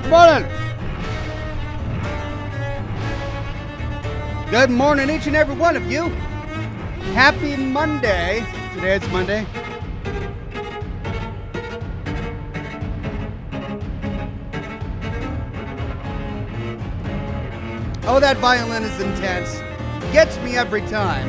Good morning. Good morning, each and every one of you. Happy Monday. Today it's Monday. Oh, that violin is intense. Gets me every time.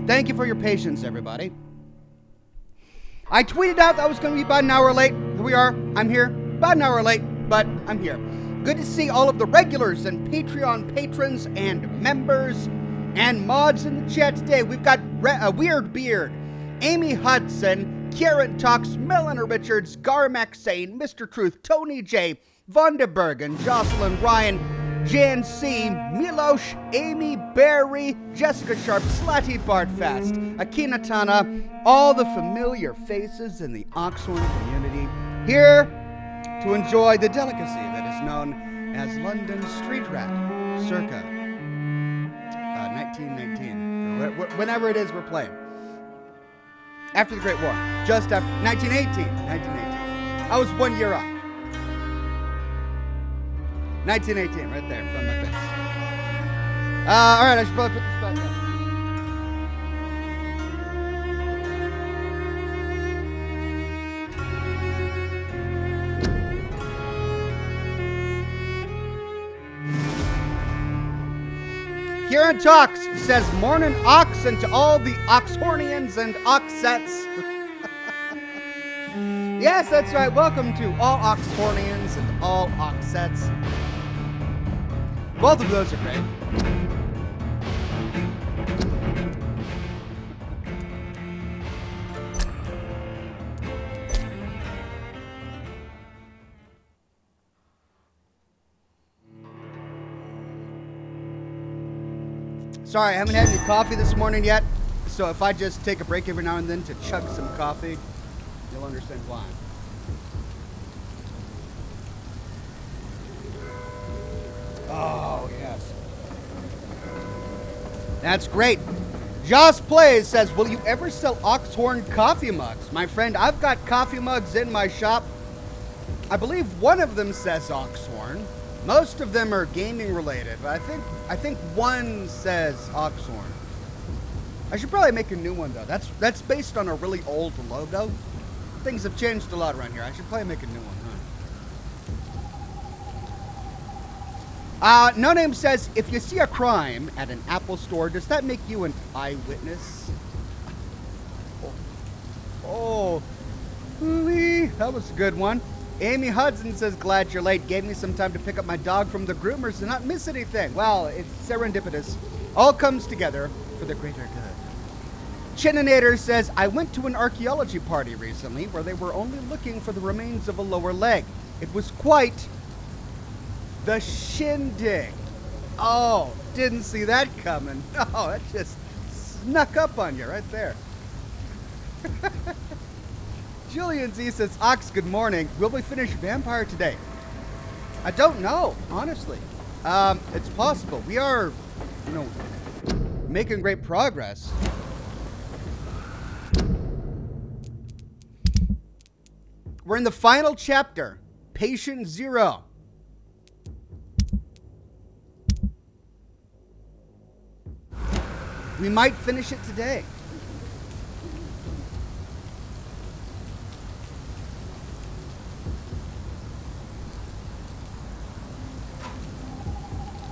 Thank you for your patience, everybody. I tweeted out that I was going to be about an hour late. Here we are. I'm here. About an hour late, but I'm here. Good to see all of the regulars and Patreon patrons and members and mods in the chat today. We've got Weird Beard, Amy Hudson, Karen Talks, Melanie Richards, Garmac Sane, Mr. Truth, Tony J, Vonda Bergen, Jocelyn Ryan, Jan C, Milosh, Amy Berry, Jessica Sharp, Slutty Bartfast, Akina Tana, all the familiar faces in the Oxhorn community here to enjoy the delicacy that is known as London Street Rat, circa 1919, or whenever it is we're playing. After the Great War, just after 1918. I was 1 year off. 1918, right there in front of my face. Alright, I should probably put this back on. Kieran Talks says, morning Ox, and to all the Oxhornians and Oxets. Yes, that's right. Welcome to all Oxhornians and all Oxets. Both of those are great. Sorry, I haven't had any coffee this morning yet, so if I just take a break every now and then to chug some coffee, you'll understand why. Oh, yes. That's great. Joss Plays says, will you ever sell Oxhorn coffee mugs? My friend, I've got coffee mugs in my shop. I believe one of them says Oxhorn. Most of them are gaming related, but I think one says Oxhorn. I should probably make a new one though. That's based on a really old logo. Things have changed a lot around here. I should probably make a new one, huh? No Name says, if you see a crime at an Apple store, does that make you an eyewitness? Oh, that was a good one. Amy Hudson says, glad you're late. Gave me some time to pick up my dog from the groomers and not miss anything. Well, it's serendipitous. All comes together for the greater good. Chininator says, I went to an archaeology party recently where they were only looking for the remains of a lower leg. It was quite the shindig. Oh, didn't see that coming. Oh, that just snuck up on you right there. Julian Z says, Ox, good morning. Will we finish Vampire today? I don't know, honestly. It's possible. We are, making great progress. We're in the final chapter, Patient Zero. We might finish it today.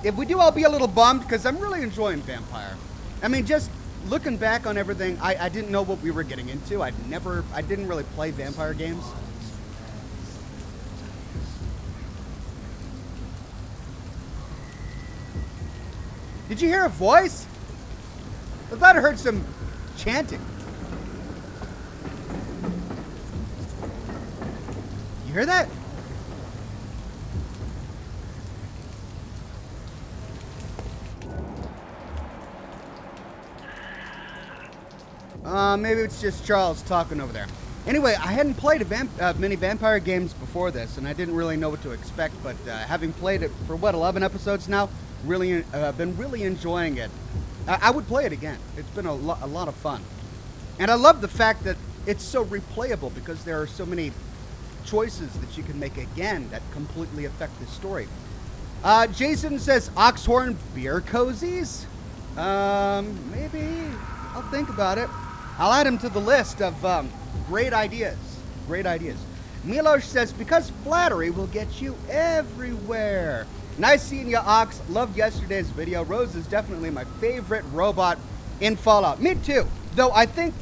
If we do, I'll be a little bummed because I'm really enjoying Vampire. I mean, just looking back on everything, I didn't know what we were getting into. I didn't really play Vampire games. Did you hear a voice? I thought I heard some chanting. hear that? Maybe it's just Charles talking over there. Anyway, I hadn't played many vampire games before this, and I didn't really know what to expect, but having played it for, 11 episodes now, really been really enjoying it. I would play it again. It's been a lot of fun. And I love the fact that it's so replayable because there are so many choices that you can make again that completely affect the story. Jason says, Oxhorn beer cozies? Maybe. I'll think about it. I'll add him to the list of great ideas. Great ideas. Milosh says, because flattery will get you everywhere. Nice seeing you, Ox. Loved yesterday's video. Rose is definitely my favorite robot in Fallout. Me too. Though I think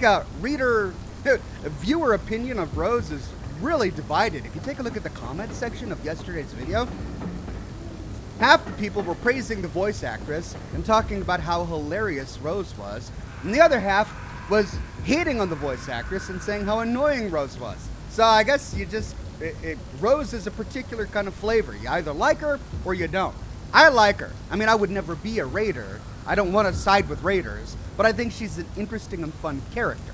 viewer opinion of Rose is really divided. If you take a look at the comment section of yesterday's video, half the people were praising the voice actress and talking about how hilarious Rose was, and the other half was hating on the voice actress and saying how annoying Rose was. So I guess you just, Rose is a particular kind of flavor. You either like her or you don't. I like her. I mean, I would never be a raider. I don't want to side with raiders, but I think she's an interesting and fun character.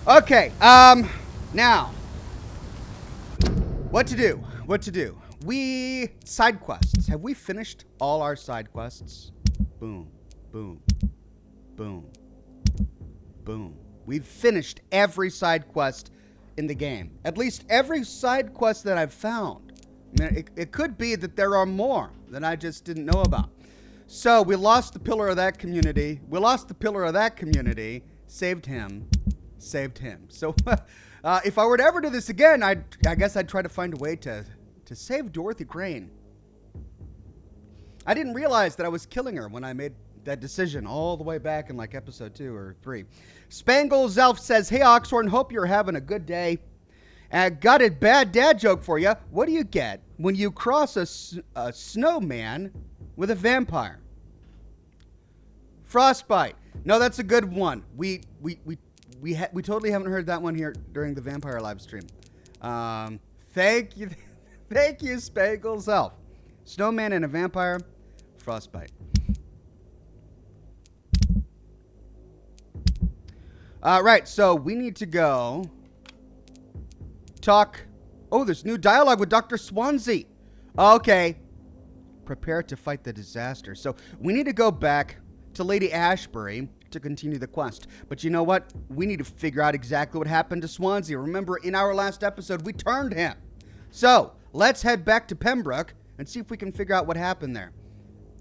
Okay, now, what to do? Side quests. Have we finished all our side quests? Boom, boom, boom, boom. We've finished every side quest in the game. At least every side quest that I've found. I mean, it could be that there are more that I just didn't know about. So we lost the pillar of that community. Saved him. So if I were to ever do this again, I guess I'd try to find a way to save Dorothy Crane. I didn't realize that I was killing her when I made that decision all the way back in like episode 2 or 3. Spangles Elf says, hey Oxhorn, hope you're having a good day. Got a bad dad joke for you. What do you get when you cross a snowman with a vampire? Frostbite. No, that's a good one. We totally haven't heard that one here during the vampire live stream. Thank you, Spangles Elf. Snowman and a vampire, frostbite. Right, so we need to go talk. Oh, there's new dialogue with Dr. Swansea. Okay. Prepare to fight the disaster. So we need to go back to Lady Ashbury to continue the quest. But you know what? We need to figure out exactly what happened to Swansea. Remember, in our last episode, we turned him. So let's head back to Pembroke and see if we can figure out what happened there.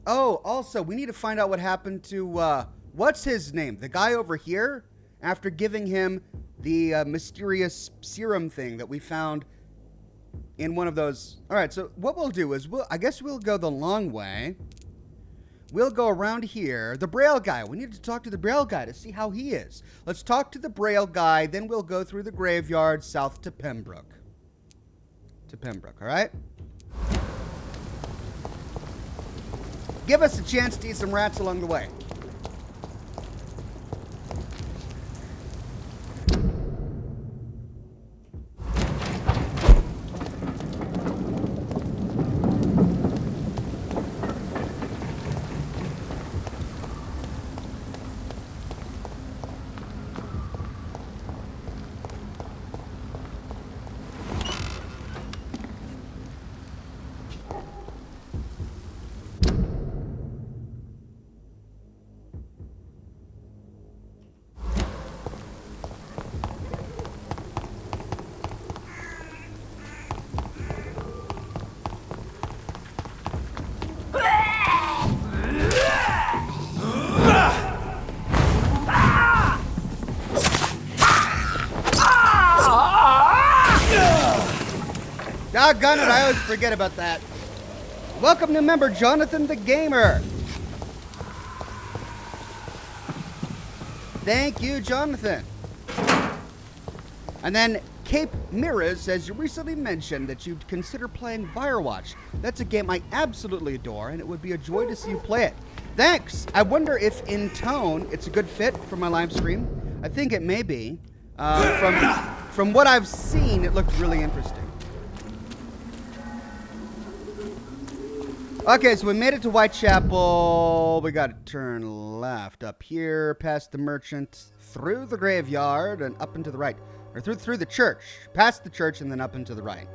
Oh, also, we need to find out what happened to, what's his name? The guy over here? After giving him the mysterious serum thing that we found in one of those. All right, so what we'll do is, I guess we'll go the long way. We'll go around here. The Braille guy. We need to talk to the Braille guy to see how he is. Let's talk to the Braille guy, then we'll go through the graveyard south to Pembroke. All right? Give us a chance to eat some rats along the way. Doggone it, I always forget about that. Welcome to member Jonathan the Gamer. Thank you, Jonathan. And then Cape Mirrors says, you recently mentioned that you'd consider playing Firewatch. That's a game I absolutely adore, and it would be a joy to see you play it. Thanks. I wonder if in tone it's a good fit for my live stream. I think it may be. From what I've seen, it looked really interesting. Okay, so we made it to Whitechapel. We got to turn left up here, past the merchant, through the graveyard, and up and to the right. Or through the church. Past the church and then up and to the right.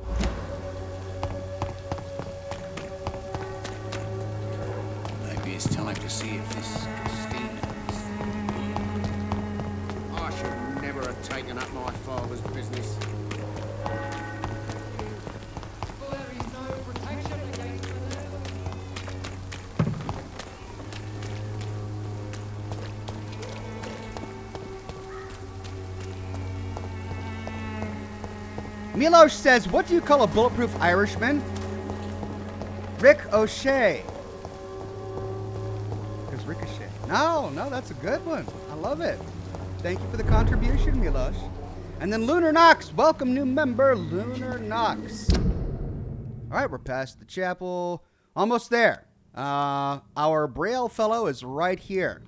Maybe it's time to see if this Christina is... I should never have taken up my father's business. Milosh says, what do you call a bulletproof Irishman? Rick O'Shea. There's Ricochet. No, that's a good one. I love it. Thank you for the contribution, Milosh. And then Lunar Knox. Welcome, new member, Lunar Knox. All right, we're past the chapel. Almost there. Our Braille fellow is right here.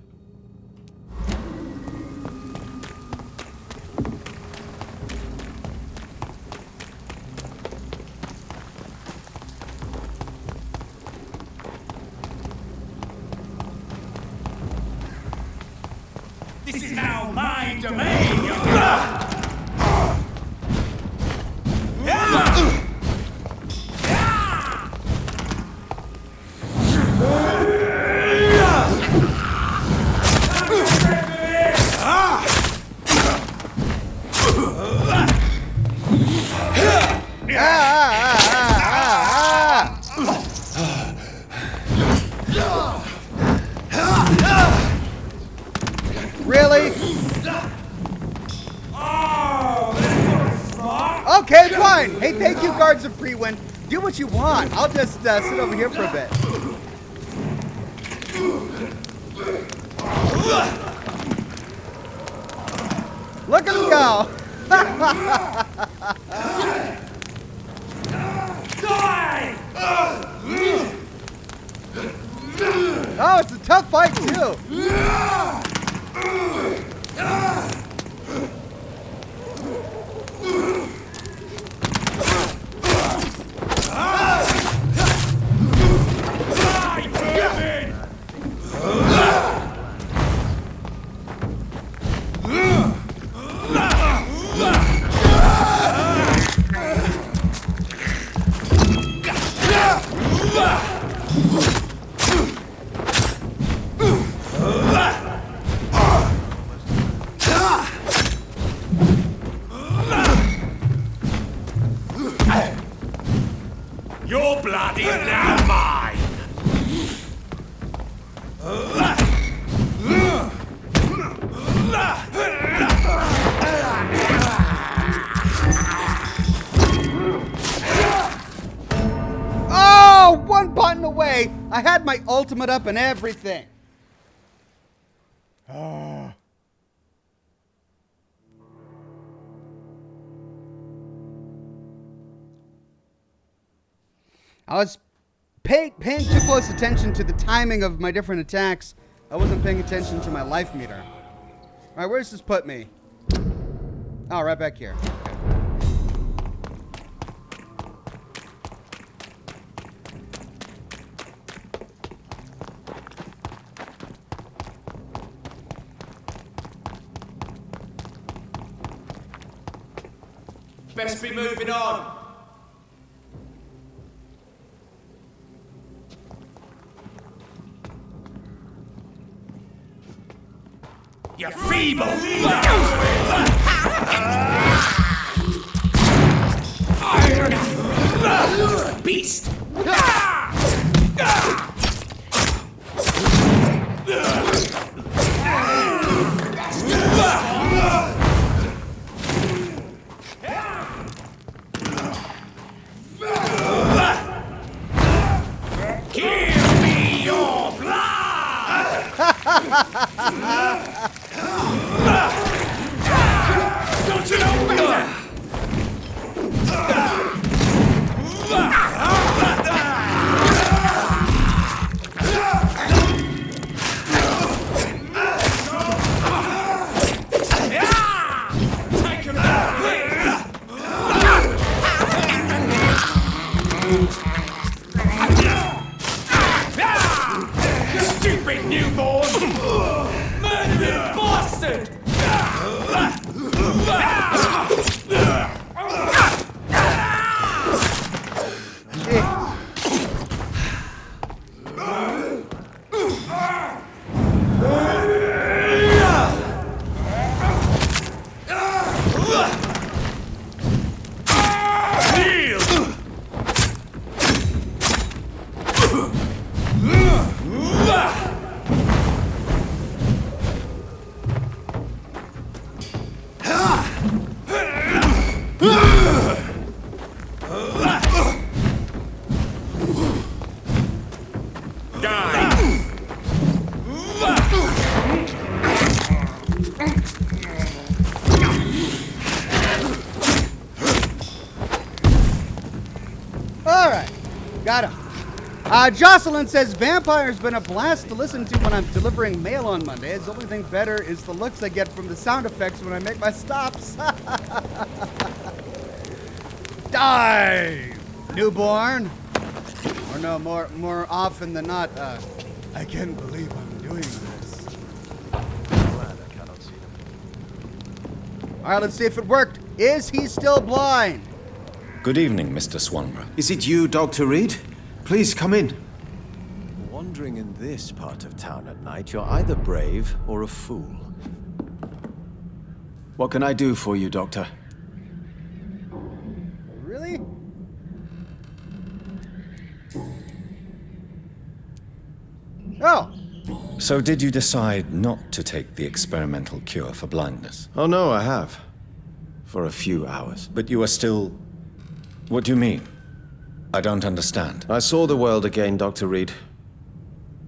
This is now my domain! Really? Okay, fine. Hey, thank you, Guards of Freewind. Do what you want. I'll just sit over here for a bit. Look at him go. Oh, it's a tough fight, too. Your blood is now mine! Oh, one button away. I had my ultimate up and everything. Oh. I was paying too close attention to the timing of my different attacks. I wasn't paying attention to my life meter. All right, where does this put me? Oh, right back here. Best be moving on! You feeble beast! Give me your blood! Alright, got him. Jocelyn says, Vampyre's been a blast to listen to when I'm delivering mail on Mondays. The only thing better is the looks I get from the sound effects when I make my stops. Die, newborn. Or no, more often than not, I can't believe I'm doing this. Alright, let's see if it worked. Is he still blind? Good evening, Mr. Swanborough. Is it you, Dr. Reed? Please come in. Wandering in this part of town at night, you're either brave or a fool. What can I do for you, Doctor? Really? Oh, So did you decide not to take the experimental cure for blindness? Oh no, I have. For a few hours. But you are still... What do you mean? I don't understand. I saw the world again, Dr. Reed.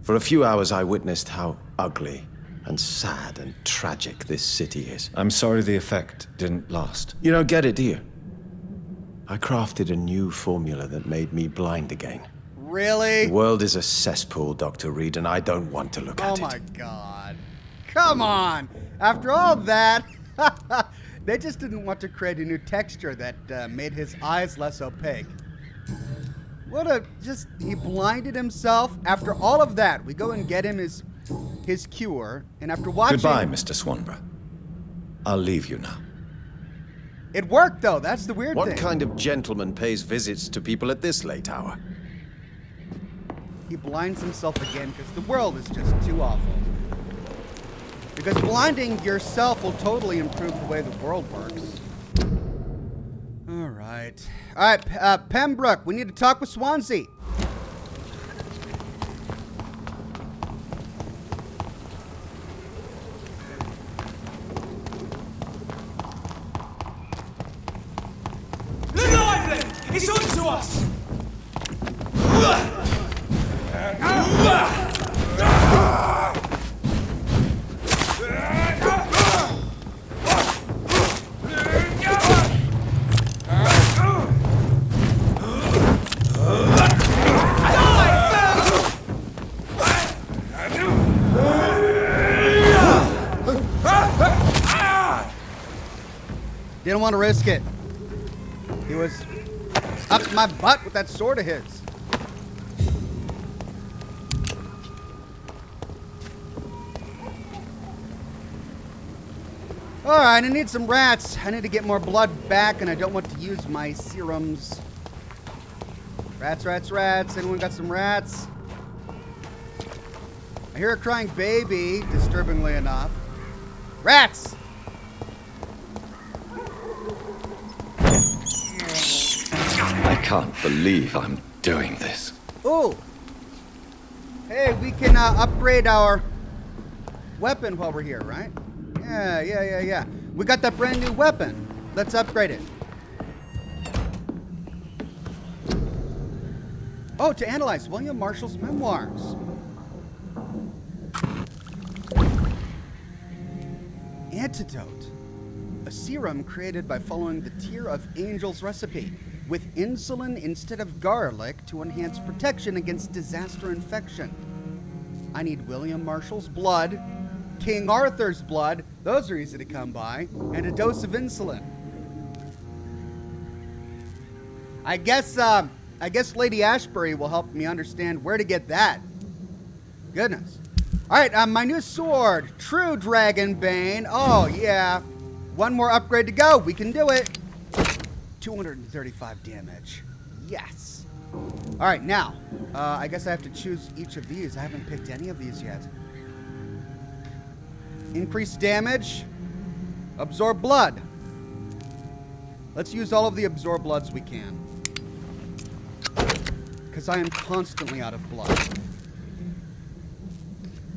For a few hours I witnessed how ugly and sad and tragic this city is. I'm sorry the effect didn't last. You don't get it, do you? I crafted a new formula that made me blind again. really? The world is a cesspool, Dr. Reed, and I don't want to look Oh at my it. god. Come on. After all that, they just didn't want to create a new texture that made his eyes less opaque. What a, he blinded himself. After all of that, we go and get him his cure, and after watching... Goodbye, Mr. Swanborough. I'll leave you now. It worked, though. That's the weird thing. What kind of gentleman pays visits to people at this late hour? He blinds himself again because the world is just too awful. Because blinding yourself will totally improve the way the world works. All right. All right, Pembroke, we need to talk with Swansea. Lively! It's on to us! Didn't want to risk it. He was up my butt with that sword of his. Alright, I need some rats. I need to get more blood back, and I don't want to use my serums. Rats, rats, rats. Anyone got some rats? I hear a crying baby, disturbingly enough. Rats! I can't believe I'm doing this. Ooh. Hey, we can upgrade our weapon while we're here, right? Yeah. We got that brand new weapon. Let's upgrade it. Oh, to analyze William Marshall's memoirs. Antidote. A serum created by following the Tear of Angels recipe with insulin instead of garlic to enhance protection against disaster infection. I need William Marshall's blood, King Arthur's blood, those are easy to come by, and a dose of insulin. I guess Lady Ashbury will help me understand where to get that. Goodness. All right, my new sword, True Dragonbane. Oh, yeah. One more upgrade to go. We can do it. 235 damage. Yes. All right, now, I guess I have to choose each of these. I haven't picked any of these yet. Increase damage. Absorb blood. Let's use all of the absorb bloods we can. Because I am constantly out of blood.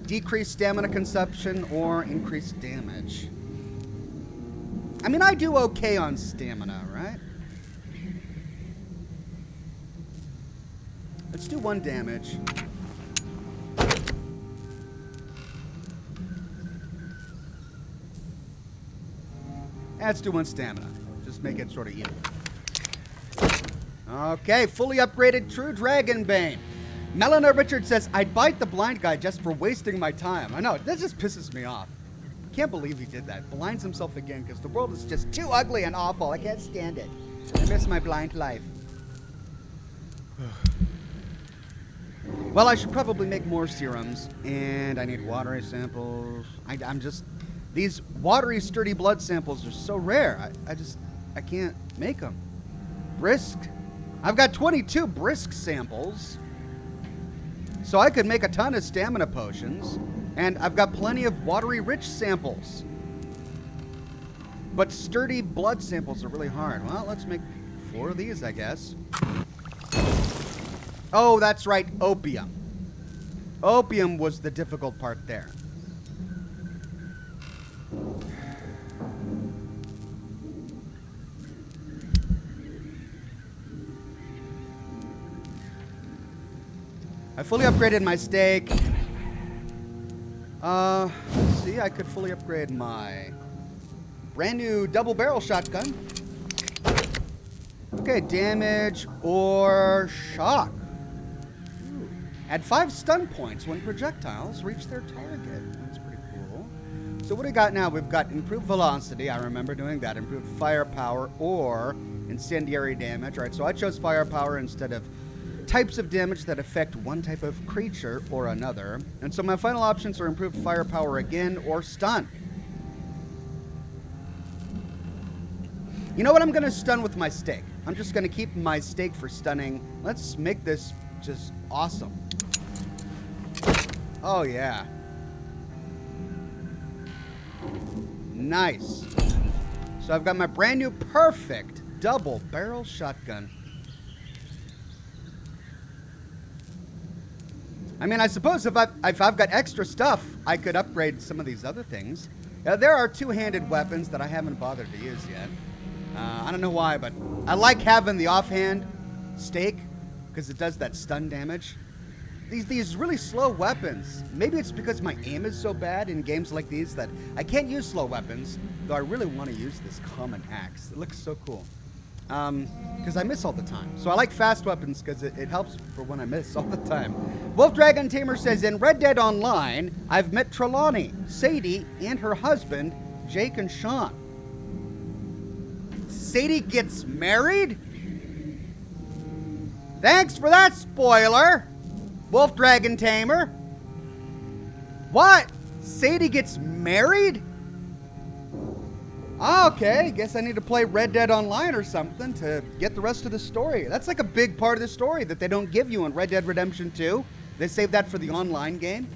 Decrease stamina consumption or increase damage. I mean, I do okay on stamina, right? Let's do 1 damage. Let's do 1 stamina. Just make it sort of even. Okay, fully upgraded True Dragonbane. Melina Richard says, I'd bite the blind guy just for wasting my time. I know, that just pisses me off. Can't believe he did that. Blinds himself again because the world is just too ugly and awful. I can't stand it. I miss my blind life. Well, I should probably make more serums. And I need watery samples. I'm just... These watery, sturdy blood samples are so rare. I can't make them. Brisk. I've got 22 brisk samples. So I could make a ton of stamina potions. And I've got plenty of watery rich samples. But sturdy blood samples are really hard. Well, let's make 4 of these, I guess. Oh, that's right, opium. Opium was the difficult part there. I fully upgraded my steak. Let's see, I could fully upgrade my brand new double barrel shotgun. Okay, damage or shock. Ooh. Add 5 stun points when projectiles reach their target. That's pretty cool. So what do we got now? We've got improved velocity. I remember doing that. Improved firepower or incendiary damage. All right, so I chose firepower instead of types of damage that affect one type of creature or another. And so my final options are improved firepower again or stun. You know what? I'm going to stun with my steak. I'm just going to keep my steak for stunning. Let's make this just awesome. Oh, yeah. Nice. So I've got my brand new perfect double barrel shotgun. I mean, I suppose if I've got extra stuff, I could upgrade some of these other things. There are 2-handed weapons that I haven't bothered to use yet. I don't know why, but I like having the offhand stake because it does that stun damage. These really slow weapons, maybe it's because my aim is so bad in games like these that I can't use slow weapons, though I really want to use this common axe. It looks so cool. Because I miss all the time. So I like fast weapons because it helps for when I miss all the time. Wolf Dragon Tamer says, in Red Dead Online, I've met Trelawney, Sadie, and her husband, Jake and Sean. Sadie gets married? Thanks for that spoiler, Wolf Dragon Tamer. What? Sadie gets married? Okay, guess I need to play Red Dead Online or something to get the rest of the story. That's like a big part of the story that they don't give you in Red Dead Redemption 2. They save that for the online game.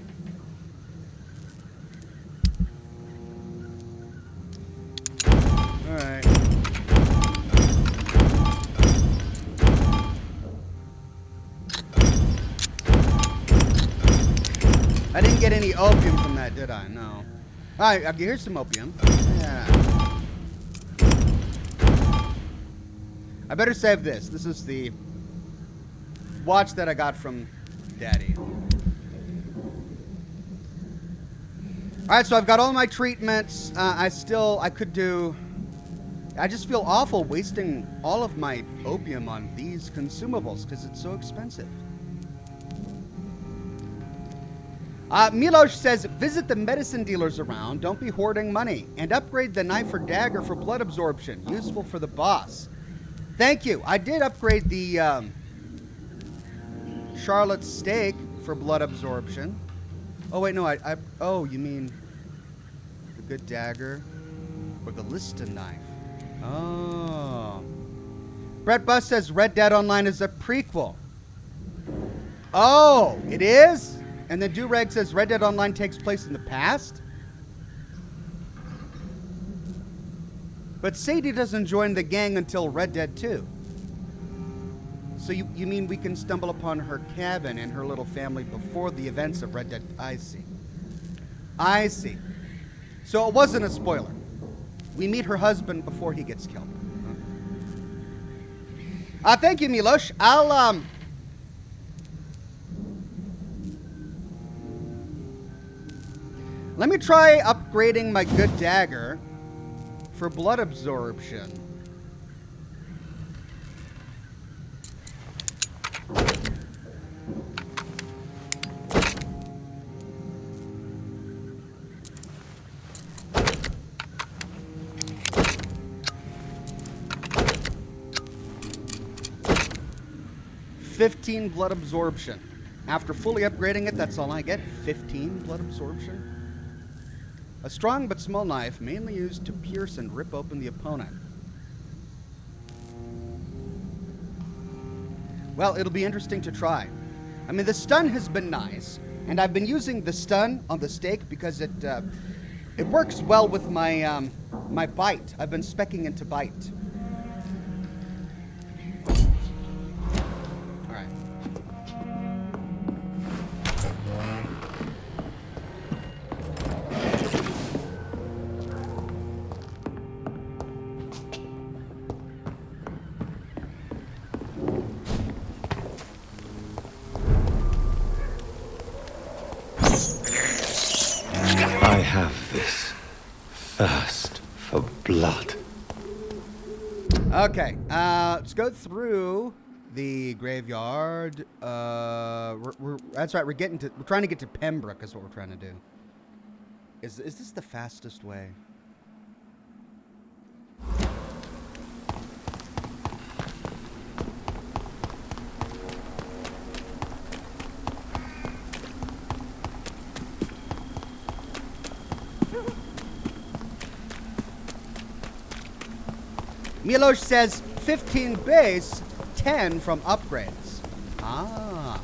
Alright. I didn't get any opium from that, did I? No. Alright, here's some opium. Yeah. I better save this. This is the watch that I got from Daddy. Alright, so I've got all my treatments. I just feel awful wasting all of my opium on these consumables because it's so expensive. Milosh says, visit the medicine dealers around, don't be hoarding money, and upgrade the knife or dagger for blood absorption, useful for the boss. Thank you. I did upgrade the Charlotte's steak for blood absorption. Oh, wait, no, oh, you mean the good dagger or the Lista knife? Oh. Brett Buss says Red Dead Online is a prequel. Oh, it is? And then Durag says Red Dead Online takes place in the past? But Sadie doesn't join the gang until Red Dead 2. So you mean we can stumble upon her cabin and her little family before the events of Red Dead? I see. I see. So it wasn't a spoiler. We meet her husband before he gets killed. Thank you, Milosh. Let me try upgrading my good dagger for blood absorption. "15 blood absorption. After fully upgrading it, that's all I get. 15 blood absorption. A strong but small knife, mainly used to pierce and rip open the opponent. Well, it'll be interesting to try. I mean, the stun has been nice, and I've been using the stun on the stake because it works well with my my bite. I've been speccing into bite. All right. I have this thirst for blood. Okay, let's go through the graveyard. That's right. We're trying to get to Pembroke. Is what we're trying to do. Is this the fastest way? Milosh says 15 base, 10 from upgrades. Ah.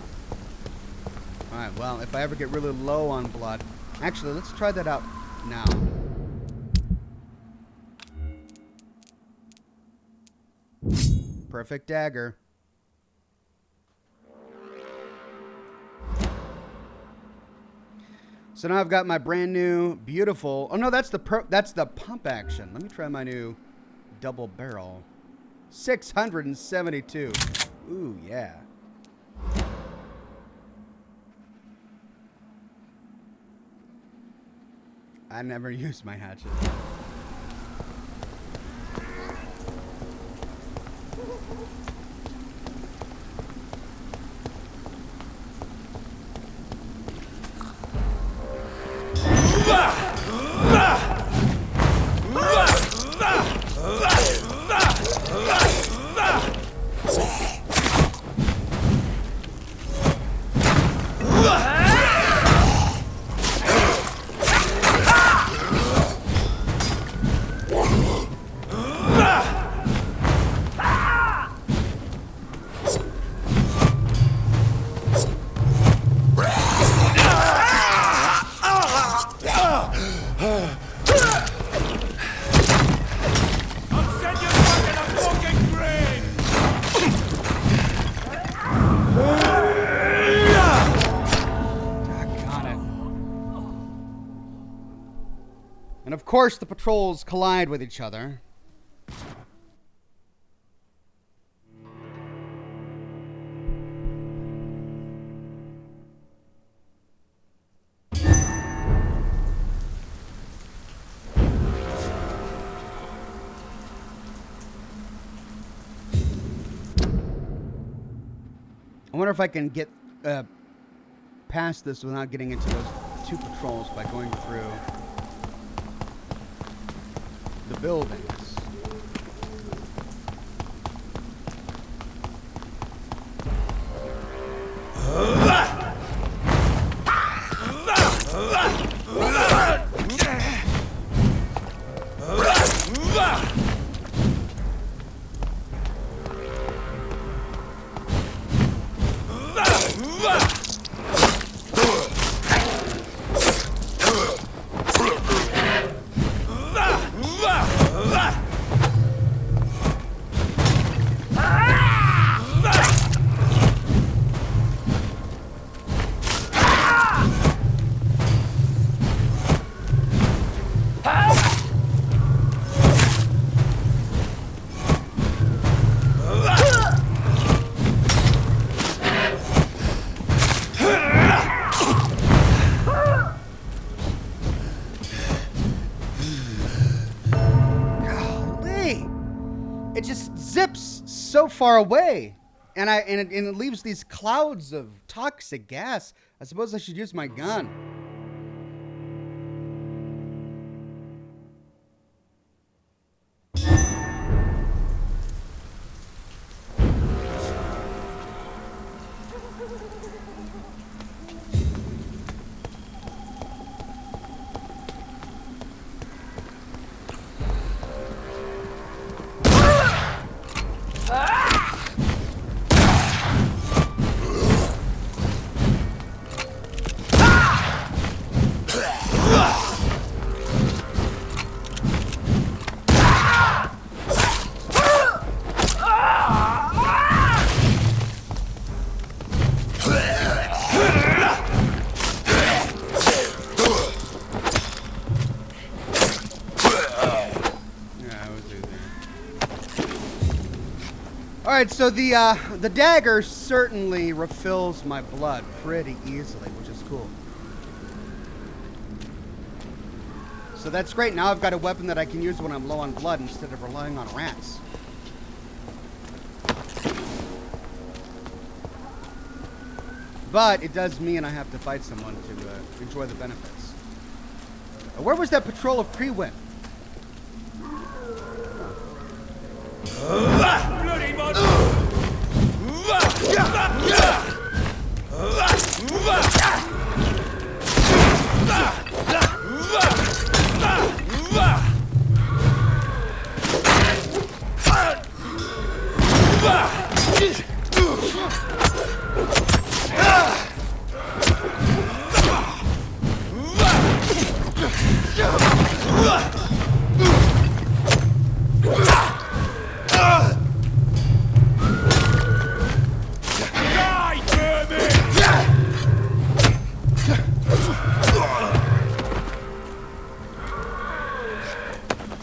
Alright, well, if I ever get really low on blood. Actually, let's try that out now. Perfect dagger. So now I've got my brand new, beautiful. Oh no, that's the pump action. Let me try my new double barrel. 672. Ooh, yeah. I never used my hatchet. And of course, the patrols collide with each other. I wonder if I can get past this without getting into those two patrols by going through the buildings. it just zips so far away. And it leaves these clouds of toxic gas. I suppose I should use my gun. Alright, so the dagger certainly refills my blood pretty easily, which is cool. So that's great. Now I've got a weapon that I can use when I'm low on blood instead of relying on rats. But it does mean I have to fight someone to enjoy the benefits. Where was that patrol of Pre-Win? Bloody mud!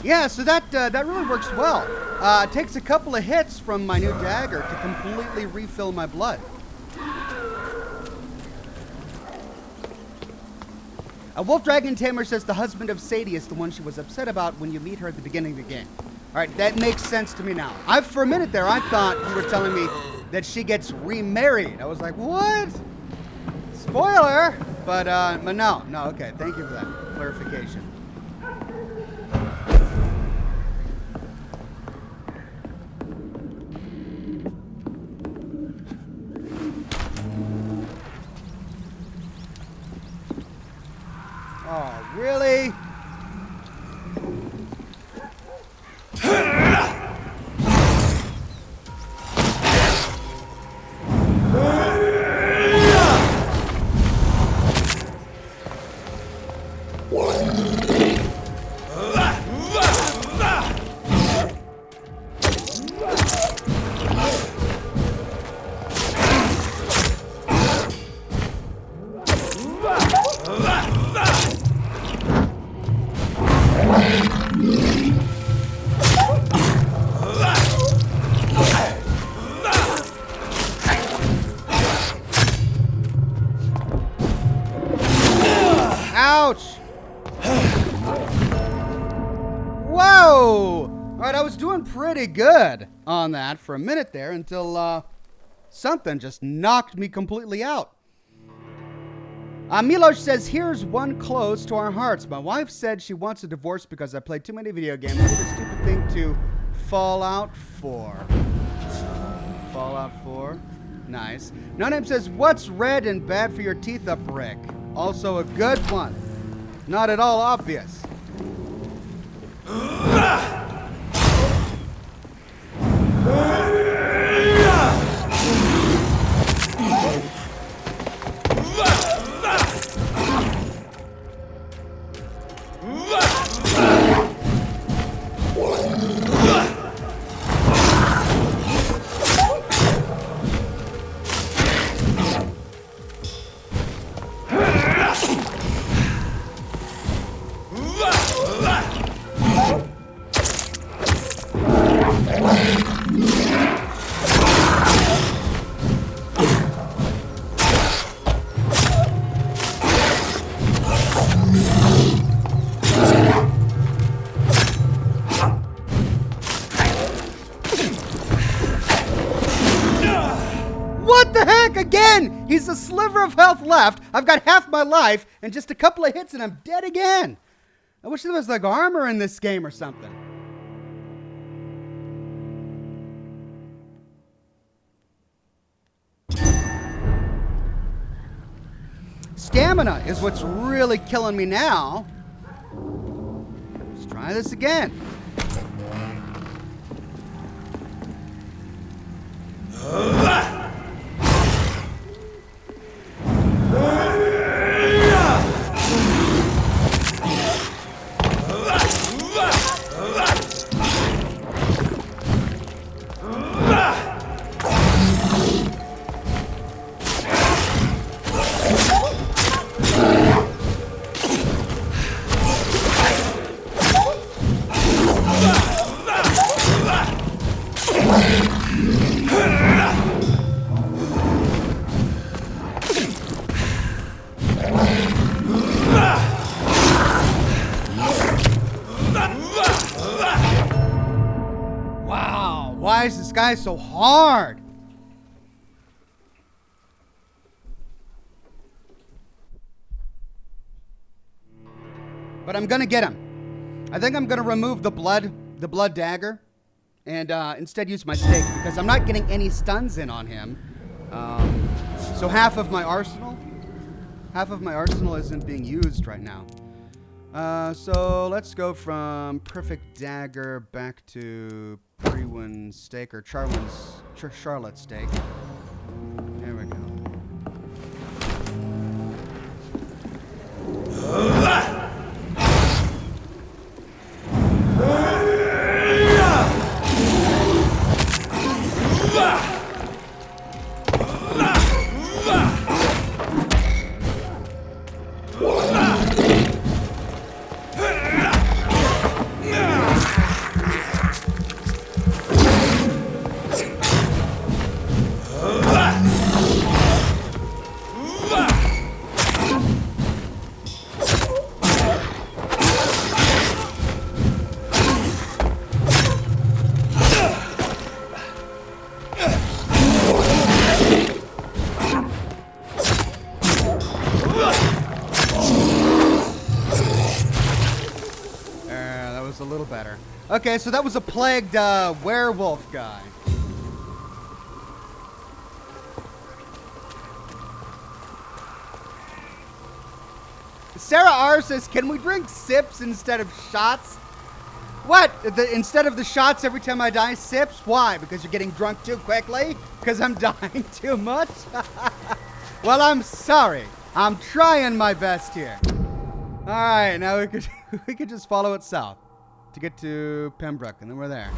Yeah, so that really works well. It takes a couple of hits from my new dagger to completely refill my blood. Wolf Dragon Tamer says the husband of Sadie is the one she was upset about when you meet her at the beginning of the game. All right, that makes sense to me now. For a minute there, I thought you were telling me that she gets remarried. I was like, what? Spoiler! But no, okay. Thank you for that clarification. Oh, really? Ouch! Whoa! Alright, I was doing pretty good on that for a minute there until something just knocked me completely out. Milosh says, here's one close to our hearts. My wife said she wants a divorce because I played too many video games. Did a stupid thing to Fallout 4. Fallout 4. Nice. No Name says, what's red and bad for your teeth up, Rick? Also a good one. Not at all obvious. back again! He's a sliver of health left. I've got half my life, and just a couple of hits and I'm dead again. I wish there was like armor in this game or something. Stamina is what's really killing me now. Let's try this again. Why is this guy so hard? But I'm gonna get him. I think I'm gonna remove the blood dagger, and instead use my stake because I'm not getting any stuns in on him. So half of my arsenal isn't being used right now. So let's go from perfect dagger back to Priwin stake or Charlotte stake. There we go. Okay, so that was a plagued werewolf guy. Sarah R says, can we drink sips instead of shots? What? Instead of the shots every time I die, sips? Why? Because you're getting drunk too quickly? Because I'm dying too much? Well, I'm sorry. I'm trying my best here. All right, now we could just follow it south to get to Pembroke, and then we're there.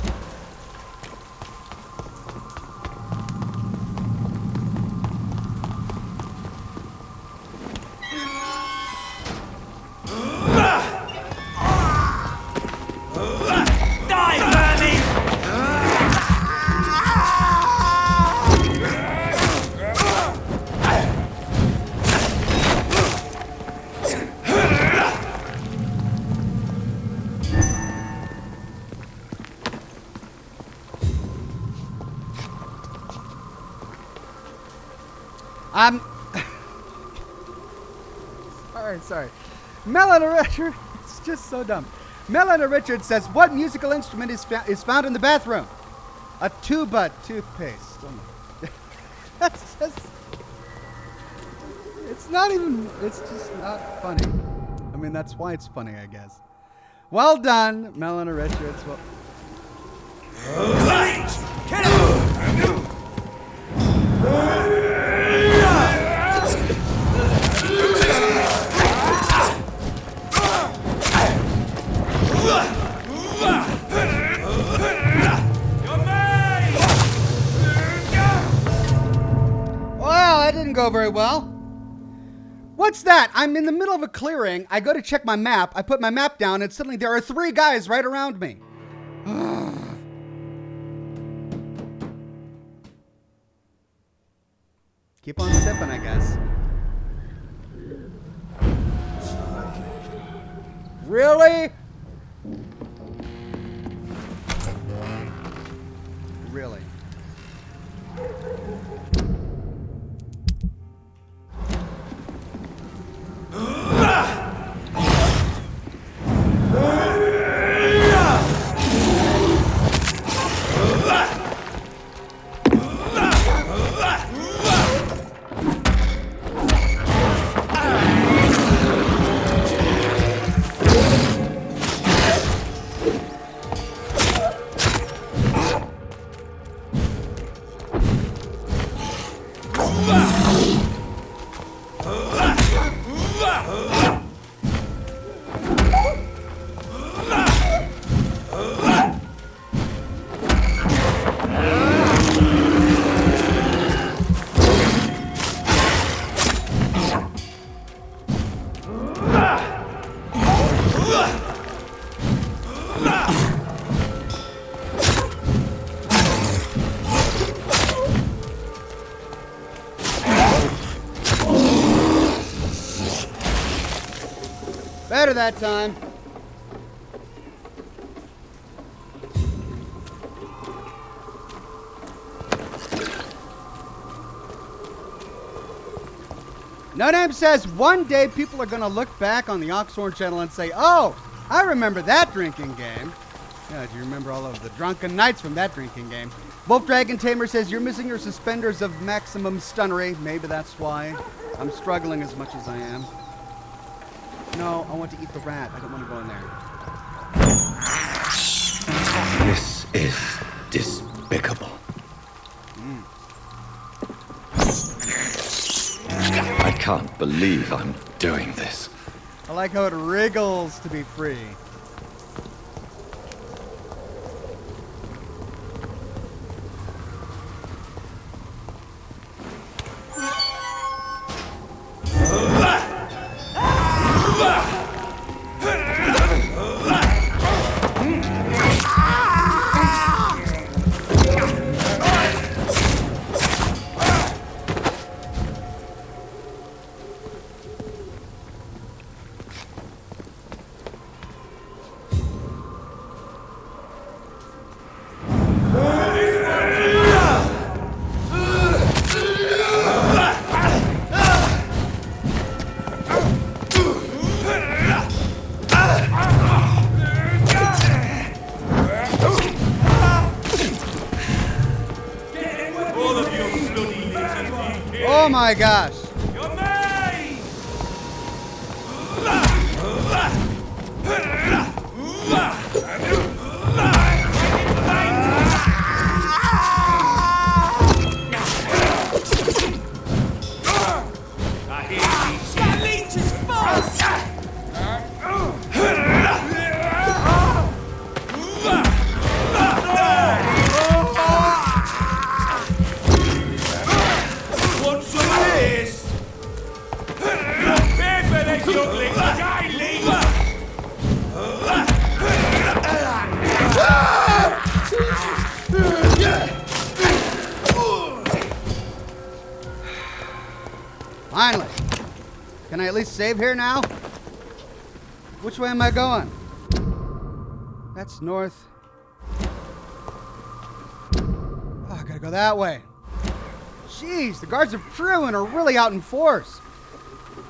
Sorry. Melanie Richard, it's just so dumb. Melanie Richard says, what musical instrument is found in the bathroom? A tuba toothpaste. Oh my. That's just, it's just not funny. I mean, that's why it's funny, I guess. Well done, Melanie Richards. Well, well, that didn't go very well. What's that? I'm in the middle of a clearing. I go to check my map. I put my map down, and suddenly there are 3 guys right around me. Keep on sipping, I guess. Really? Really? Better that time. No Name says one day people are going to look back on the Oxhorn channel and say, oh, I remember that drinking game. Yeah, do you remember all of the drunken nights from that drinking game? Wolf Dragon Tamer says you're missing your suspenders of maximum stunnery. Maybe that's why I'm struggling as much as I am. No, I want to eat the rat. I don't want to go in there. This is despicable. I can't believe I'm doing this. I like how it wriggles to be free. Oh my gosh. You're mine! That leech is fast! Want some of this? Prepare for this, youngling! Die, leech! Finally. Can I at least save here now? Which way am I going? That's north. Oh, I gotta go that way. Jeez, the guards of Truin are really out in force.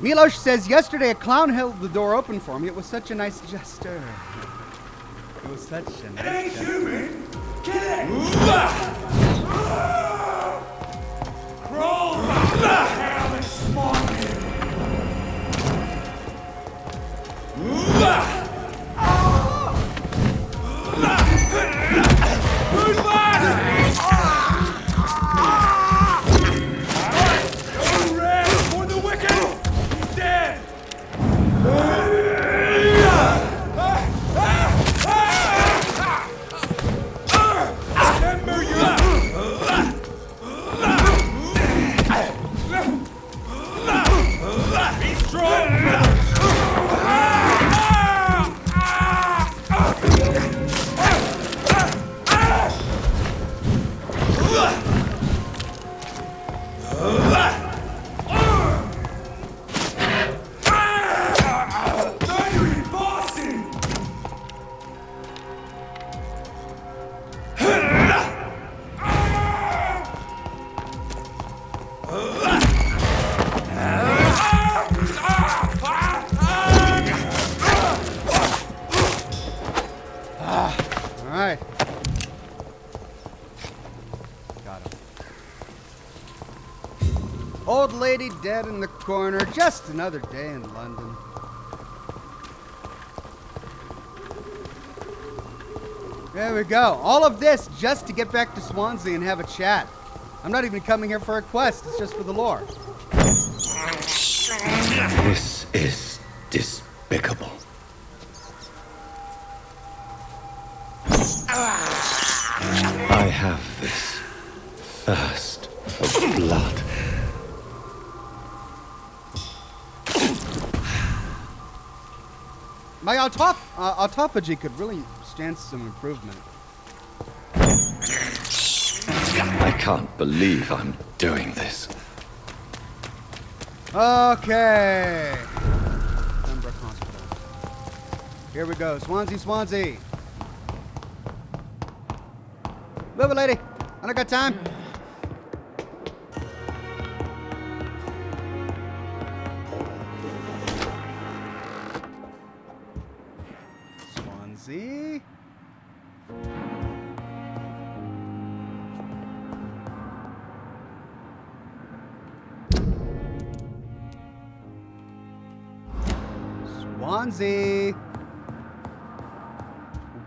Milosh says, yesterday a clown held the door open for me. It was such a nice gesture. It was such a nice gesture. Human! Kill it! Crawl back to hell and spawn you! Move back! Go red for the wicked! He's dead! Remember your Old lady dead in the corner. Just another day in London. There we go. All of this just to get back to Swansea and have a chat. I'm not even coming here for a quest. It's just for the lore. This is despicable. I have this thirst for blood. My autophagy could really stand some improvement. I can't believe I'm doing this. Okay. Pembroke Hospital. Here we go. Swansea, Swansea. Move it, lady. I don't got time. Swansea. Swansea.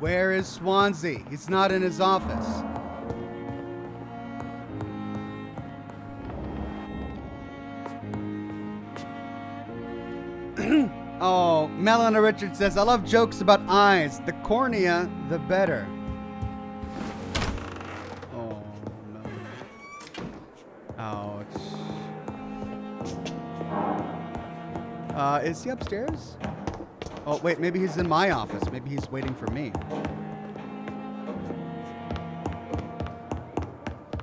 Where is Swansea? He's not in his office. Oh, Melanie Richards says, I love jokes about eyes. The cornea, the better. Oh, Melanie. Ouch. Is he upstairs? Oh, wait, maybe he's in my office. Maybe he's waiting for me.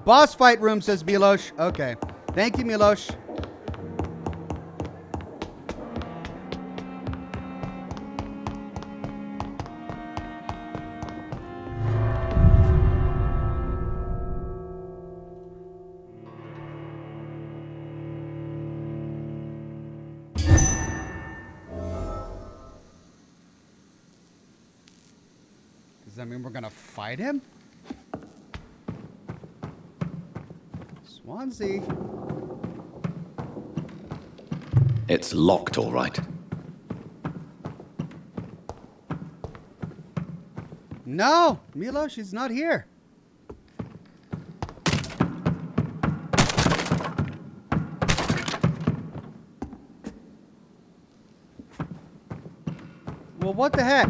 Boss fight room, says Milosh. Okay. Thank you, Milosh. Does that mean we're gonna fight him? Swansea. It's locked, all right. No, Milosh, he's not here. Well, what the heck?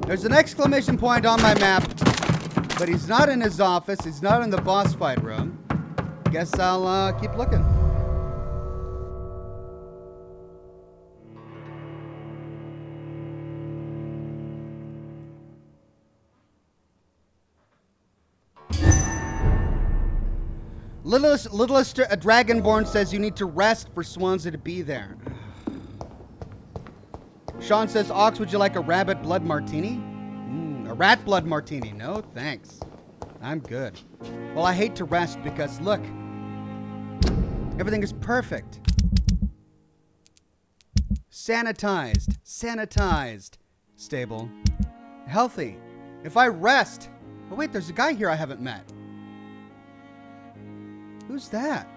There's an exclamation point on my map, but he's not in his office. He's not in the boss fight room. Guess I'll keep looking. Littlest Dragonborn says you need to rest for Swansea to be there. Sean says, Ox, would you like a rabbit blood martini? A rat blood martini. No, thanks. I'm good. Well, I hate to rest because, look, everything is perfect. Sanitized. Stable. Healthy. If I rest... Oh, wait, there's a guy here I haven't met. Who's that?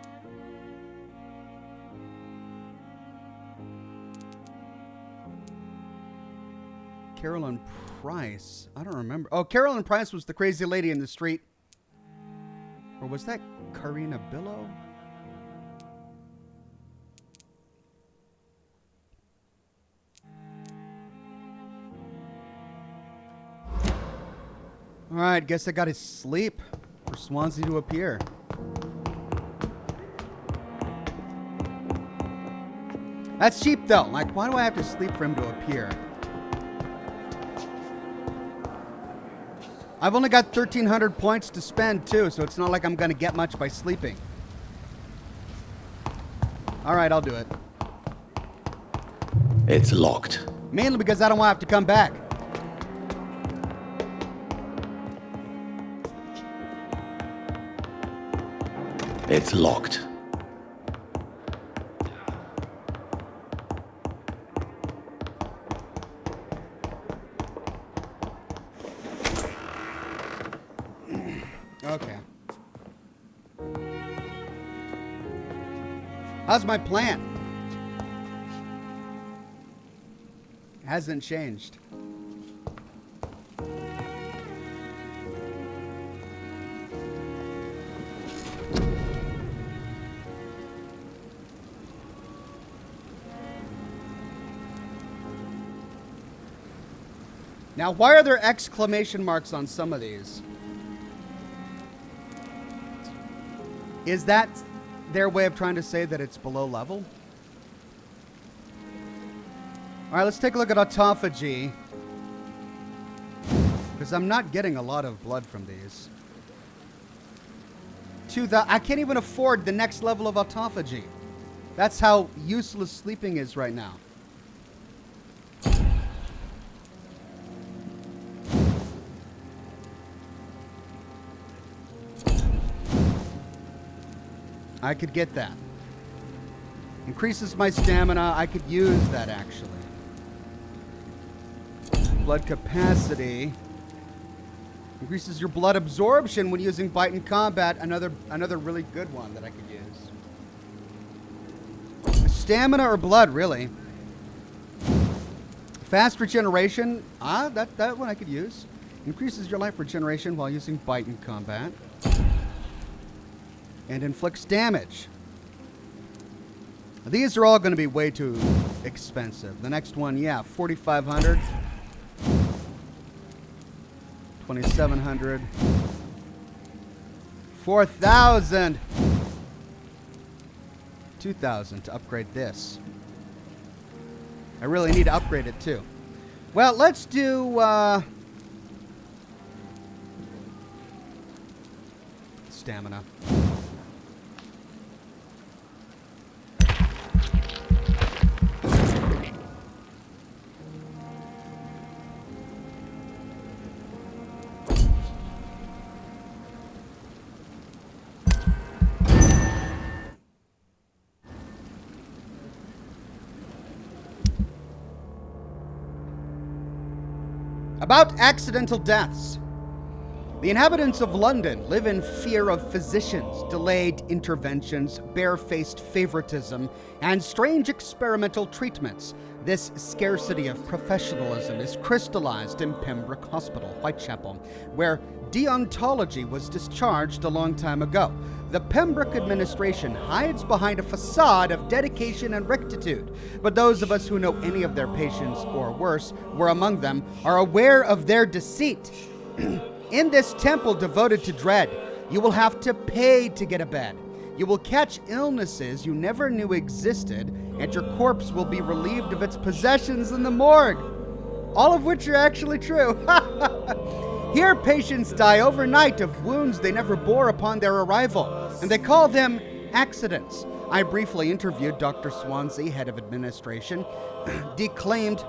Carolyn Price. I don't remember. Oh, Carolyn Price was the crazy lady in the street. Or was that Karina Billow? Alright, guess I gotta sleep for Swansea to appear. That's cheap though. Like, why do I have to sleep for him to appear? I've only got 1,300 points to spend too, so it's not like I'm gonna get much by sleeping. Alright, I'll do it. It's locked. Mainly because I don't want to have to come back. It's locked. Okay. How's my plan? Hasn't changed. Now, why are there exclamation marks on some of these? Is that their way of trying to say that it's below level? All right, let's take a look at autophagy. Because I'm not getting a lot of blood from these. I can't even afford the next level of autophagy. That's how useless sleeping is right now. I could get that. Increases my stamina. I could use that, actually. Blood capacity. Increases your blood absorption when using bite in combat. Another really good one that I could use. Stamina or blood, really. Fast regeneration. That one I could use. Increases your life regeneration while using bite in combat. And inflicts damage. These are all going to be way too expensive. The next one, yeah, 4,500. 2,700. 4,000. 2,000 to upgrade this. I really need to upgrade it too. Well, let's do stamina. About accidental deaths. The inhabitants of London live in fear of physicians, delayed interventions, barefaced favoritism, and strange experimental treatments. This scarcity of professionalism is crystallized in Pembroke Hospital, Whitechapel, where deontology was discharged a long time ago. The Pembroke administration hides behind a facade of dedication and rectitude, but those of us who know any of their patients, or worse, were among them, are aware of their deceit. In this temple devoted to dread, you will have to pay to get a bed. You will catch illnesses you never knew existed, and your corpse will be relieved of its possessions in the morgue. All of which are actually true. Here, patients die overnight of wounds they never bore upon their arrival, and they call them accidents. I briefly interviewed Dr. Swansea, head of administration, declaimed,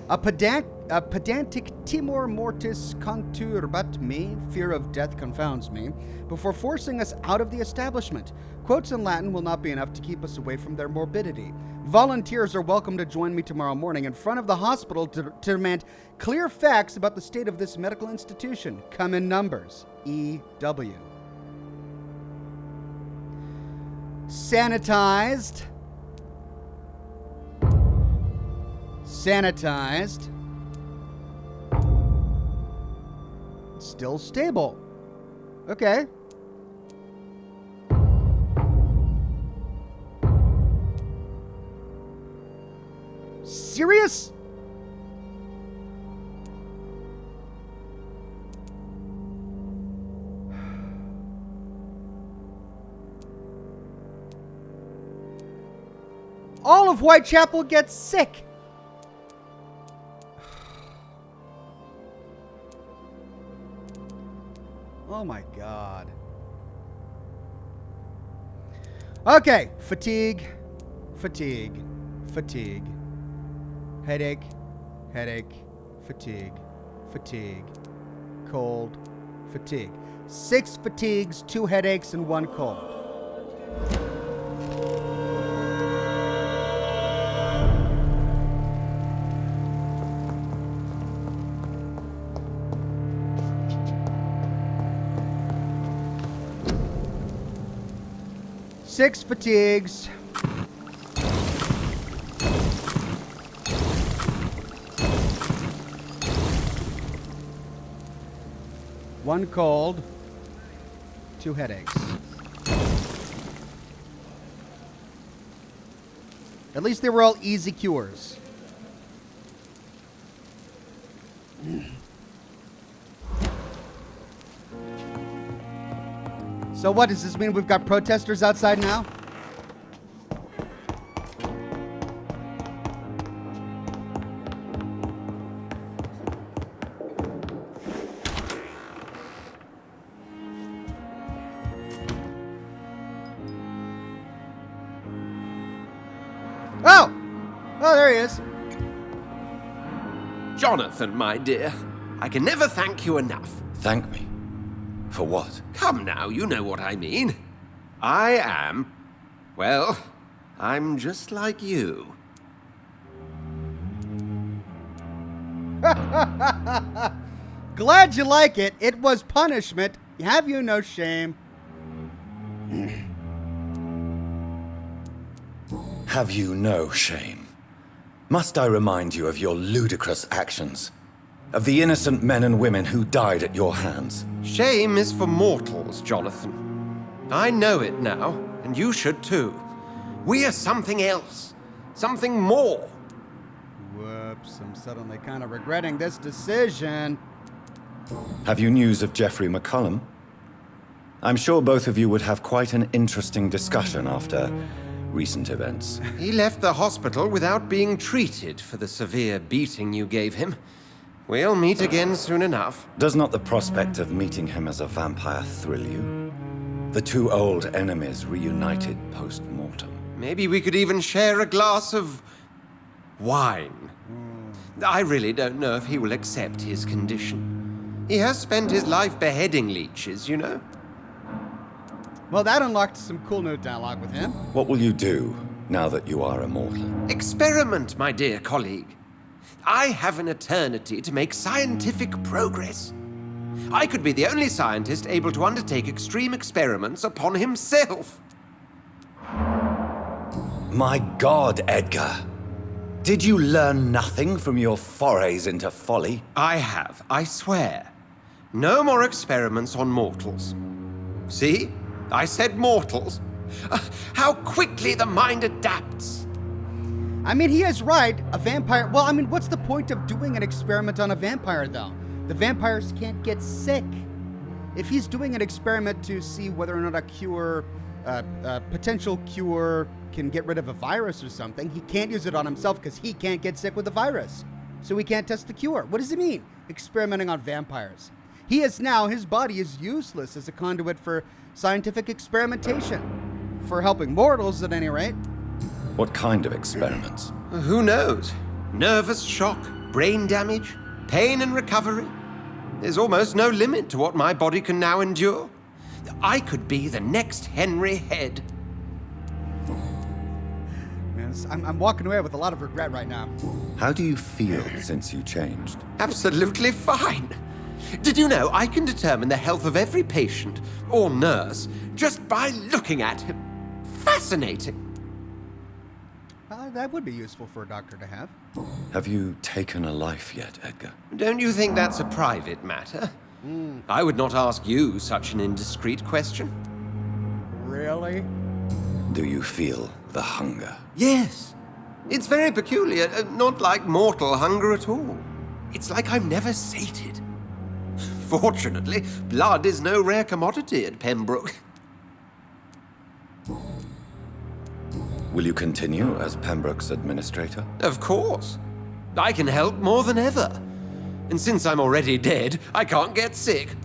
a pedantic timor mortis conturbat me, fear of death confounds me, before forcing us out of the establishment. Quotes in Latin will not be enough to keep us away from their morbidity. Volunteers are welcome to join me tomorrow morning in front of the hospital to demand clear facts about the state of this medical institution. Come in numbers. E.W. Sanitized. Sanitized. Still stable. Okay. Serious? All of Whitechapel gets sick. Oh my God. Okay, fatigue, fatigue, fatigue. Headache, headache, fatigue, fatigue, cold, fatigue. 6 fatigues, 2 headaches, and 1 cold. 6 fatigues. One cold. 2 headaches. At least they were all easy cures. So what, does this mean we've got protesters outside now? Oh! Oh, there he is. Jonathan, my dear, I can never thank you enough. Thank me. For what? Come now, you know what I mean. I'm just like you. Glad you like it. It was punishment. Have you no shame? Have you no shame? Must I remind you of your ludicrous actions? Of the innocent men and women who died at your hands? Shame is for mortals, Jonathan. I know it now, and you should too. We are something else. Something more. Whoops, I'm suddenly kind of regretting this decision. Have you news of Jeffrey McCollum? I'm sure both of you would have quite an interesting discussion after recent events. He left the hospital without being treated for the severe beating you gave him. We'll meet again soon enough. Does not the prospect of meeting him as a vampire thrill you? The two old enemies reunited post-mortem. Maybe we could even share a glass of wine. I really don't know if he will accept his condition. He has spent his life beheading leeches, you know? Well, that unlocked some cool new dialogue with him. What will you do now that you are immortal? Experiment, my dear colleague. I have an eternity to make scientific progress. I could be the only scientist able to undertake extreme experiments upon himself. My God, Edgar. Did you learn nothing from your forays into folly? I have, I swear. No more experiments on mortals. See? I said mortals. How quickly the mind adapts. I mean, he is right. A vampire... Well, I mean, what's the point of doing an experiment on a vampire, though? The vampires can't get sick. If he's doing an experiment to see whether or not a cure, a potential cure can get rid of a virus or something, he can't use it on himself because he can't get sick with the virus. So he can't test the cure. What does it mean, experimenting on vampires? He is now, his body is useless as a conduit for scientific experimentation. For helping mortals, at any rate. What kind of experiments? Who knows? Nervous shock, brain damage, pain and recovery. There's almost no limit to what my body can now endure. I could be the next Henry Head. Yes, I'm walking away with a lot of regret right now. How do you feel since you changed? Absolutely fine. Did you know I can determine the health of every patient or nurse just by looking at him? Fascinating. That would be useful for a doctor to have. Have you taken a life yet, Edgar? Don't you think that's a private matter? I would not ask you such an indiscreet question. Really? Do you feel the hunger? Yes. It's very peculiar, not like mortal hunger at all. It's like I'm never sated. Fortunately, blood is no rare commodity at Pembroke. Will you continue as Pembroke's administrator? Of course. I can help more than ever. And since I'm already dead, I can't get sick.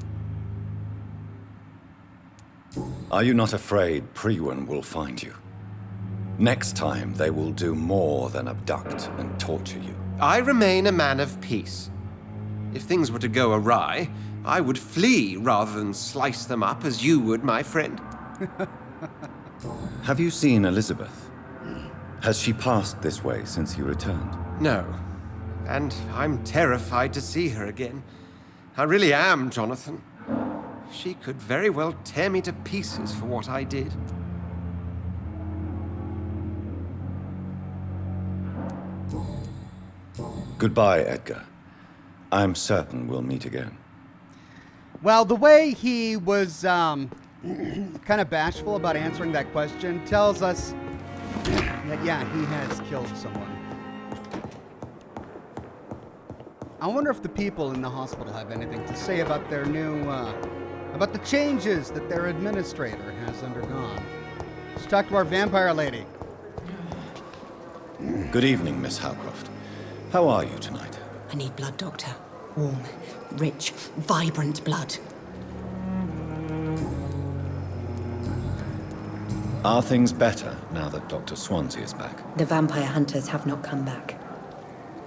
Are you not afraid Priwen will find you? Next time, they will do more than abduct and torture you. I remain a man of peace. If things were to go awry, I would flee rather than slice them up as you would, my friend. Have you seen Elizabeth? Has she passed this way since you returned? No. And I'm terrified to see her again. I really am, Jonathan. She could very well tear me to pieces for what I did. Goodbye, Edgar. I'm certain we'll meet again. Well, the way he was kind of bashful about answering that question tells us that, yeah, he has killed someone. I wonder if the people in the hospital have anything to say about their new, about the changes that their administrator has undergone. Let's talk to our vampire lady. Good evening, Miss Howcroft. How are you tonight? I need blood, Doctor. Warm, rich, vibrant blood. Are things better now that Dr. Swansea is back? The vampire hunters have not come back.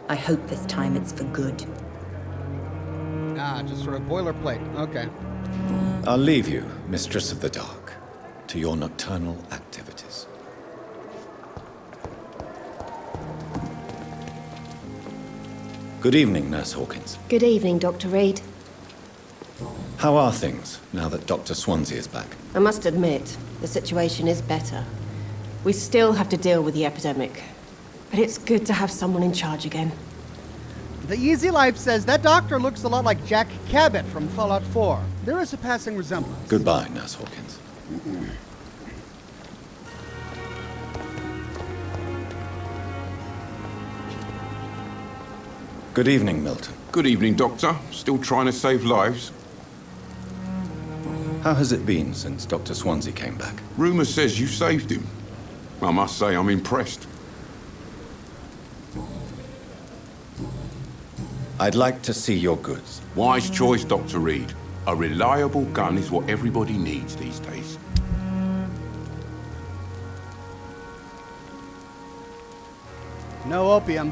I hope this time it's for good. Ah, just sort of boilerplate. Okay. I'll leave you, Mistress of the Dark, to your nocturnal activities. Good evening, Nurse Hawkins. Good evening, Dr. Reed. How are things now that Dr. Swansea is back? I must admit, the situation is better. We still have to deal with the epidemic, but it's good to have someone in charge again. The Easy Life says that doctor looks a lot like Jack Cabot from Fallout 4. There is a passing resemblance. Goodbye, Nurse Hawkins. Good evening, Milton. Good evening, Doctor. Still trying to save lives? How has it been since Dr. Swansea came back? Rumour says you saved him. I must say I'm impressed. I'd like to see your goods. Wise choice, Dr. Reed. A reliable gun is what everybody needs these days. No opium.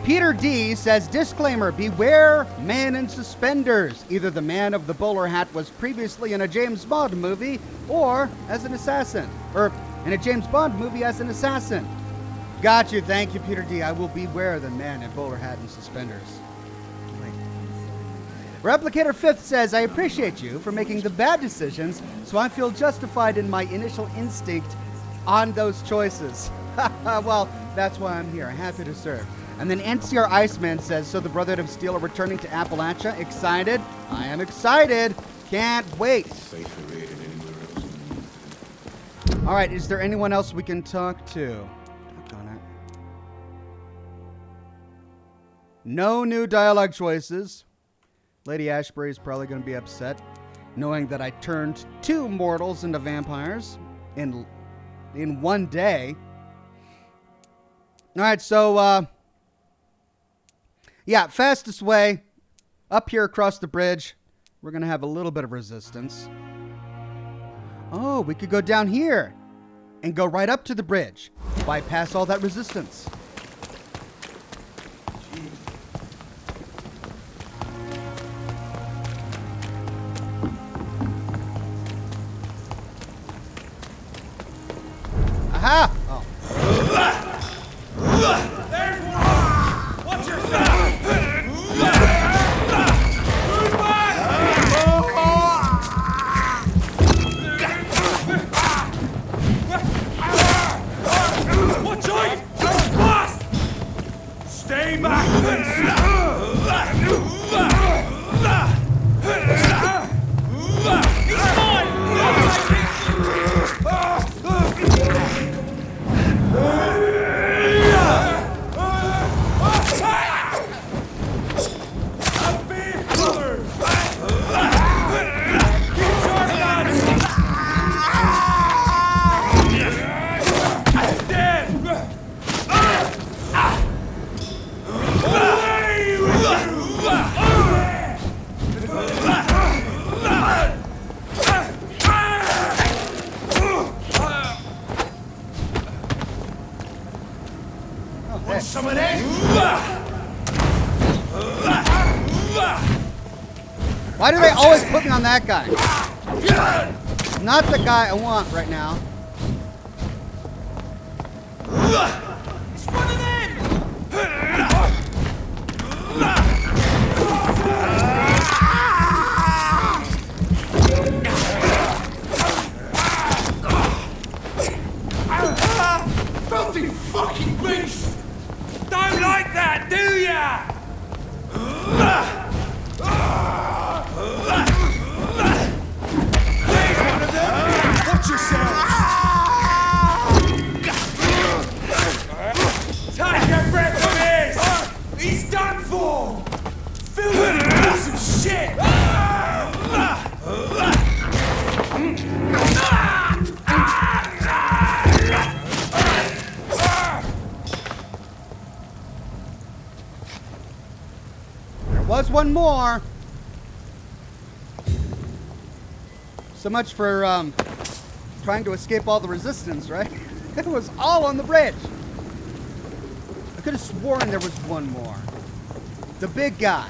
Peter D says, disclaimer, beware man in suspenders. Either the man of the bowler hat was previously in a James Bond movie or as an assassin. Or in a James Bond movie as an assassin. Got you. Thank you, Peter D. I will beware the man in bowler hat and suspenders. Replicator 5th says, I appreciate you for making the bad decisions, so I feel justified in my initial instinct on those choices. Well, that's why I'm here. Happy to serve. And then NCR Iceman says, so the Brotherhood of Steel are returning to Appalachia. Excited? I am excited. Can't wait. Safer here than anywhere else. All right, is there anyone else we can talk to? No new dialogue choices. Lady Ashbury is probably going to be upset, knowing that I turned 2 mortals into vampires in one day. All right, so, yeah, fastest way, up here across the bridge. We're going to have a little bit of resistance. Oh, we could go down here and go right up to the bridge. Bypass all that resistance. Aha! Oh. There's one! Watch yourself! Watch out! Blast! Stay back! He's mine! Some of that? Why do they always put me on that guy? Not the guy I want right now. It's one of them! Filthy fucking beast! Don't like that, do ya? There's one of them! Watch yourselves! Take a breath of this! He's done for! Filthy piece of shit! Was one more. So much for trying to escape all the resistance, right? It was all on the bridge. I could have sworn there was one more. The big guy.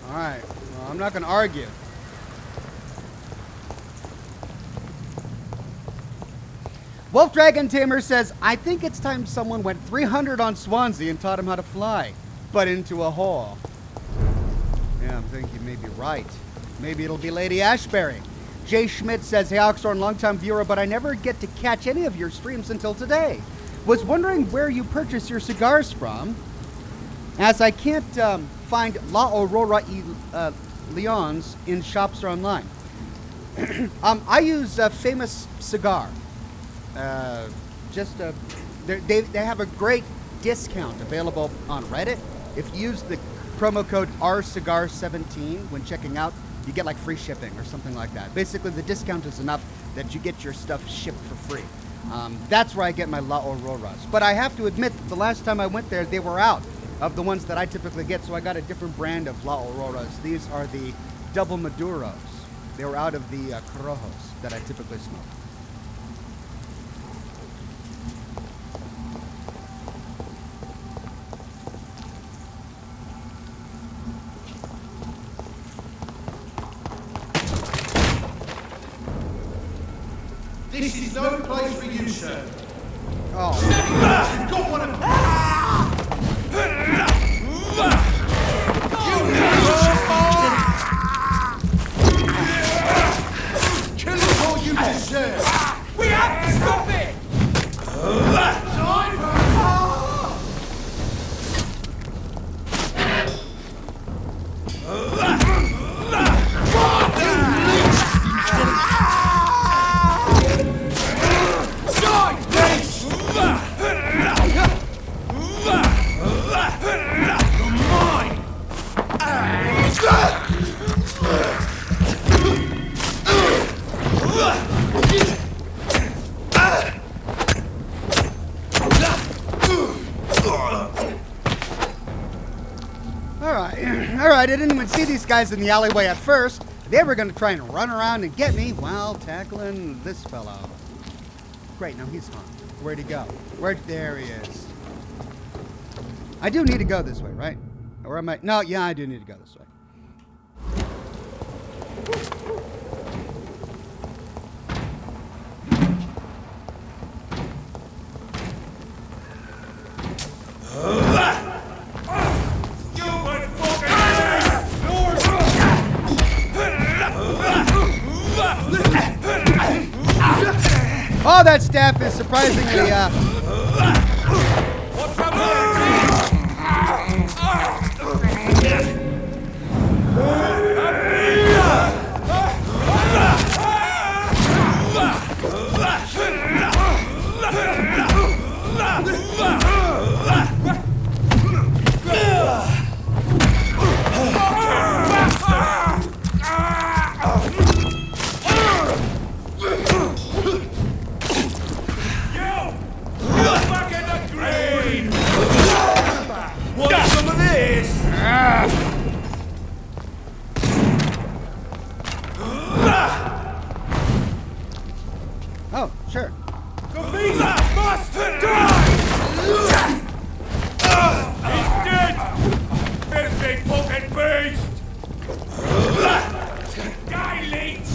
All right. Well, I'm not going to argue. Wolf Dragon Tamer says, I think it's time someone went 300 on Swansea and taught him how to fly, but into a hole. Yeah, I'm thinking you may be right. Maybe it'll be Lady Ashbury. Jay Schmidt says, hey Oxhorn, longtime viewer, but I never get to catch any of your streams until today. Was wondering where you purchase your cigars from, as I can't find La Aurora y Leons in shops or online. I use Famous Cigar. They have a great discount available on Reddit. If you use the promo code RCigar17 when checking out, you get like free shipping or something like that. Basically, the discount is enough that you get your stuff shipped for free. That's where I get my La Auroras. But I have to admit, that the last time I went there, they were out of the ones that I typically get, so I got a different brand of La Auroras. These are the Double Maduros. They were out of the Corojos that I typically smoke. This is no place for you, sir. Oh. You've got one of kill it all you deserve. We have to stop it. Alright, I didn't even see these guys in the alleyway at first. They were going to try and run around and get me while tackling this fellow. Great, now he's gone. Where'd he go? There he is. I do need to go this way, right? Or am I? No, yeah, I do need to go this way. Oh, that staff is surprisingly, Oh, sure. The beast must die! He's dead! Filthy fucking beast! Die, leech!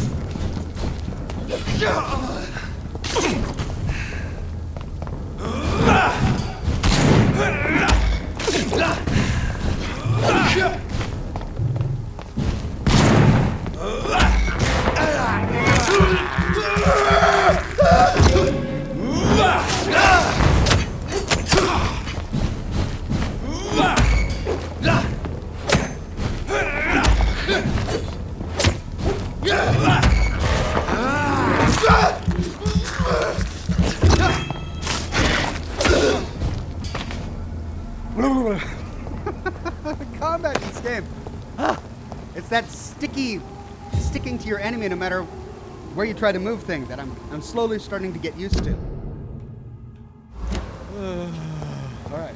Combat in this game. It's that sticking to your enemy no matter where you try to move thing that I'm slowly starting to get used to. All right.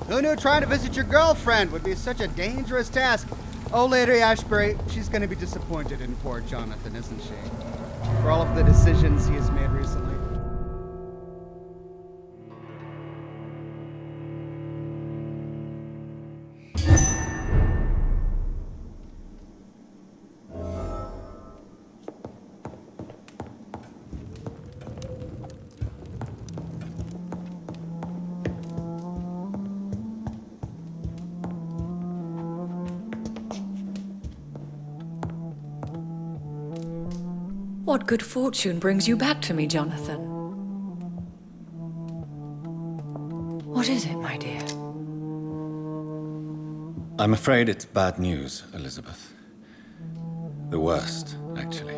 Who knew trying to visit your girlfriend would be such a dangerous task? Oh, Lady Ashbury, she's going to be disappointed in poor Jonathan, isn't she? For all of the decisions he has made recently. What good fortune brings you back to me, Jonathan? What is it, my dear? I'm afraid it's bad news, Elizabeth. The worst, actually.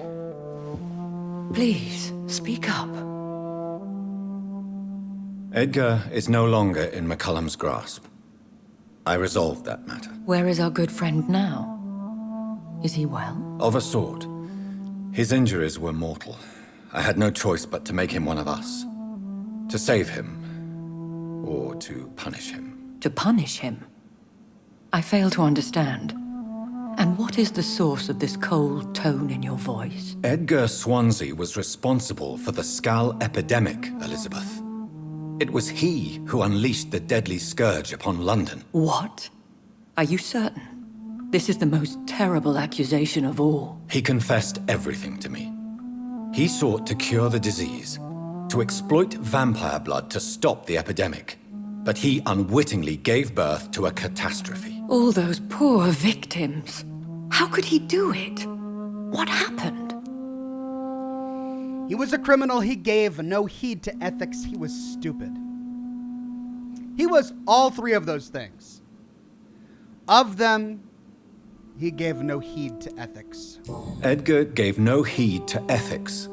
Please, speak up. Edgar is no longer in McCullum's grasp. I resolved that matter. Where is our good friend now? Is he well? Of a sort. His injuries were mortal. I had no choice but to make him one of us. To save him. Or to punish him. To punish him? I fail to understand. And what is the source of this cold tone in your voice? Edgar Swansea was responsible for the Skal epidemic, Elizabeth. It was he who unleashed the deadly scourge upon London. What? Are you certain? This is the most terrible accusation of all. He confessed everything to me. He sought to cure the disease, to exploit vampire blood to stop the epidemic. But he unwittingly gave birth to a catastrophe. All those poor victims. How could he do it? What happened? He was a criminal. He gave no heed to ethics. He was stupid. He was all three of those things. Of them, he gave no heed to ethics. Edgar gave no heed to ethics.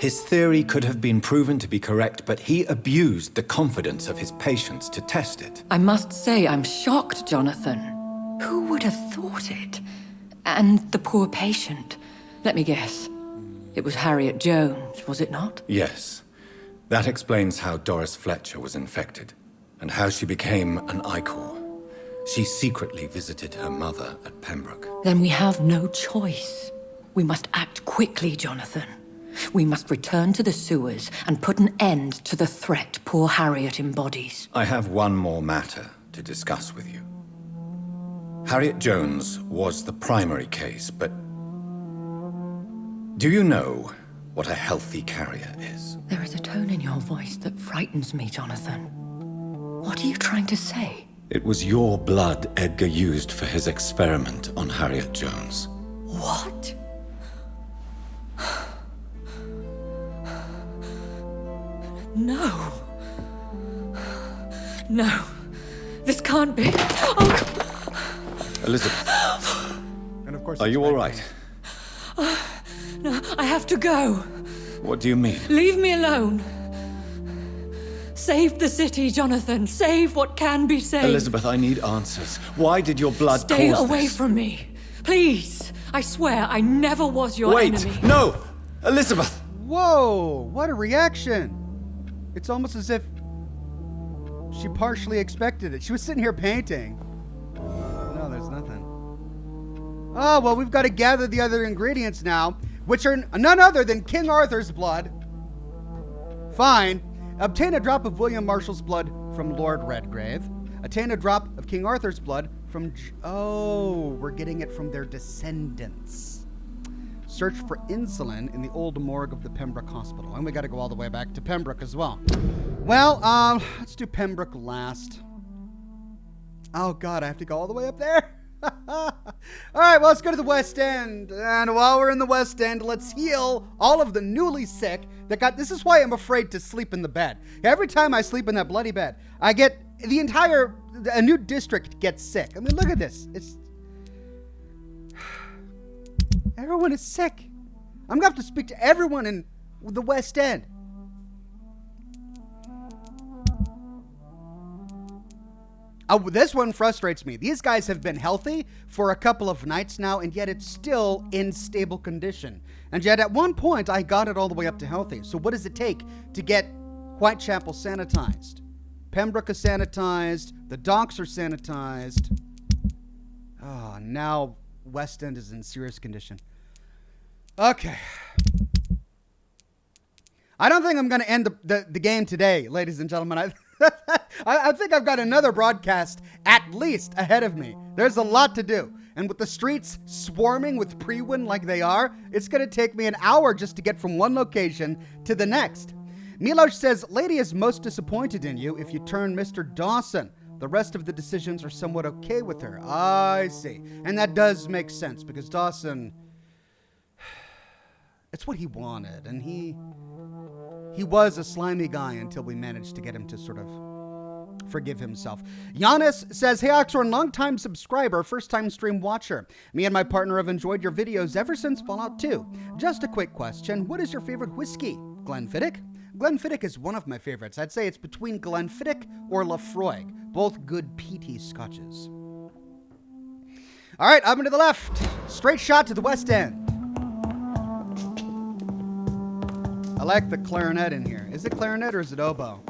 His theory could have been proven to be correct, but he abused the confidence of his patients to test it. I must say I'm shocked, Jonathan. Who would have thought it? And the poor patient. Let me guess. It was Harriet Jones, was it not? Yes. That explains how Doris Fletcher was infected, and how she became an Ichor. She secretly visited her mother at Pembroke. Then we have no choice. We must act quickly, Jonathan. We must return to the sewers and put an end to the threat poor Harriet embodies. I have one more matter to discuss with you. Harriet Jones was the primary case, but do you know what a healthy carrier is? There is a tone in your voice that frightens me, Jonathan. What are you trying to say? It was your blood Edgar used for his experiment on Harriet Jones. What? No. No. This can't be. Oh. Elizabeth. And of course, are you all right? No, I have to go. What do you mean? Leave me alone. Save the city, Jonathan. Save what can be saved. Elizabeth, I need answers. Why did your blood Stay cause away this? from me. Please. I swear I never was your enemy. Wait! No! Elizabeth! Whoa! What a reaction! It's almost as if she partially expected it. She was sitting here painting. No, there's nothing. Oh, well, we've got to gather the other ingredients now, which are none other than King Arthur's blood. Fine. Obtain a drop of William Marshall's blood from Lord Redgrave. Obtain a drop of King Arthur's blood from... Oh, we're getting it from their descendants. Search for insulin in the old morgue of the Pembroke Hospital. And we got to go all the way back to Pembroke as well. Well, let's do Pembroke last. Oh, God, I have to go all the way up there? All right, well, let's go to the West End. And while we're in the West End, let's heal all of the newly sick This is why I'm afraid to sleep in the bed. Every time I sleep in that bloody bed, I get a new district gets sick. I mean, look at this. Everyone is sick. I'm gonna have to speak to everyone in the West End. This one frustrates me. These guys have been healthy for a couple of nights now, and yet it's still in stable condition. And yet at one point, I got it all the way up to healthy. So what does it take to get Whitechapel sanitized? Pembroke is sanitized. The docks are sanitized. Oh, now West End is in serious condition. Okay. I don't think I'm going to end the game today, ladies and gentlemen. I think I've got another broadcast at least ahead of me. There's a lot to do. And with the streets swarming with pre-win like they are, it's going to take me an hour just to get from one location to the next. Milosh says, Lady is most disappointed in you if you turn Mr. Dawson. The rest of the decisions are somewhat okay with her. I see. And that does make sense because Dawson, it's what he wanted. And he was a slimy guy until we managed to get him to sort of forgive himself. Giannis says, hey Oxhorn, long-time subscriber, first-time stream watcher. Me and my partner have enjoyed your videos ever since Fallout 2. Just a quick question. What is your favorite whiskey? Glenfiddich? Glenfiddich is one of my favorites. I'd say it's between Glenfiddich or Lafroig. Both good peaty scotches. All right, up and to the left. Straight shot to the West End. I like the clarinet in here. Is it clarinet or is it oboe?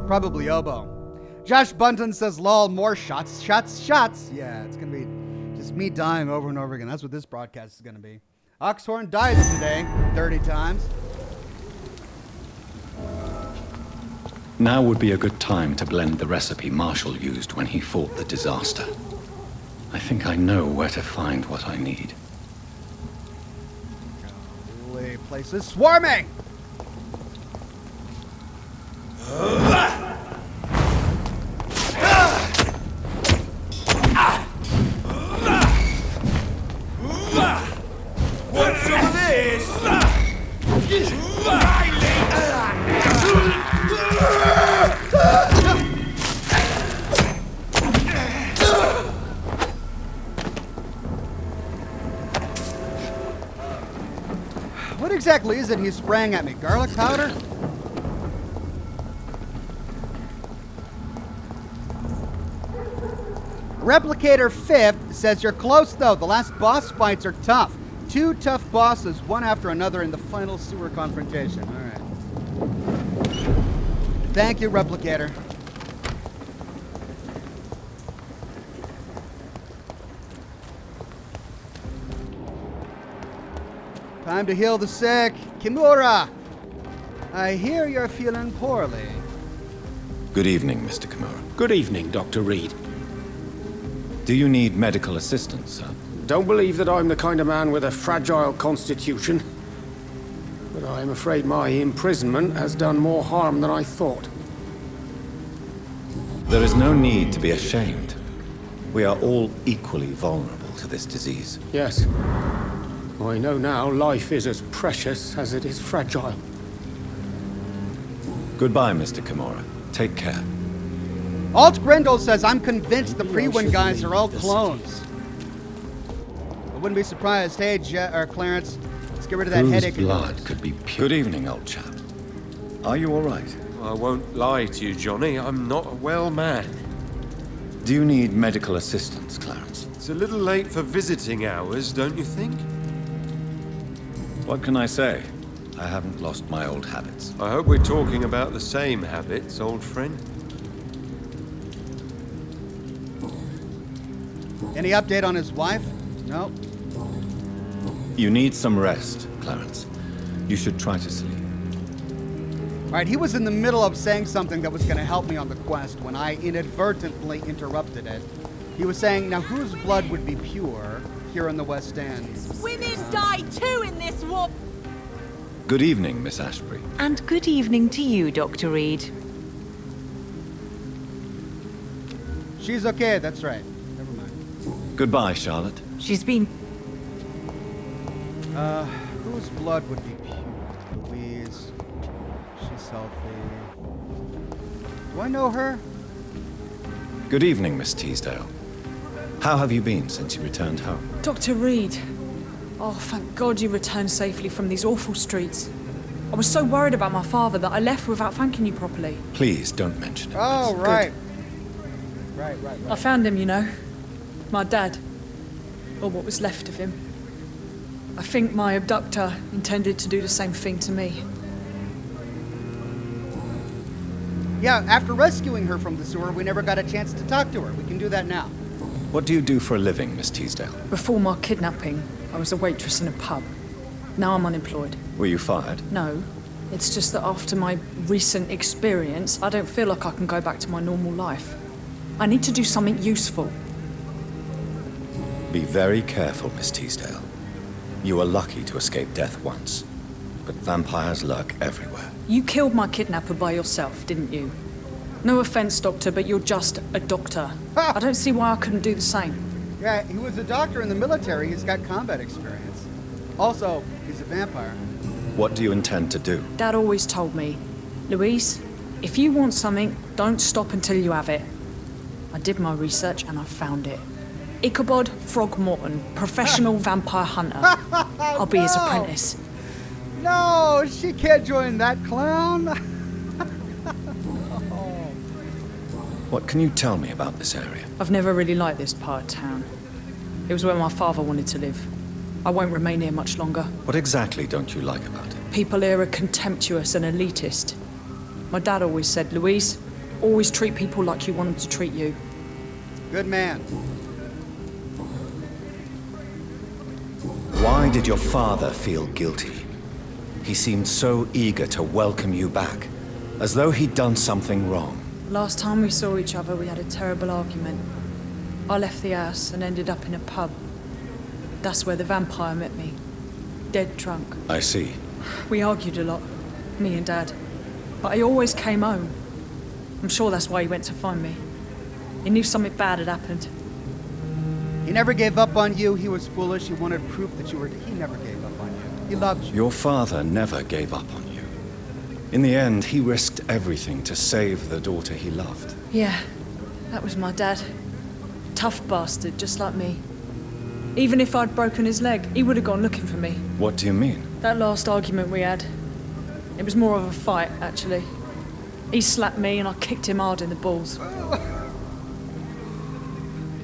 Probably oboe. Josh Bunton says, lol, more shots. Yeah, it's going to be just me dying over and over again. That's what this broadcast is going to be. Oxhorn dies today 30 times. Now would be a good time to blend the recipe Marshall used when he fought the disaster. I think I know where to find what I need. Holy place is swarming! Want some of this? What exactly is it he's spraying at me? Garlic powder? Replicator 5th says you're close though. The last boss fights are tough. 2 tough bosses, one after another in the final sewer confrontation. All right. Thank you, Replicator. Time to heal the sick. Kimura, I hear you're feeling poorly. Good evening, Mr. Kimura. Good evening, Dr. Reed. Do you need medical assistance, sir? Don't believe that I'm the kind of man with a fragile constitution, but I'm afraid my imprisonment has done more harm than I thought. There is no need to be ashamed. We are all equally vulnerable to this disease. Yes. I know now life is as precious as it is fragile. Goodbye, Mr. Kimura. Take care. Alt Grendel says, I'm convinced the pre-win guys are all clones. I wouldn't be surprised. Hey, Clarence, let's get rid of that Whose headache. blood could be pure? Good evening, old chap. Are you all right? I won't lie to you, Johnny. I'm not a well man. Do you need medical assistance, Clarence? It's a little late for visiting hours, don't you think? What can I say? I haven't lost my old habits. I hope we're talking about the same habits, old friend. Any update on his wife? No. You need some rest, Clarence. You should try to sleep. All right, he was in the middle of saying something that was going to help me on the quest when I inadvertently interrupted it. He was saying, now whose blood would be pure here in the West End? Women die too in this war. Good evening, Miss Ashbury. And good evening to you, Dr. Reed. She's okay, that's right. Never mind. Goodbye, Charlotte. She's been... Who Whose blood would be pure? Louise. She's healthy. Do I know her? Good evening, Miss Teasdale. How have you been since you returned home? Dr. Reed. Oh, thank God you returned safely from these awful streets. I was so worried about my father that I left without thanking you properly. Please don't mention it. Oh, miss. right. Right. I found him, you know. My dad. Or what was left of him. I think my abductor intended to do the same thing to me. Yeah, after rescuing her from the sewer, we never got a chance to talk to her. We can do that now. What do you do for a living, Miss Teasdale? Before my kidnapping, I was a waitress in a pub. Now I'm unemployed. Were you fired? No. It's just that after my recent experience, I don't feel like I can go back to my normal life. I need to do something useful. Be very careful, Miss Teasdale. You were lucky to escape death once, but vampires lurk everywhere. You killed my kidnapper by yourself, didn't you? No offense, Doctor, but you're just a doctor. I don't see why I couldn't do the same. Yeah, he was a doctor in the military. He's got combat experience. Also, he's a vampire. What do you intend to do? Dad always told me, Louise, if you want something, don't stop until you have it. I did my research and I found it. Ichabod Throgmorton, professional vampire hunter. I'll be his apprentice. No, she can't join that clown. What can you tell me about this area? I've never really liked this part of town. It was where my father wanted to live. I won't remain here much longer. What exactly don't you like about it? People here are contemptuous and elitist. My dad always said, Louise, always treat people like you want them to treat you. Good man. Why did your father feel guilty? He seemed so eager to welcome you back, as though he'd done something wrong. Last time we saw each other, we had a terrible argument. I left the house and ended up in a pub. That's where the vampire met me. Dead drunk. I see. We argued a lot, me and Dad. But he always came home. I'm sure that's why he went to find me. He knew something bad had happened. He never gave up on you. He was foolish. He wanted proof that you were... He never gave up on you. He loved you. Your father never gave up on you. In the end, he risked everything to save the daughter he loved. Yeah, that was my dad. Tough bastard, just like me. Even if I'd broken his leg, he would have gone looking for me. What do you mean? That last argument we had, it was more of a fight, actually. He slapped me and I kicked him hard in the balls.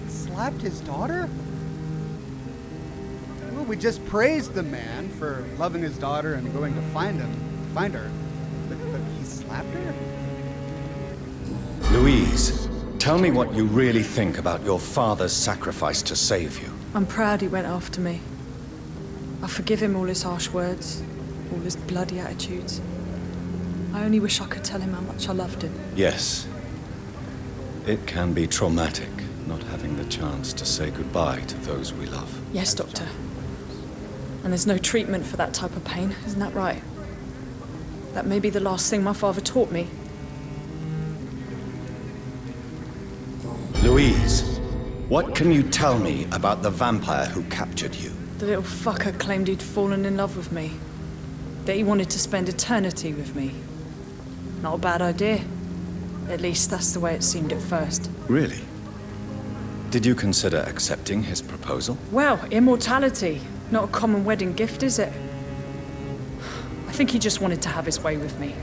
Slapped his daughter? Well, we just praised the man for loving his daughter and going to find her. But he slapped her? Louise, tell me what you really think about your father's sacrifice to save you. I'm proud he went after me. I forgive him all his harsh words, all his bloody attitudes. I only wish I could tell him how much I loved him. Yes. It can be traumatic, not having the chance to say goodbye to those we love. Yes, Doctor. And there's no treatment for that type of pain, isn't that right? That may be the last thing my father taught me. Louise, what can you tell me about the vampire who captured you? The little fucker claimed he'd fallen in love with me. That he wanted to spend eternity with me. Not a bad idea. At least that's the way it seemed at first. Really? Did you consider accepting his proposal? Well, immortality. Not a common wedding gift, is it? I think he just wanted to have his way with me.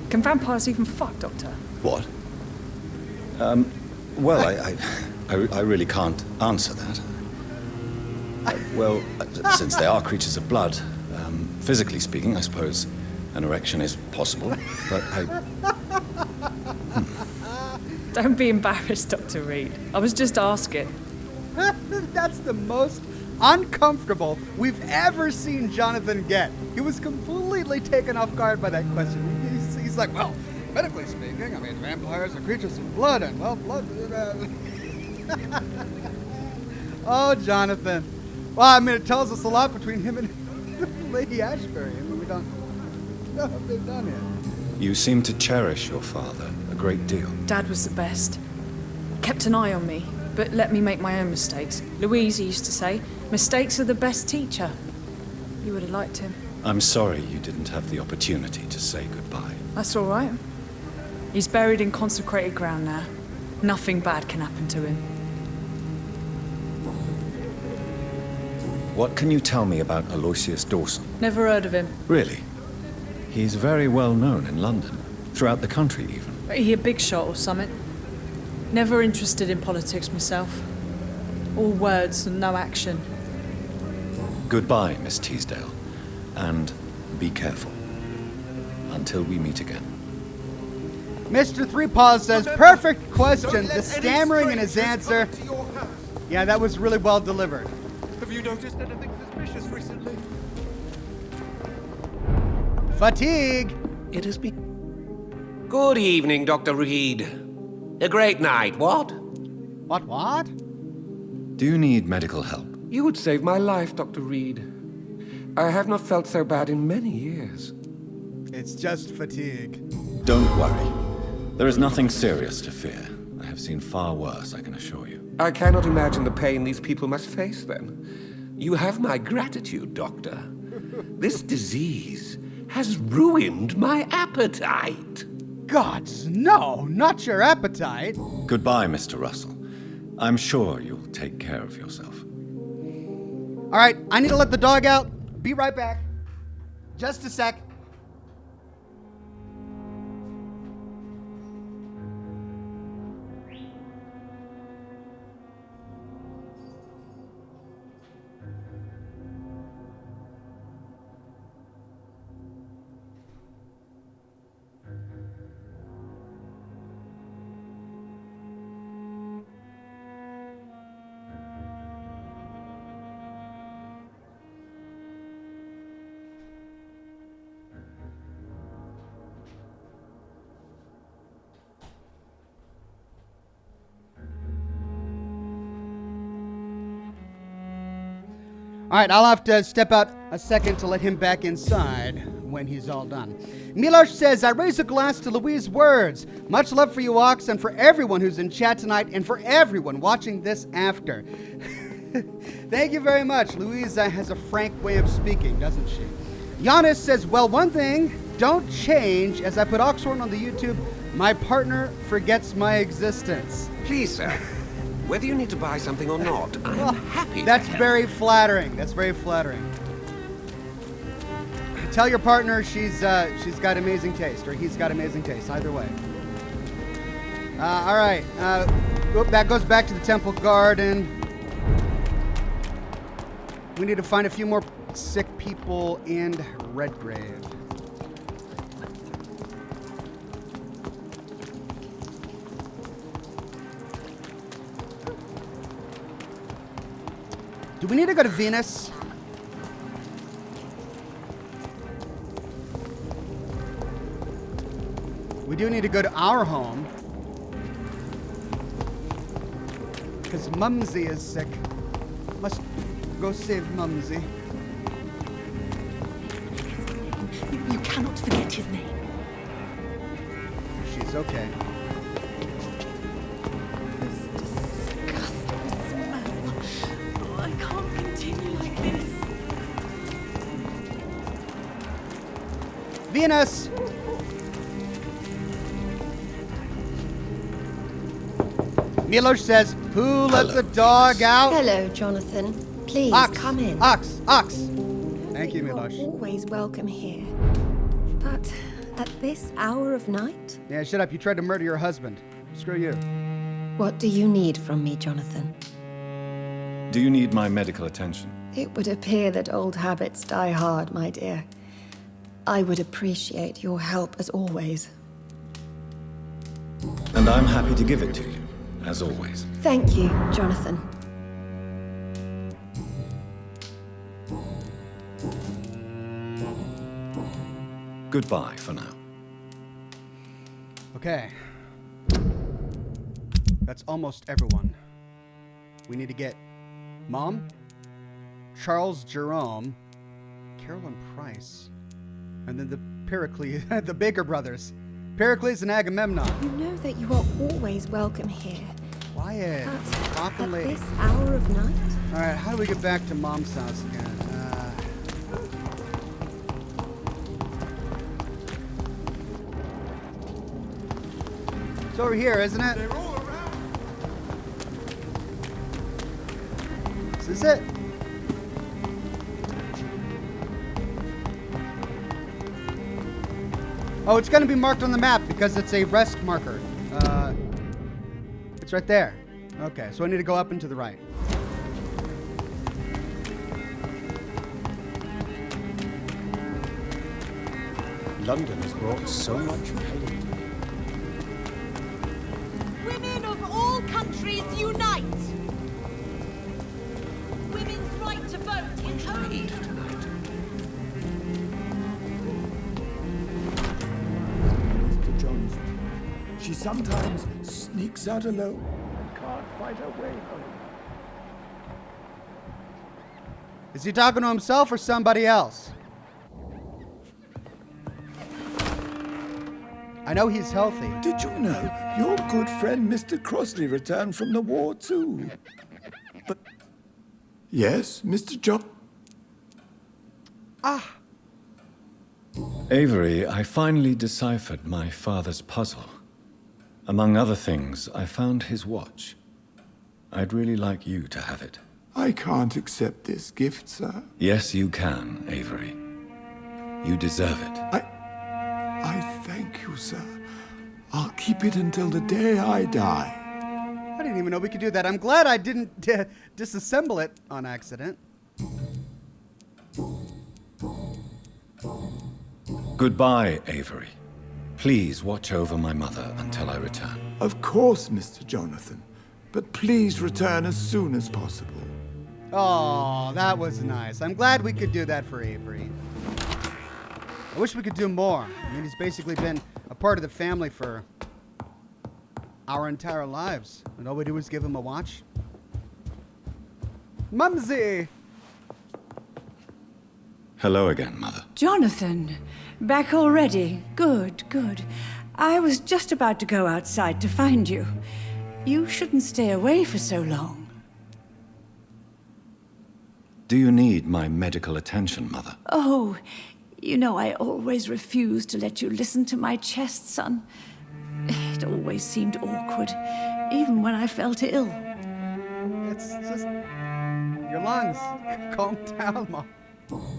Can vampires even fuck, Doctor? What? Well, I really can't answer that. Since they are creatures of blood, physically speaking, I suppose an erection is possible, but Don't be embarrassed, Dr. Reed. I was just asking. That's the most uncomfortable we've ever seen Jonathan get. He was completely taken off guard by that question. He's like, well, medically speaking, I mean, vampires are creatures of blood, and well, blood... Oh, Jonathan. Well, I mean, it tells us a lot between him and Lady Ashbury. I mean, we don't know what they've done yet. You seem to cherish your father a great deal. Dad was the best. Kept an eye on me, but let me make my own mistakes. Louise used to say, mistakes are the best teacher. You would have liked him. I'm sorry you didn't have the opportunity to say goodbye. That's all right. He's buried in consecrated ground now. Nothing bad can happen to him. What can you tell me about Aloysius Dawson? Never heard of him. Really? He's very well known in London, throughout the country even. He a big shot or something? Never interested in politics myself. All words and no action. Goodbye, Miss Teasdale. And be careful. Until we meet again. Mr. Three Paws says, perfect question. The stammering in his answer. Yeah, that was really well delivered. Have you noticed anything suspicious recently? Fatigue. It has been... Good evening, Dr. Reed. A great night, what? What? Do you need medical help? You would save my life, Dr. Reed. I have not felt so bad in many years. It's just fatigue. Don't worry. There is nothing serious to fear. I have seen far worse, I can assure you. I cannot imagine the pain these people must face then. You have my gratitude, Doctor. This disease has ruined my appetite. Gods, no, not your appetite. Goodbye, Mr. Russell. I'm sure you'll take care of yourself. All right, I need to let the dog out. Be right back. Just a sec. All right, I'll have to step out a second to let him back inside when he's all done. Milosh says, I raise a glass to Louise's words. Much love for you, Ox, and for everyone who's in chat tonight, and for everyone watching this after. Thank you very much. Louise has a frank way of speaking, doesn't she? Giannis says, well, one thing, don't change. As I put Oxhorn on the YouTube, my partner forgets my existence. Please, sir. Whether you need to buy something or not, I'm happy. That's very flattering. That's very flattering. Tell your partner she's got amazing taste, or he's got amazing taste. Either way. All right. That goes back to the Temple Garden. We need to find a few more sick people in Redgrave. Do we need to go to Venus? We do need to go to our home. Because Mumsy is sick. Must go save Mumsy. You cannot forget his name. She's okay. I can't continue like this. Venus! Milosh says, who let the dog out? Hello, Jonathan. Please, come in. Ox. Thank you, Milosh. Always welcome here. But at this hour of night? Yeah, shut up. You tried to murder your husband. Screw you. What do you need from me, Jonathan? Do you need my medical attention? It would appear that old habits die hard, my dear. I would appreciate your help as always. And I'm happy to give it to you, as always. Thank you, Jonathan. Goodbye for now. Okay. That's almost everyone. We need to get Mom, Charles Jerome, Carolyn Price, and then the Pericles, the Baker brothers, Pericles and Agamemnon. You know that you are always welcome here. Quiet. But Talking at lady. this hour of night? All right, how do we get back to Mom's house again? It's over here, isn't it? They're all around. Is this it? Oh, it's going to be marked on the map because it's a rest marker. It's right there. Okay, so I need to go up and to the right. London has brought so much pain. Women of all countries unite! Women's right to vote is only... Mr. Jonathan. She sometimes sneaks out alone and can't find her way home. Is he talking to himself or somebody else? I know he's healthy. Did you know your good friend Mr. Crossley returned from the war too? But yes, Mr. John. Ah. Avery, I finally deciphered my father's puzzle. Among other things, I found his watch. I'd really like you to have it. I can't accept this gift, sir. Yes, you can, Avery. You deserve it. I thank you, sir. I'll keep it until the day I die. I didn't even know we could do that. I'm glad I didn't disassemble it on accident. Goodbye, Avery. Please watch over my mother until I return. Of course, Mr. Jonathan. But please return as soon as possible. Oh, that was nice. I'm glad we could do that for Avery. I wish we could do more. I mean, he's basically been a part of the family for our entire lives. And all we do is give him a watch. Mumsy! Hello again, Mother. Jonathan, back already? Good, good. I was just about to go outside to find you. You shouldn't stay away for so long. Do you need my medical attention, Mother? Oh, you know I always refused to let you listen to my chest, son. It always seemed awkward, even when I felt ill. It's just your lungs. Calm down, Mom.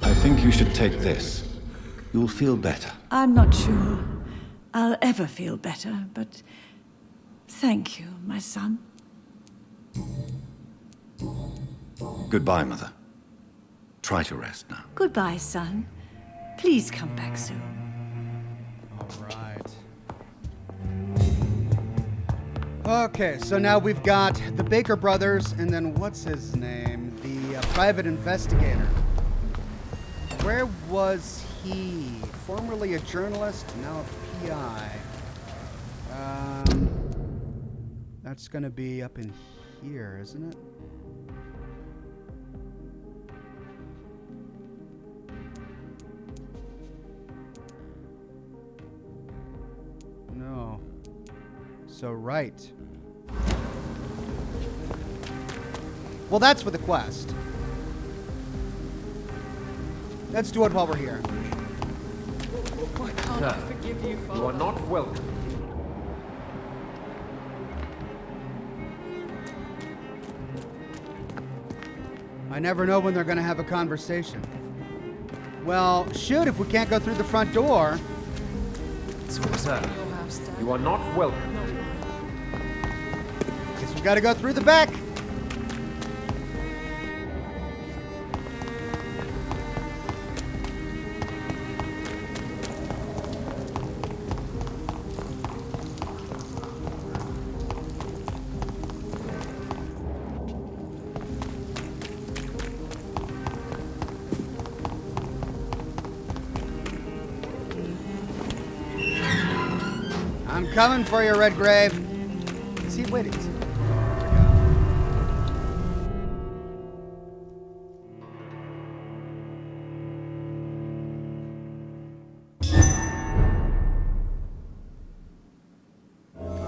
I think you should take this. You'll feel better. I'm not sure I'll ever feel better, but thank you, my son. Goodbye, Mother. Try to rest now. Goodbye, son. Please come back soon. All right. Okay, so now we've got the Baker brothers, and then what's his name? The private investigator. Where was he? Formerly a journalist, now a PI. That's gonna be up in here, isn't it? No. So right. Well, that's for the quest. Let's do it while we're here. Why can't I forgive you, Father? You are not welcome. I never know when they're going to have a conversation. Well, shoot, if we can't go through the front door. Sir, you are not welcome. Guess we got to go through the back. I'm coming for you, Redgrave. Is he waiting?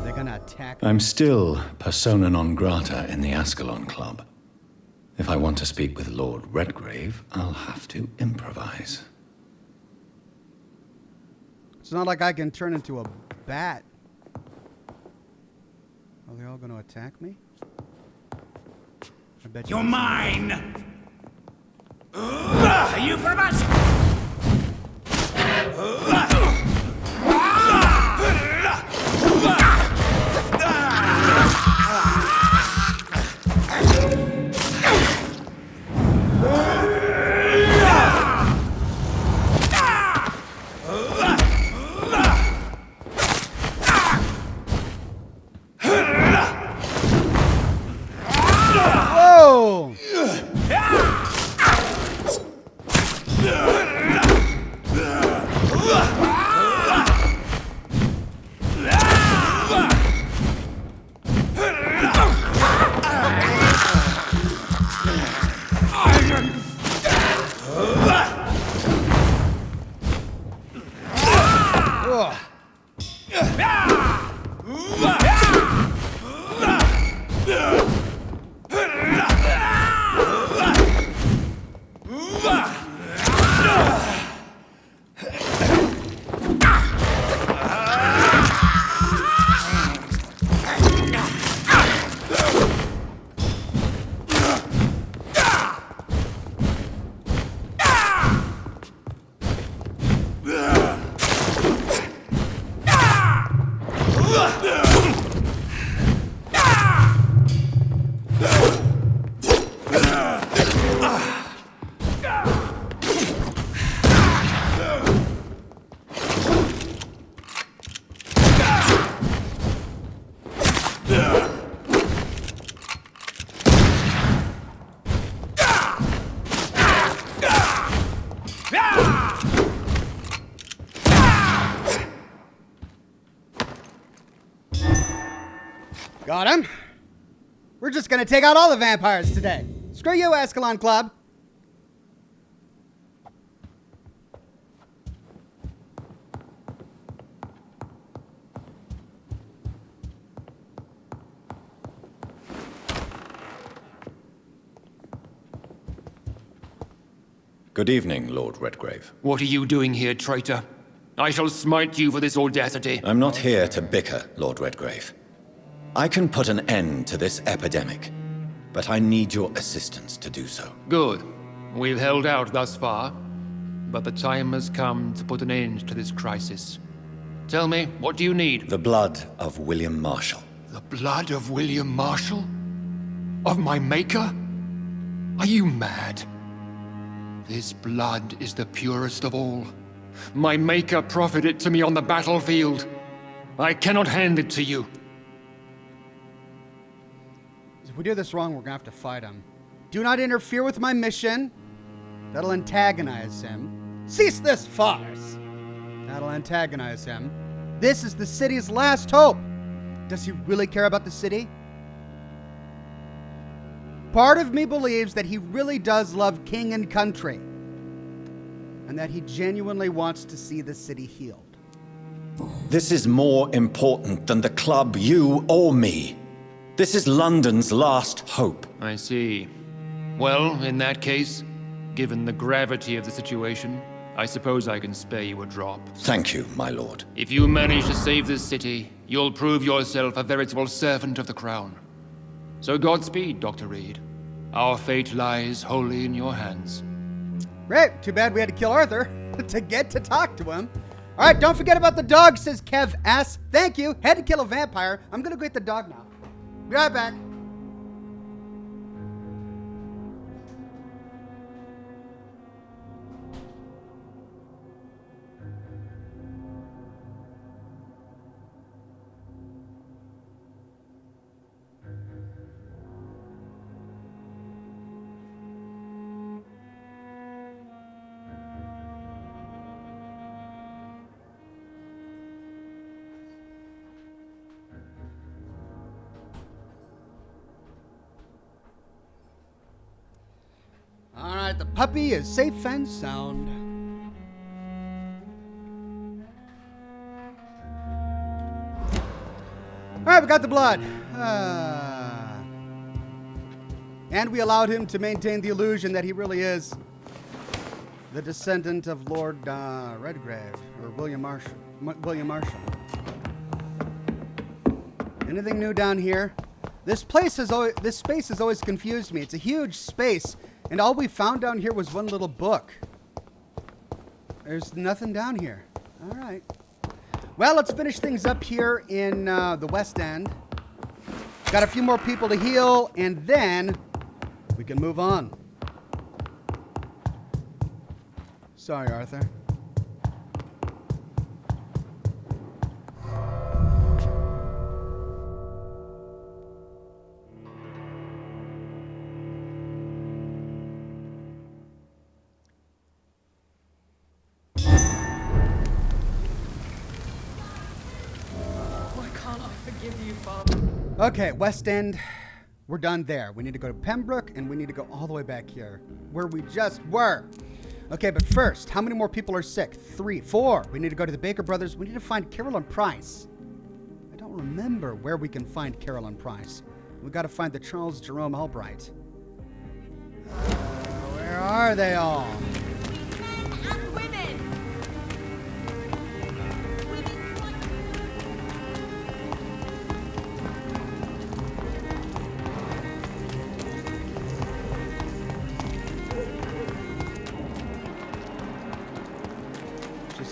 They're gonna attack. I'm still persona non grata in the Ascalon Club. If I want to speak with Lord Redgrave, I'll have to improvise. It's not like I can turn into a bat. Are they all going to attack me? I bet You're mine! Are you for us? Whoa! Got him. We're just gonna take out all the vampires today. Screw you, Ascalon Club. Good evening, Lord Redgrave. What are you doing here, traitor? I shall smite you for this audacity. I'm not here to bicker, Lord Redgrave. I can put an end to this epidemic, but I need your assistance to do so. Good. We've held out thus far, but the time has come to put an end to this crisis. Tell me, what do you need? The blood of William Marshall. The blood of William Marshall? Of my maker? Are you mad? This blood is the purest of all. My maker proffered it to me on the battlefield. I cannot hand it to you. If we do this wrong, we're gonna have to fight him. Do not interfere with my mission. That'll antagonize him. Cease this farce. That'll antagonize him. This is the city's last hope. Does he really care about the city? Part of me believes that he really does love king and country, and that he genuinely wants to see the city healed. This is more important than the club, you or me. This is London's last hope. I see. Well, in that case, given the gravity of the situation, I suppose I can spare you a drop. Thank you, my lord. If you manage to save this city, you'll prove yourself a veritable servant of the crown. So Godspeed, Dr. Reed. Our fate lies wholly in your hands. Great. Too bad we had to kill Arthur to get to talk to him. All right, don't forget about the dog, says Kev S. Thank you. Had to kill a vampire. I'm going to go get the dog now. Be right back. All right, the puppy is safe and sound. All right, we got the blood. And we allowed him to maintain the illusion that he really is the descendant of Lord Redgrave, or William Marshall. Anything new down here? This space has always confused me. It's a huge space, and all we found down here was one little book. There's nothing down here. All right. Well, let's finish things up here in the West End. Got a few more people to heal, and then we can move on. Sorry, Arthur. Okay, West End, we're done there. We need to go to Pembroke, and we need to go all the way back here, where we just were. Okay, but first, how many more people are sick? 3, 4. We need to go to the Baker Brothers. We need to find Carolyn Price. I don't remember where we can find Carolyn Price. We got to find the Charles Jerome Albright. Where are they all? And women!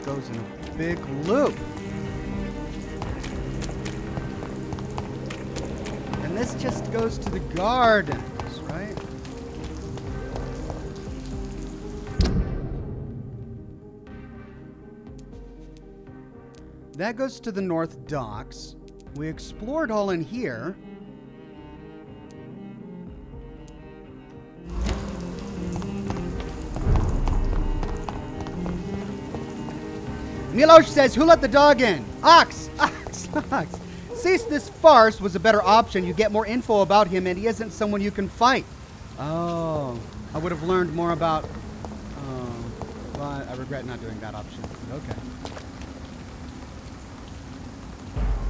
Goes in a big loop. And this just goes to the gardens, right? That goes to the North Docks. We explored all in here. Milosh says, who let the dog in? Ox! Ox! Ox! Cease this farce was a better option. You get more info about him, and he isn't someone you can fight. Oh, I would have learned more about... well, I regret not doing that option. Okay.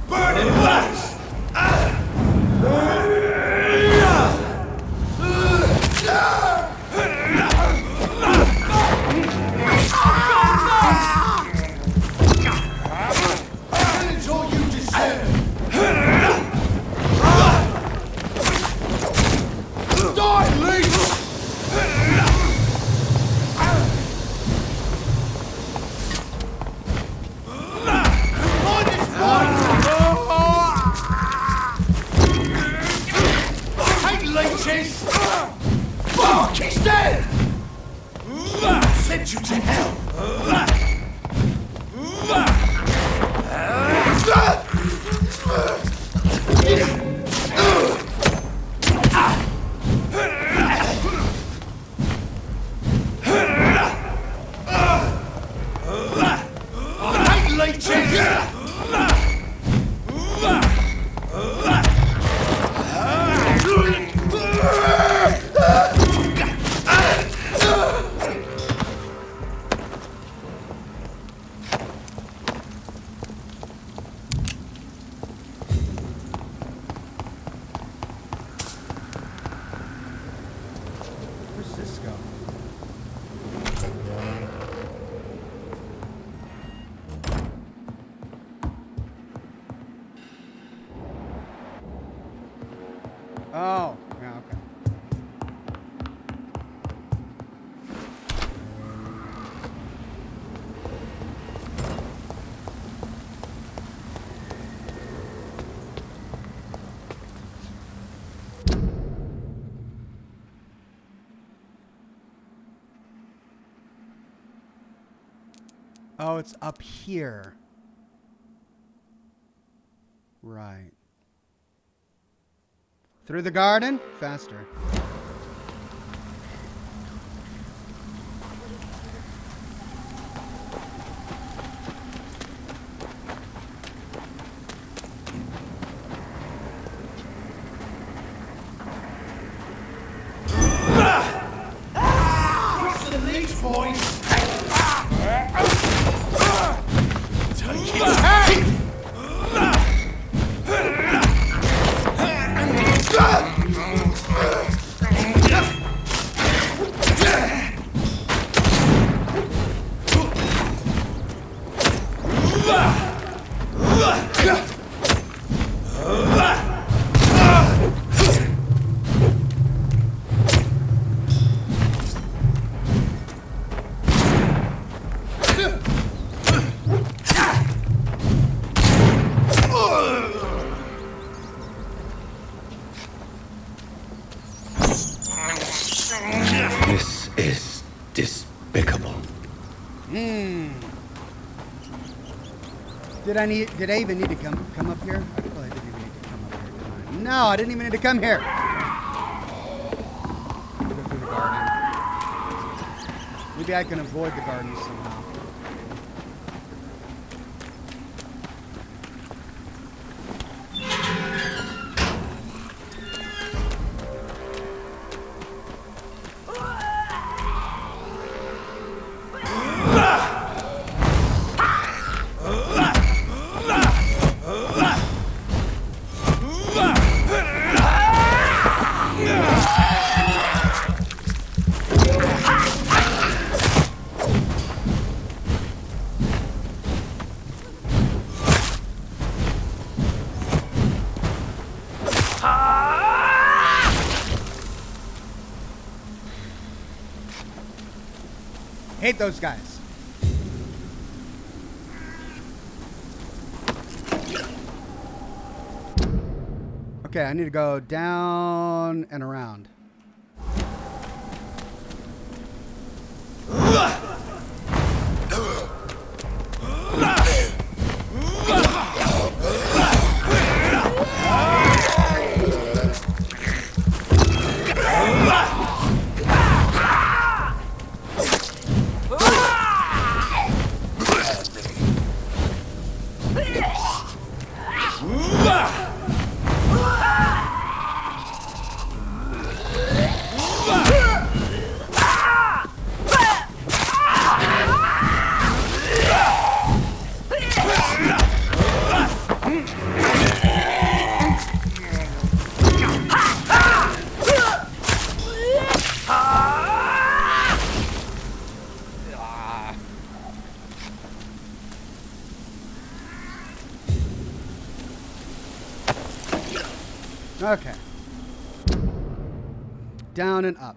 Burn in flash! Fuck, he's dead! Send you to hell! Oh, yeah, okay. Oh, it's up here. Right. Through the garden? Faster. Push the leech, boys! Take it! Hey! Did I even need to come up here? I probably didn't even need to come up here. No, I didn't even need to come here. Go through the garden. Maybe I can avoid the garden somehow. Hate those guys. Okay, I need to go down and around. Okay. Down and up.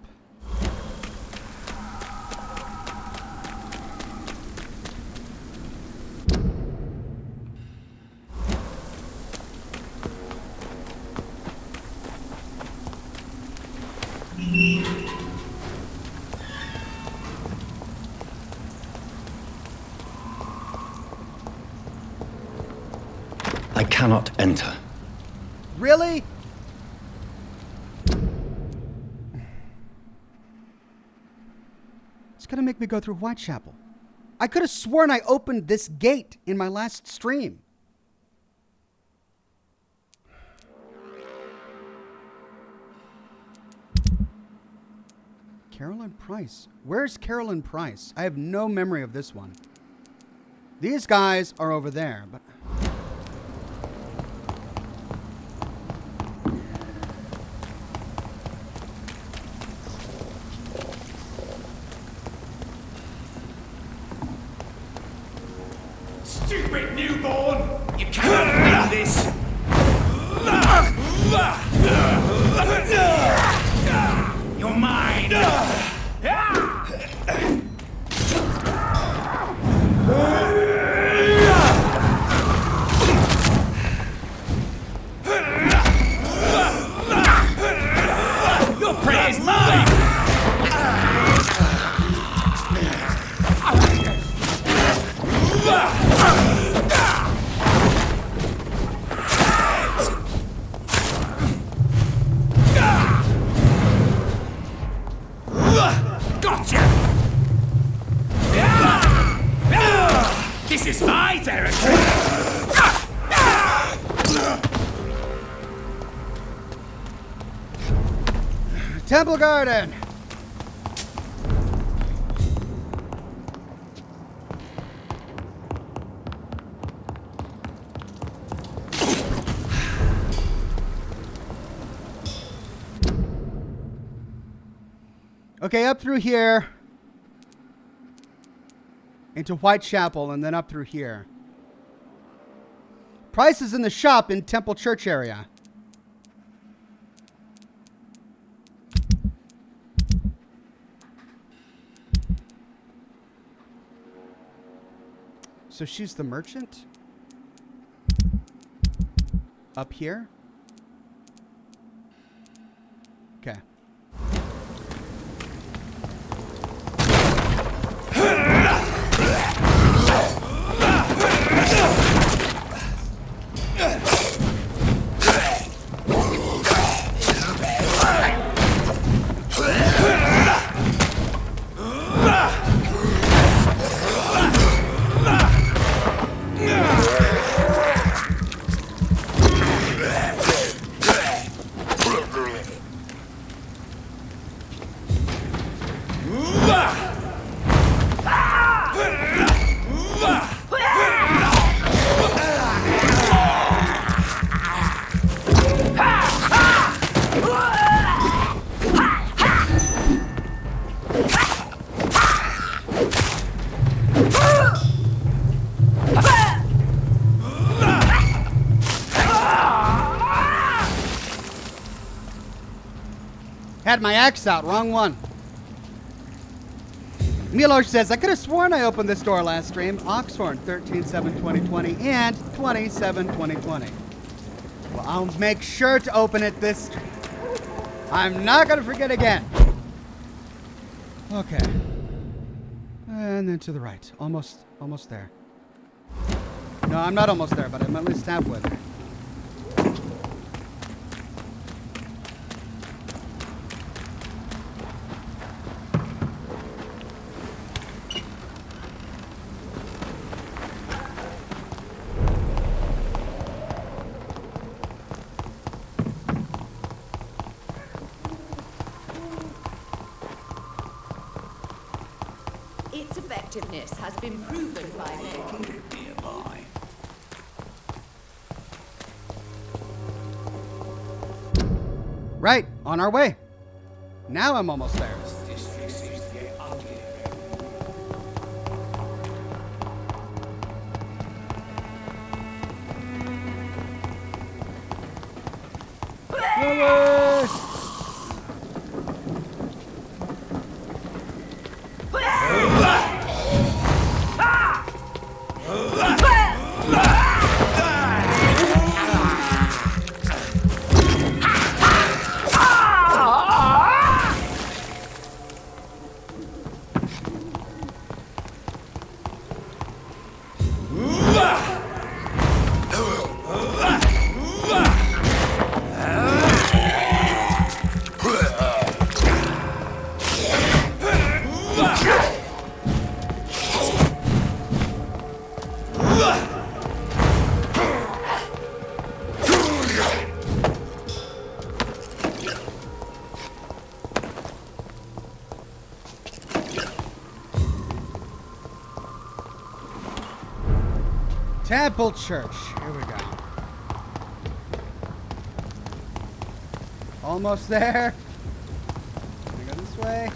I cannot enter. Really? It's gonna make me go through Whitechapel. I could have sworn I opened this gate in my last stream. Carolyn Price. Where's Carolyn Price? I have no memory of this one. These guys are over there, but... Stupid newborn! You cannot do this! You're mine! Your prey is mine! Gotcha! This is my territory! Temple Garden! Okay, up through here. Into Whitechapel and then up through here. Price is in the shop in Temple Church area. So she's the merchant? Up here? Okay. Had my axe out. Wrong one. Milosh says, I could have sworn I opened this door last stream. Oxhorn, 13/7/2020 and 27/2020. Well, I'll make sure to open it this stream. I'm not going to forget again. Okay. And then to the right. Almost there. No, I'm not almost there, but I'm at least halfway there. Its effectiveness has been proven by medical nearby. Right, on our way. Now I'm almost there. Untitled Church. Here we go. Almost there. Can I go this way?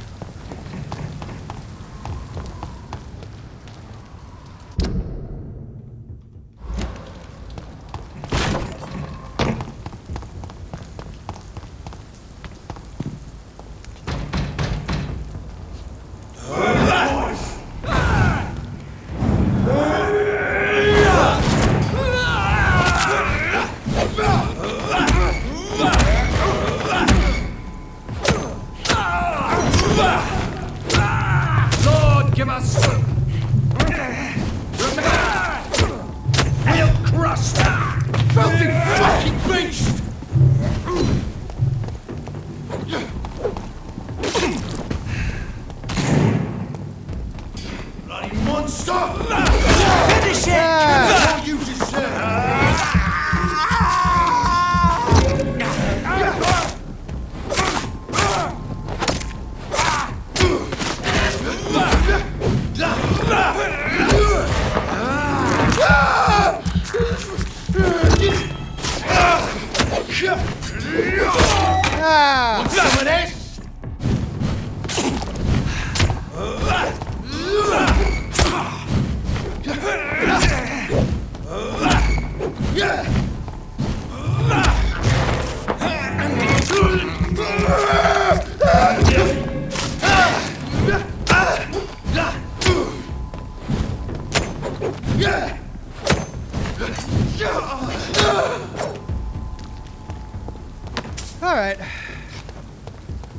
Alright.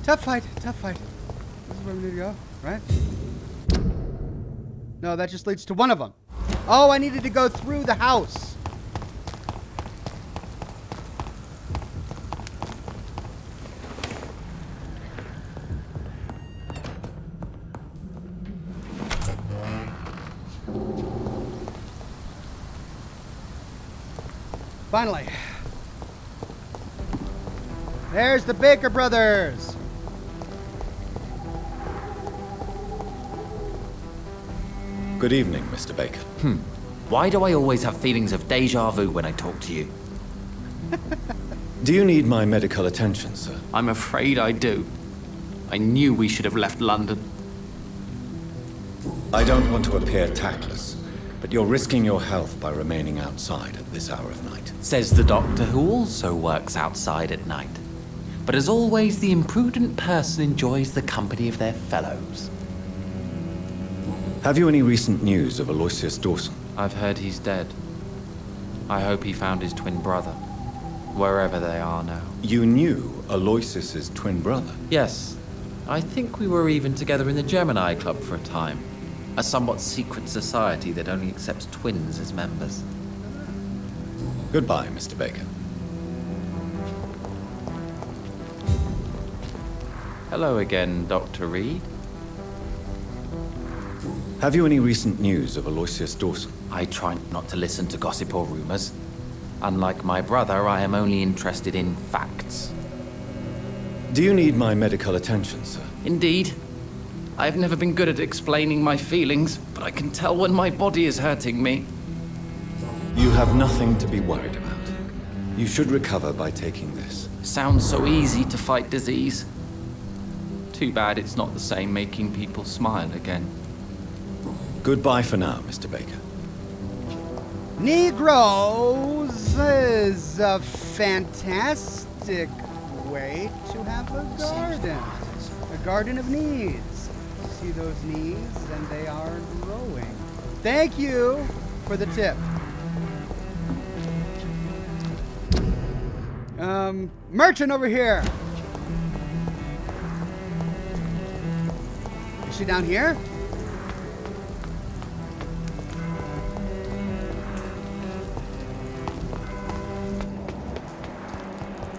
Tough fight, tough fight. This is where we need to go, right? No, that just leads to one of them. Oh, I needed to go through the house. Finally. There's the Baker brothers. Good evening, Mr. Baker. Why do I always have feelings of déjà vu when I talk to you? Do you need my medical attention, sir? I'm afraid I do. I knew we should have left London. I don't want to appear tactless, but you're risking your health by remaining outside at this hour of night. Says the doctor who also works outside at night. But as always, the imprudent person enjoys the company of their fellows. Have you any recent news of Aloysius Dawson? I've heard he's dead. I hope he found his twin brother, wherever they are now. You knew Aloysius's twin brother? Yes. I think we were even together in the Gemini Club for a time. A somewhat secret society that only accepts twins as members. Goodbye, Mr. Baker. Hello again, Dr. Reed. Have you any recent news of Aloysius Dawson? I try not to listen to gossip or rumors. Unlike my brother, I am only interested in facts. Do you need my medical attention, sir? Indeed. I've never been good at explaining my feelings, but I can tell when my body is hurting me. You have nothing to be worried about. You should recover by taking this. Sounds so easy to fight disease. Too bad it's not the same making people smile again. Goodbye for now, Mr. Baker. Negroes is a fantastic way to have a garden. A garden of needs. You see those needs, and they are growing. Thank you for the tip. Merchant over here. Is she down here?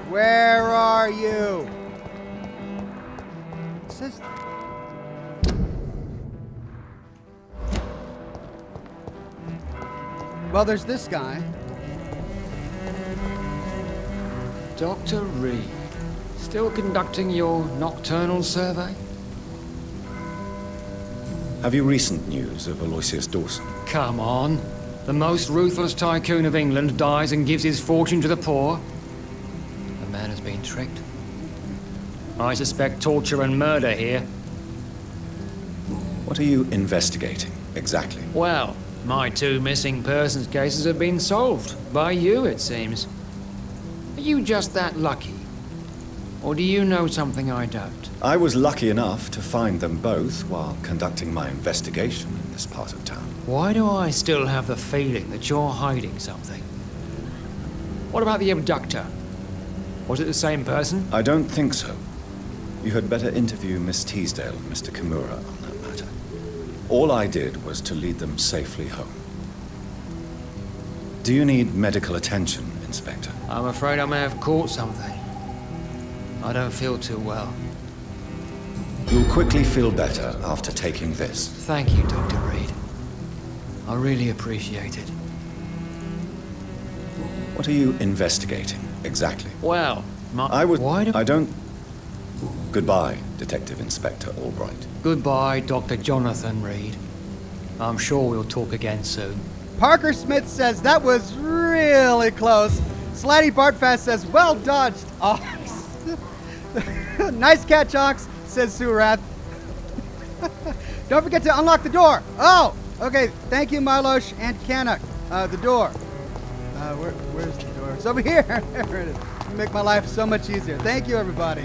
Where are you? It says... Well, there's this guy. Dr. Reed, still conducting your nocturnal survey? Have you recent news of Aloysius Dawson? Come on. The most ruthless tycoon of England dies and gives his fortune to the poor. The man has been tricked. I suspect torture and murder here. What are you investigating, exactly? Well, my 2 missing persons cases have been solved. By you, it seems. Are you just that lucky? Or do you know something I don't? I was lucky enough to find them both while conducting my investigation in this part of town. Why do I still have the feeling that you're hiding something? What about the abductor? Was it the same person? I don't think so. You had better interview Miss Teasdale and Mr. Kimura on that matter. All I did was to lead them safely home. Do you need medical attention, Inspector? I'm afraid I may have caught something. I don't feel too well. You'll quickly feel better after taking this. Thank you, Dr. Reed. I really appreciate it. What are you investigating, exactly? Well, I don't... Goodbye, Detective Inspector Albright. Goodbye, Dr. Jonathan Reed. I'm sure we'll talk again soon. Parker Smith says that was really close. Slatty Bartfast says, well dodged, Ox. Nice catch, Ox, says Surath. Don't forget to unlock the door. Oh, okay. Thank you, Milosh and Canuck. The door. Where's the door? It's over here. There it is. Make my life so much easier. Thank you, everybody.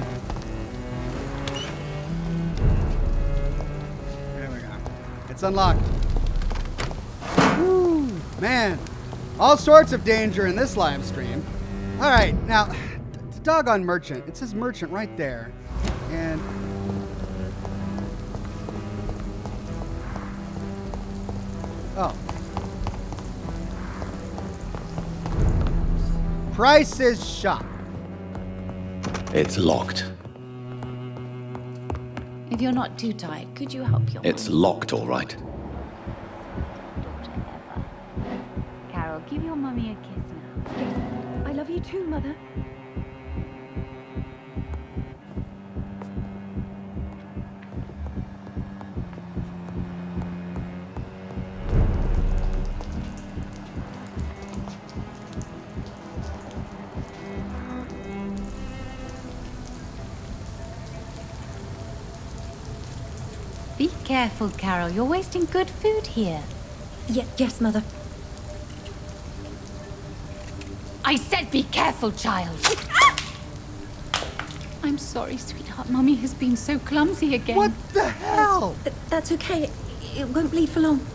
There we go. It's unlocked. Woo, man. All sorts of danger in this live stream. All right, now, the doggone merchant. It says merchant right there. And... oh. Price's shop. It's locked. If you're not too tired, could you help your It's locked, all right. Carol, give your mummy a kiss now. Yes, I love you too, Mother. Be careful, Carol. You're wasting good food here. Yes, Mother. I said be careful, child. I'm sorry, sweetheart. Mummy has been so clumsy again. What the hell? That's okay. It won't bleed for long.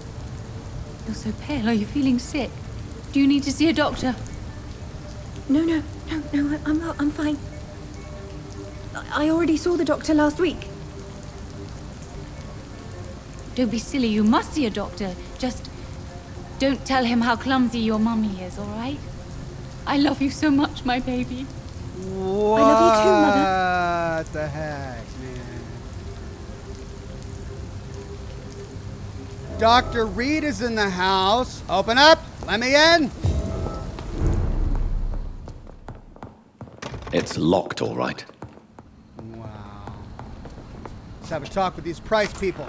You're so pale. Are you feeling sick? Do you need to see a doctor? No, I'm fine. I already saw the doctor last week. Don't be silly. You must see a doctor. Just don't tell him how clumsy your mummy is, all right? I love you so much, my baby. What I love you too, Mother. What the heck, man? Dr. Reed is in the house. Open up. Let me in. It's locked, all right. Wow. Let's have a talk with these Price people.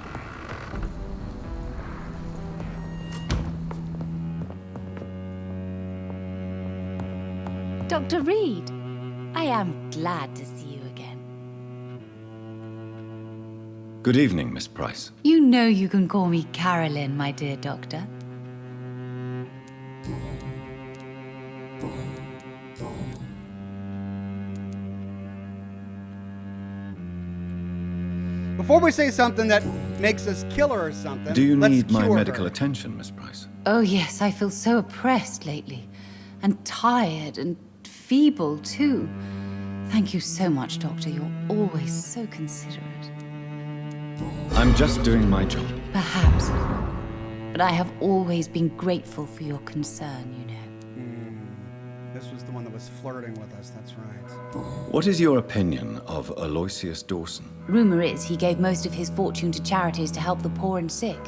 Dr. Reed, I am glad to see you again. Good evening, Miss Price. You know you can call me Carolyn, my dear doctor. Before we say something that makes us kill her or something, Do you let's need my cure medical her. attention, Miss Price? Oh yes, I feel so oppressed lately. And tired and feeble too. Thank you so much, Doctor. You're always so considerate. I'm just doing my job. Perhaps. But I have always been grateful for your concern, you know. This was the one that was flirting with us, that's right. What is your opinion of Aloysius Dawson? Rumor is he gave most of his fortune to charities to help the poor and sick.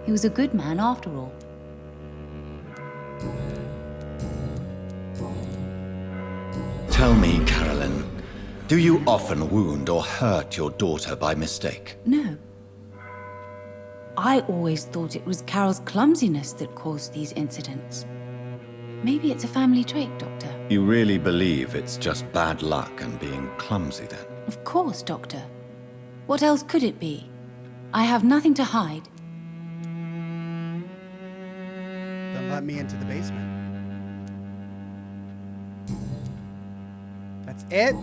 He was a good man after all. Tell me, Carolyn, do you often wound or hurt your daughter by mistake? No. I always thought it was Carol's clumsiness that caused these incidents. Maybe it's a family trait, Doctor. You really believe it's just bad luck and being clumsy then? Of course, Doctor. What else could it be? I have nothing to hide. Then let me into the basement. That's it?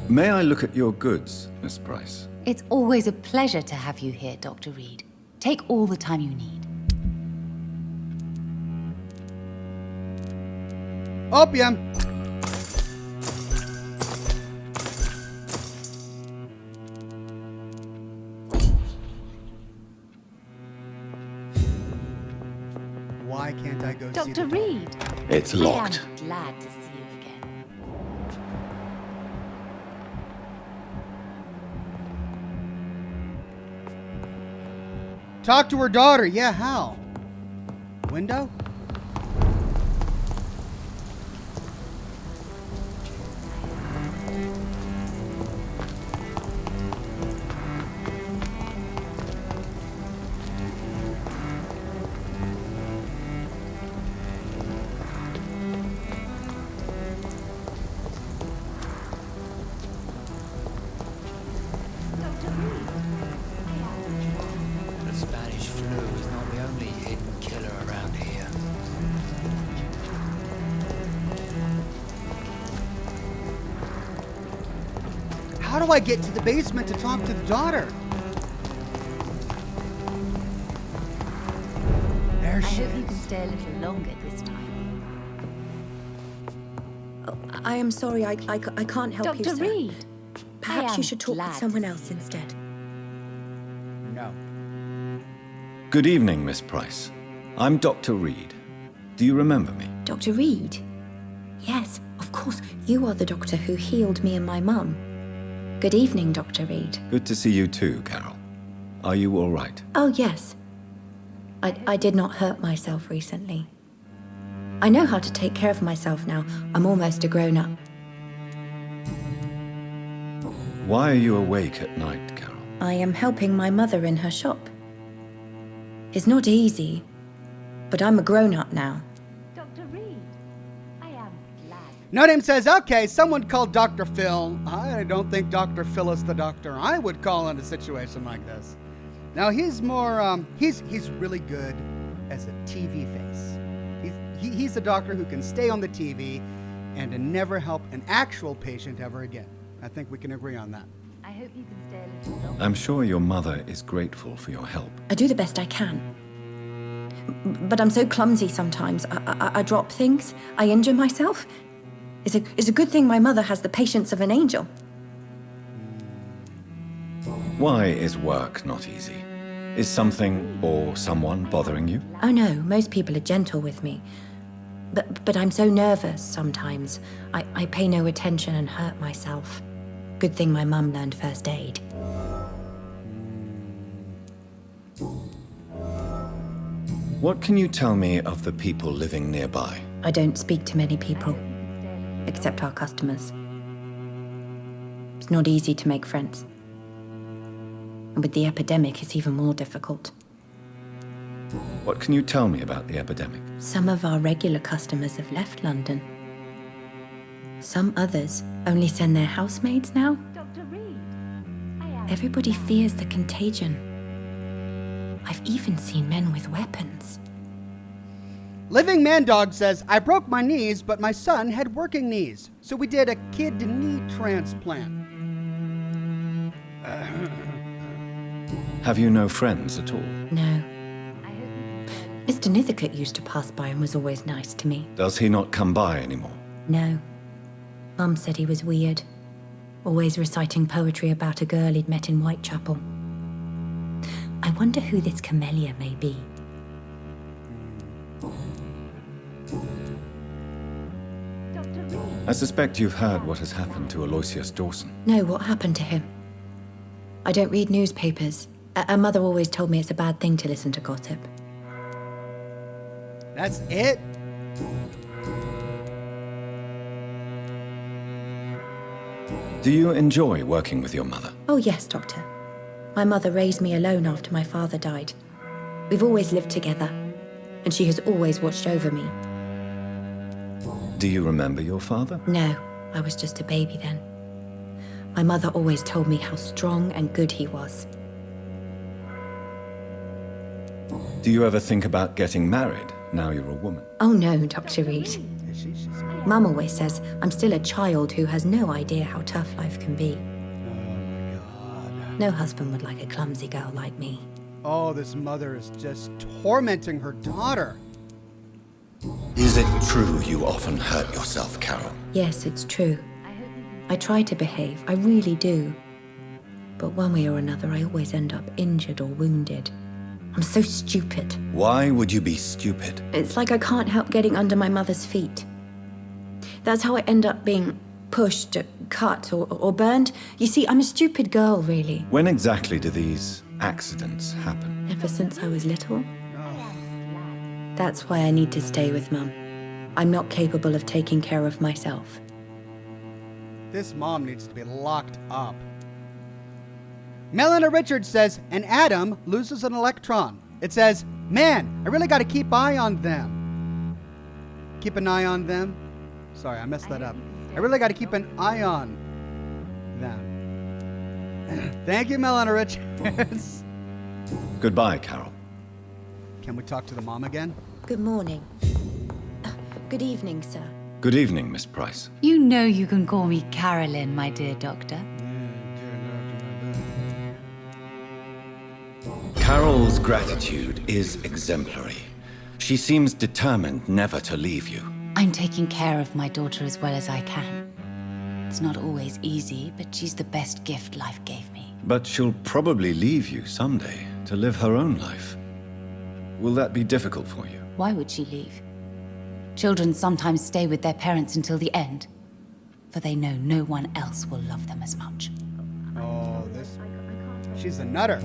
May I look at your goods, Miss Price? It's always a pleasure to have you here, Dr. Reed. Take all the time you need. Opium! Why can't I go see Dr. the Reed! It's locked. I am glad to see you again. Talk to her daughter. Yeah, how? Window? The Spanish flu is not the only hidden killer around here. How do I get to the basement to talk to the daughter? There I she hope you is. can stay a little longer this time. I am sorry, I can't help you, Dr. sir. Reed! Perhaps I you am should talk glad with to someone see else you instead. No. Good evening, Miss Price. I'm Dr. Reed. Do you remember me? Dr. Reed? Yes, of course. You are the doctor who healed me and my mum. Good evening, Dr. Reed. Good to see you too, Carol. Are you all right? Oh, yes. I did not hurt myself recently. I know how to take care of myself now. I'm almost a grown-up. Why are you awake at night, Carol? I am helping my mother in her shop. It's not easy, but I'm a grown-up now. Dr. Reed, I am glad. No Name says, okay, someone called Dr. Phil. I don't think Dr. Phil is the doctor I would call in a situation like this. Now, he's more, he's really good as a TV face. He's a doctor who can stay on the TV and to never help an actual patient ever again. I think we can agree on that. I hope you can stay a little longer. I'm sure your mother is grateful for your help. I do the best I can. But I'm so clumsy sometimes. I drop things. I injure myself. It's a good thing my mother has the patience of an angel. Why is work not easy? Is something or someone bothering you? Oh no, most people are gentle with me. But I'm so nervous sometimes. I pay no attention and hurt myself. Good thing my mum learned first aid. What can you tell me of the people living nearby? I don't speak to many people, except our customers. It's not easy to make friends. And with the epidemic, it's even more difficult. What can you tell me about the epidemic? Some of our regular customers have left London. Some others only send their housemaids now. Dr. Reed. Everybody fears the contagion. I've even seen men with weapons. Living Man Dog says, I broke my knees, but my son had working knees. So we did a kid knee transplant. Have you no friends at all? No. Mr. Nithercote used to pass by and was always nice to me. Does he not come by anymore? No. Mum said he was weird. Always reciting poetry about a girl he'd met in Whitechapel. I wonder who this camellia may be. I suspect you've heard what has happened to Aloysius Dawson. No, what happened to him? I don't read newspapers. Our mother always told me it's a bad thing to listen to gossip. That's it? Do you enjoy working with your mother? Oh yes, Doctor. My mother raised me alone after my father died. We've always lived together, and she has always watched over me. Do you remember your father? No, I was just a baby then. My mother always told me how strong and good he was. Do you ever think about getting married now you're a woman? Oh no, Dr. Reed. Mum always says I'm still a child who has no idea how tough life can be. No husband would like a clumsy girl like me. Oh, this mother is just tormenting her daughter. Is it true you often hurt yourself, Carol? Yes, it's true. I try to behave, I really do. But one way or another, I always end up injured or wounded. I'm so stupid. Why would you be stupid? It's like I can't help getting under my mother's feet. That's how I end up being pushed, cut, or burned. You see, I'm a stupid girl, really. When exactly do these accidents happen? Ever since I was little. That's why I need to stay with Mum. I'm not capable of taking care of myself. This mom needs to be locked up. Melina Richards says, an atom loses an electron. It says, man, I really got to keep eye on them. Keep an eye on them? Sorry, I messed that up. I really got to keep an eye on them. Thank you, Melina Richards. Goodbye, Carol. Can we talk to the mom again? Good morning. Good evening, sir. Good evening, Miss Price. You know you can call me Carolyn, my dear doctor. Carol's gratitude is exemplary. She seems determined never to leave you. I'm taking care of my daughter as well as I can. It's not always easy, but she's the best gift life gave me. But she'll probably leave you someday to live her own life. Will that be difficult for you? Why would she leave? Children sometimes stay with their parents until the end, for they know no one else will love them as much. Oh, this... She's a nutter.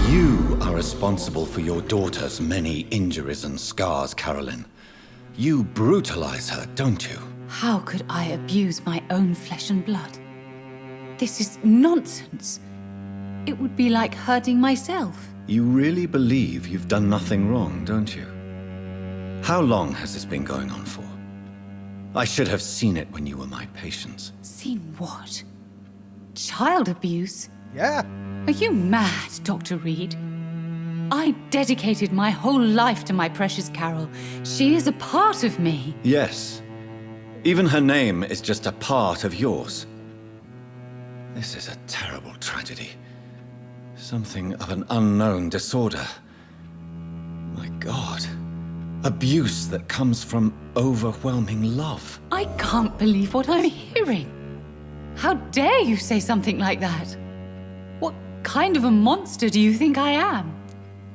You are responsible for your daughter's many injuries and scars, Carolyn. You brutalize her, don't you? How could I abuse my own flesh and blood? This is nonsense. It would be like hurting myself. You really believe you've done nothing wrong, don't you? How long has this been going on for? I should have seen it when you were my patients. Seen what? Child abuse? Yeah. Are you mad, Dr. Reed? I dedicated my whole life to my precious Carol. She is a part of me. Yes. Even her name is just a part of yours. This is a terrible tragedy. Something of an unknown disorder. My God. Abuse that comes from overwhelming love. I can't believe what I'm hearing. How dare you say something like that? What kind of a monster do you think I am?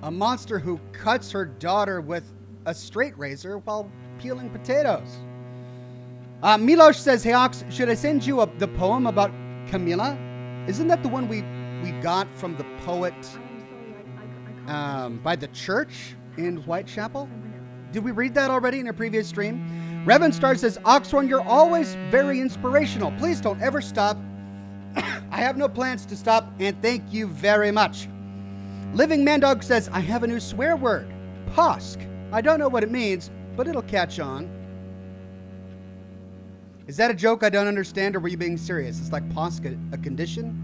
A monster who cuts her daughter with a straight razor while peeling potatoes. Milosh says, hey Ox, should I send you the poem about Camilla? Isn't that the one we got from the poet by the church in Whitechapel? Did we read that already in a previous stream? Revan Star says, Oxhorn, you're always very inspirational. Please don't ever stop. I have no plans to stop, and thank you very much. Living Mandog says, I have a new swear word. Posk. I don't know what it means, but it'll catch on. Is that a joke I don't understand, or were you being serious? It's like posk, a condition?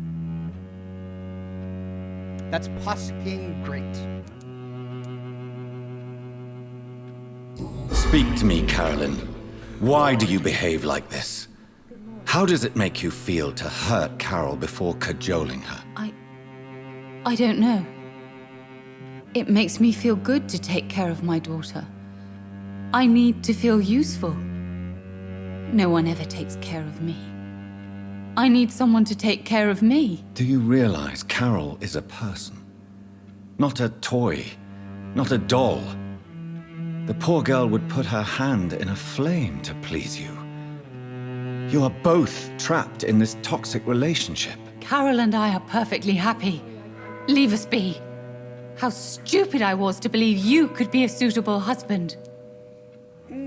That's posking great. Speak to me, Carolyn. Why do you behave like this? How does it make you feel to hurt Carol before cajoling her? I don't know. It makes me feel good to take care of my daughter. I need to feel useful. No one ever takes care of me. I need someone to take care of me. Do you realize Carol is a person? Not a toy, not a doll. The poor girl would put her hand in a flame to please you. You are both trapped in this toxic relationship. Carol and I are perfectly happy. Leave us be. How stupid I was to believe you could be a suitable husband. Well,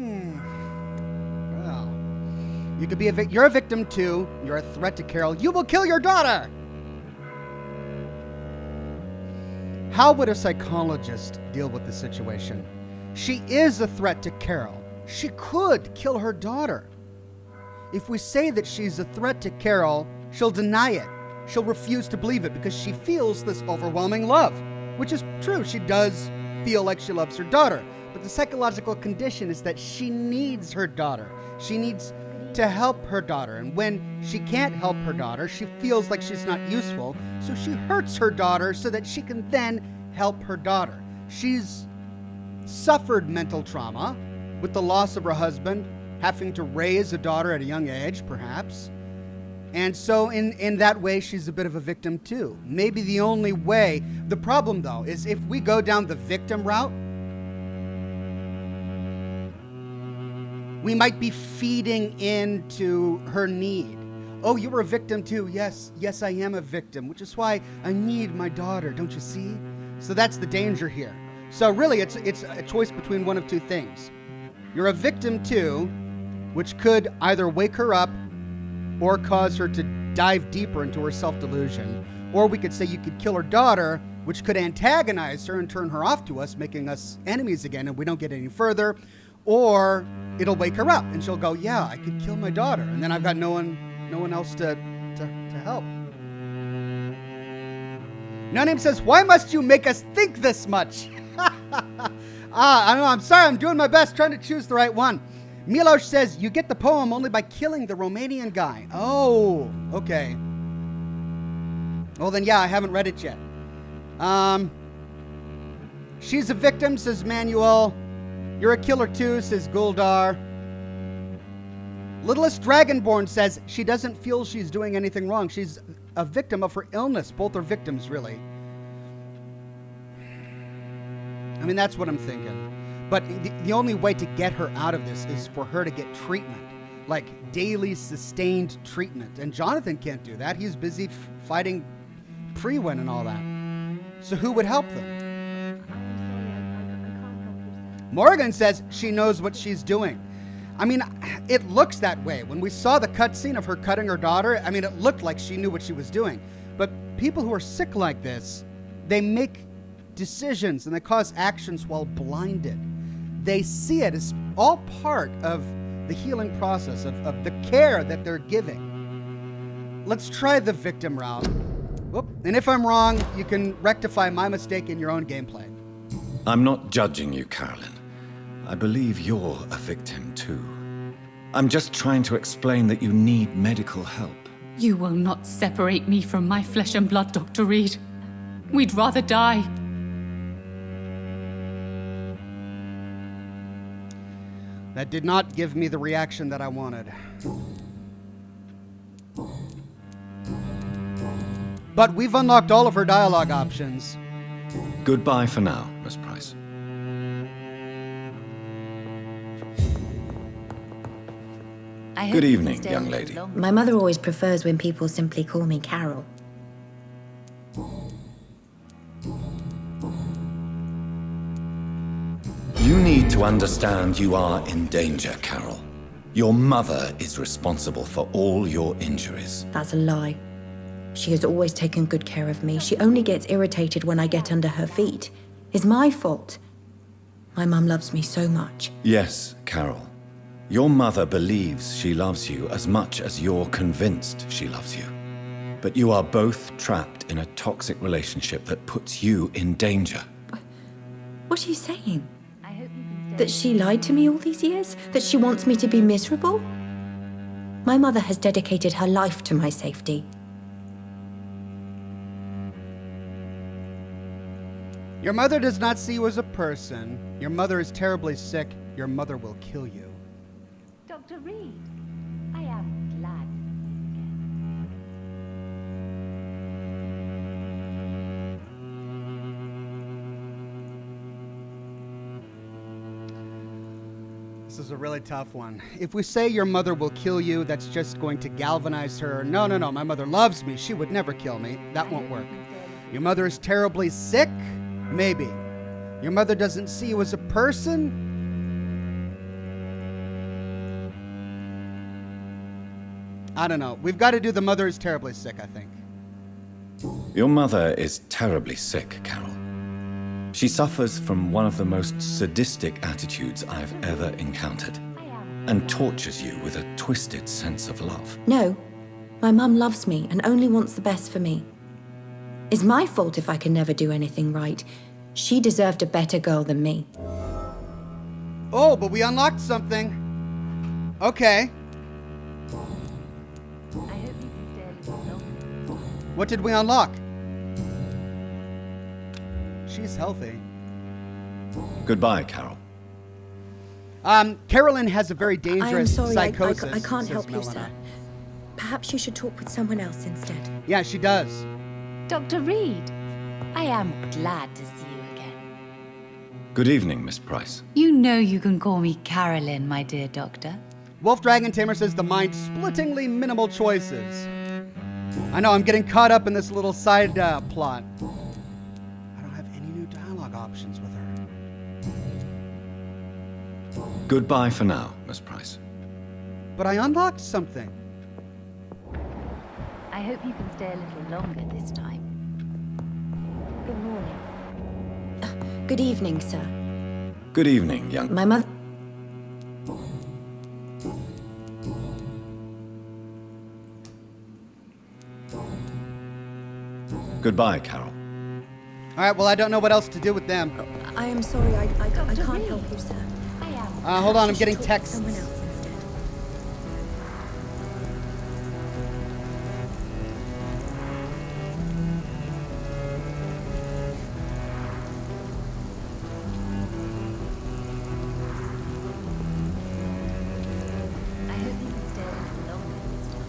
you could be you're a victim too. You're a threat to Carol. You will kill your daughter. How would a psychologist deal with the situation? She is a threat to Carol. She could kill her daughter. If we say that she's a threat to Carol, she'll deny it. She'll refuse to believe it because she feels this overwhelming love, which is true. She does feel like she loves her daughter. But the psychological condition is that she needs her daughter. She needs to help her daughter. And when she can't help her daughter, she feels like she's not useful. So she hurts her daughter so that she can then help her daughter. She's suffered mental trauma with the loss of her husband, having to raise a daughter at a young age, perhaps. And so in that way, she's a bit of a victim too. Maybe the only way, the problem though, is if we go down the victim route, we might be feeding into her need. Oh, you were a victim too. Yes, I am a victim, which is why I need my daughter, don't you see? So that's the danger here. So really, it's a choice between one of two things. You're a victim too, which could either wake her up or cause her to dive deeper into her self-delusion. Or we could say you could kill her daughter, which could antagonize her and turn her off to us, making us enemies again, and we don't get any further. Or it'll wake her up, and she'll go, yeah, I could kill my daughter, and then I've got no one else to help. No Name says, why must you make us think this much? I don't know, I'm sorry, I'm doing my best trying to choose the right one. Milosh says, you get the poem only by killing the Romanian guy. Oh, okay. Well then, yeah, I haven't read it yet. She's a victim, says Manuel. You're a killer too, says Guldar. Littlest Dragonborn says, she doesn't feel she's doing anything wrong. She's a victim of her illness. Both are victims, really. I mean, that's what I'm thinking. But the only way to get her out of this is for her to get treatment, like daily sustained treatment. And Jonathan can't do that. He's busy fighting Priwen and all that. So who would help them? Morgan says she knows what she's doing. I mean, it looks that way. When we saw the cutscene of her cutting her daughter, I mean, it looked like she knew what she was doing. But people who are sick like this, they make decisions and they cause actions while blinded. They see it as all part of the healing process, of the care that they're giving. Let's try the victim route. Whoop. And if I'm wrong, you can rectify my mistake in your own gameplay. I'm not judging you, Carolyn. I believe you're a victim too. I'm just trying to explain that you need medical help. You will not separate me from my flesh and blood, Dr. Reed. We'd rather die. That did not give me the reaction that I wanted. But we've unlocked all of her dialogue options. Goodbye for now, Miss Price. Good evening, young lady. My mother always prefers when people simply call me Carol. You need to understand you are in danger, Carol. Your mother is responsible for all your injuries. That's a lie. She has always taken good care of me. She only gets irritated when I get under her feet. It's my fault. My mum loves me so much. Yes, Carol. Your mother believes she loves you as much as you're convinced she loves you. But you are both trapped in a toxic relationship that puts you in danger. What are you saying? That she lied to me all these years? That she wants me to be miserable? My mother has dedicated her life to my safety. Your mother does not see you as a person. Your mother is terribly sick. Your mother will kill you. Dr. Reed, I am glad. This is a really tough one. If we say your mother will kill you, that's just going to galvanize her. No, my mother loves me. She would never kill me. That won't work. Your mother is terribly sick? Maybe. Your mother doesn't see you as a person? I don't know. We've got to do the mother is terribly sick, I think. Your mother is terribly sick, Carol. She suffers from one of the most sadistic attitudes I've ever encountered, and tortures you with a twisted sense of love. No, my mum loves me and only wants the best for me. It's my fault if I can never do anything right. She deserved a better girl than me. Oh, but we unlocked something. Okay. What did we unlock? She's healthy. Goodbye, Carol. Carolyn has a very dangerous psychosis. I can't says help you, Melina. sir. Perhaps you should talk with someone else instead. Yeah, she does. Dr. Reed, I am glad to see you again. Good evening, Miss Price. You know you can call me Carolyn, my dear doctor. Wolf Dragon Tamer says the mind-splittingly minimal choices. I know, I'm getting caught up in this little side plot. I don't have any new dialogue options with her. Goodbye for now, Miss Price. But I unlocked something. I hope you can stay a little longer this time. Good morning. Good evening, sir. Good evening, young... My mother... Goodbye, Carol. All right, well, I don't know what else to do with them. I am sorry, I can't help you, sir. Hold on, I'm getting texts. Someone else instead. I hope you can stay a little longer this time.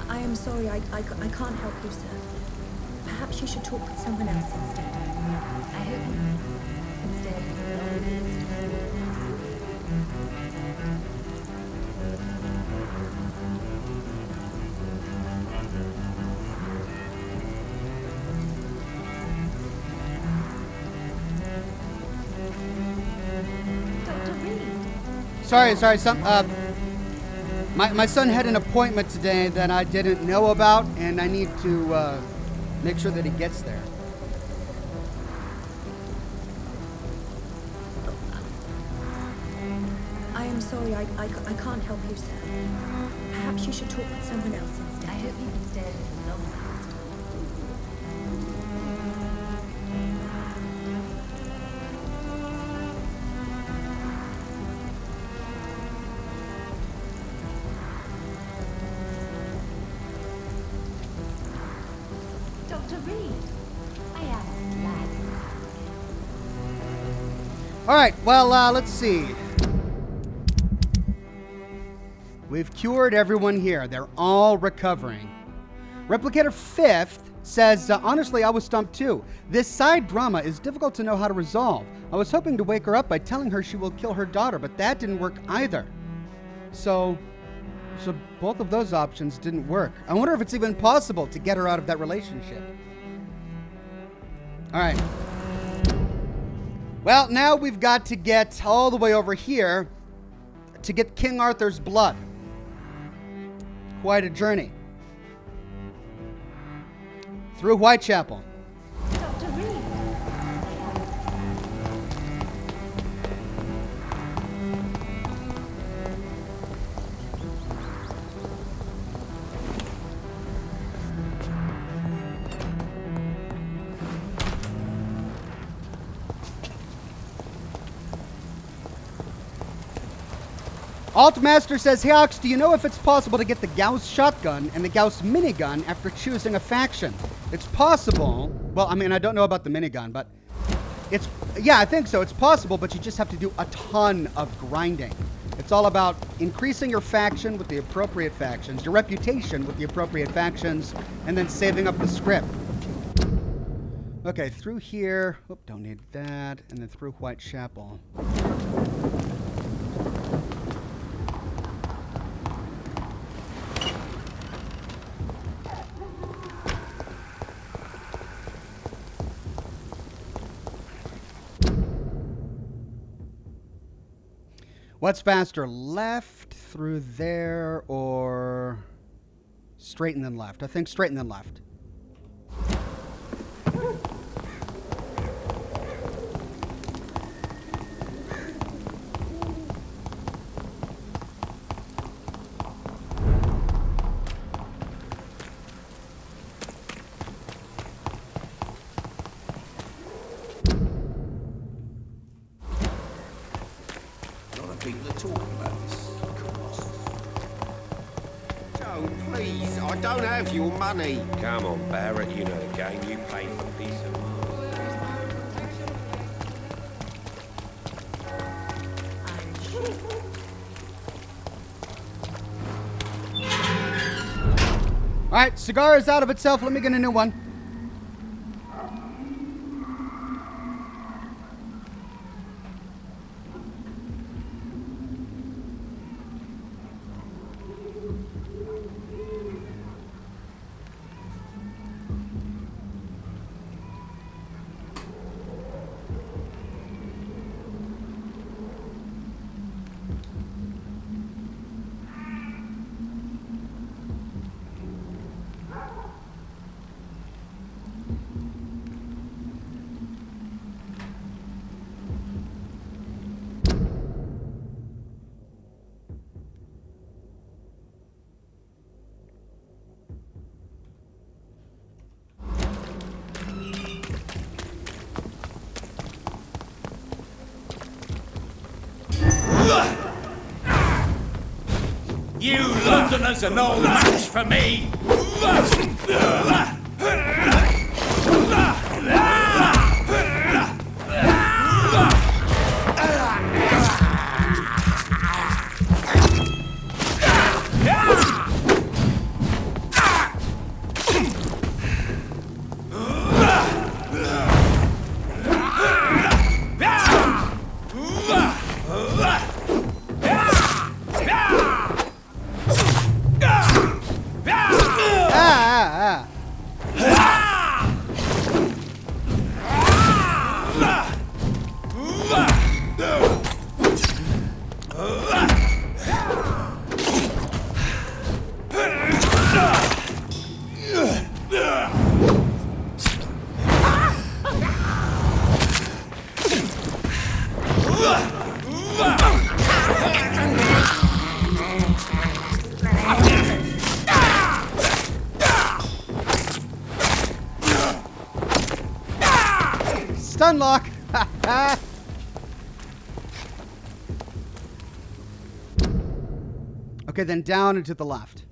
I am sorry, I can't help you, sir. Perhaps you should talk with someone else instead. I hope you can stay a little longer this Sorry. My son had an appointment today that I didn't know about, and I need to make sure that he gets there. I'm sorry, I can't help you, sir. Perhaps you should talk with someone else instead. I hope you can stay a little longer this time. Dr. Reed, I am glad. All right, well, let's see. We've cured everyone here. They're all recovering. Replicator 5th says, honestly, I was stumped too. This side drama is difficult to know how to resolve. I was hoping to wake her up by telling her she will kill her daughter, but that didn't work either. So both of those options didn't work. I wonder if it's even possible to get her out of that relationship. All right. Well, now we've got to get all the way over here to get King Arthur's blood. Quite a journey. Through Whitechapel. Dr. Reed. Altmaster says, hey Ox, do you know if it's possible to get the Gauss shotgun and the Gauss minigun after choosing a faction? It's possible. Well, I mean, I don't know about the minigun, but yeah, I think so. It's possible, but you just have to do a ton of grinding. It's all about increasing your faction with the appropriate factions, your reputation with the appropriate factions, and then saving up the script. Okay, through here. Oop, don't need that. And then through Whitechapel. What's faster, left through there or straight and then left? I think straight and then left. People are talking about this cost. Joe, please, I don't have your money. Come on, Barrett, you know the game. You pay for peace of All right, cigar is out of itself. Let me get a new one. You Londoners are no match for me! stun lock. Okay, then down and to the left.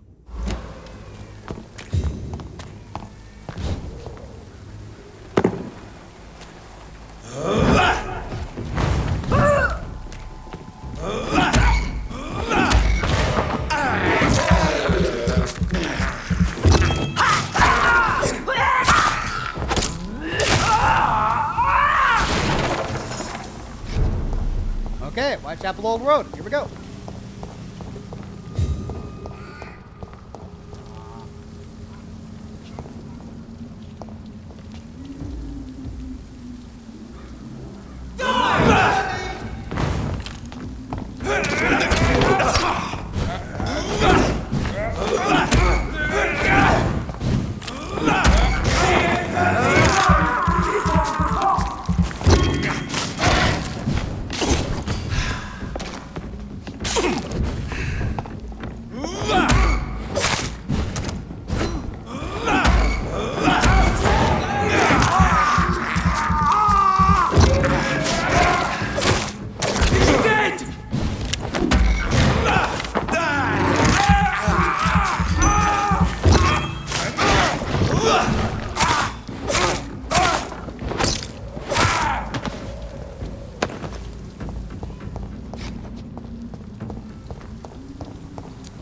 Okay, Whitechapel Old Road. Here we go.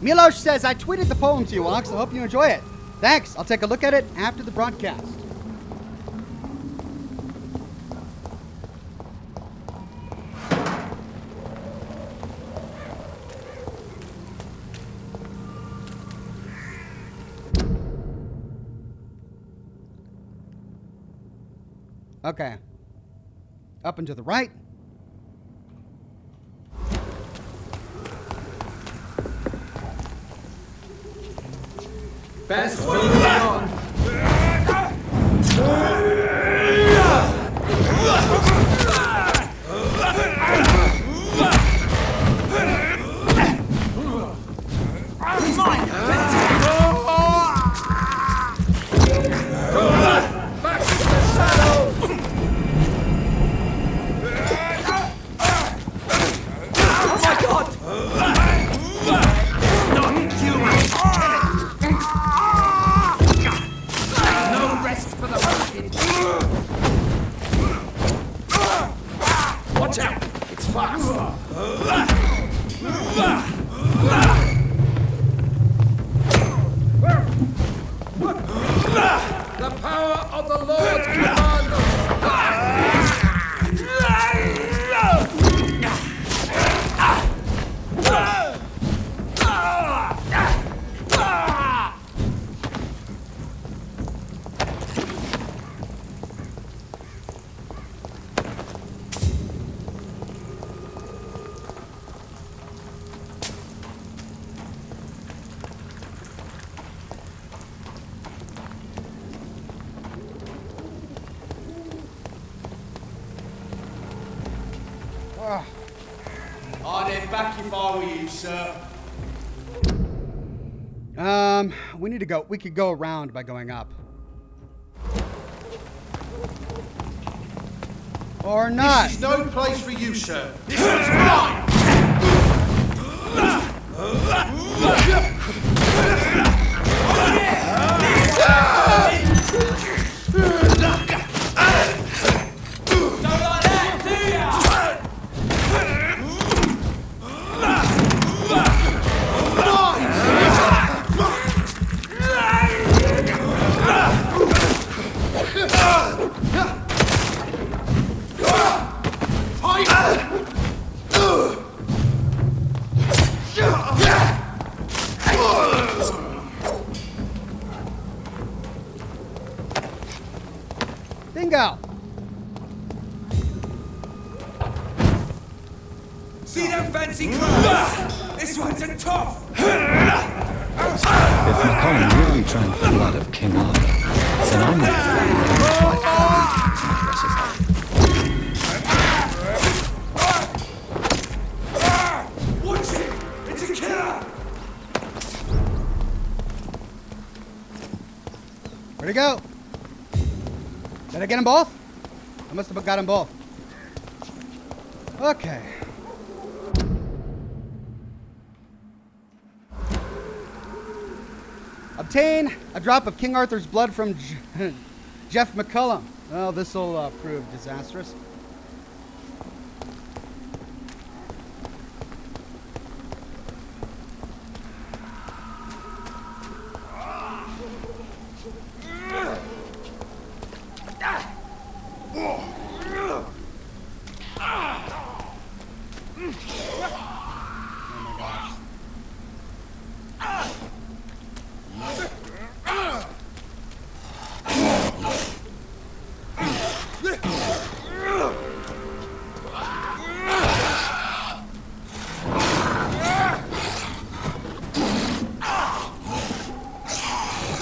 Milosh says, I tweeted the poem to you, Ox. I hope you enjoy it. Thanks. I'll take a look at it after the broadcast. Okay. Up and to the right. Best move on. The power of the Lord commands I'd head back if I were you, sir. We need to go. We could go around by going up. Or not. This is no place for you, sir. This one's mine! Bingo! See them fancy clothes? This one's a tough! If Macon really drank the blood of King Arthur, then I'm not Watch it! It's a killer! Where'd he go? Did I get them both? I must have got them both. Okay. Obtain a drop of King Arthur's blood from Jeff McCullum. Well, this'll prove disastrous.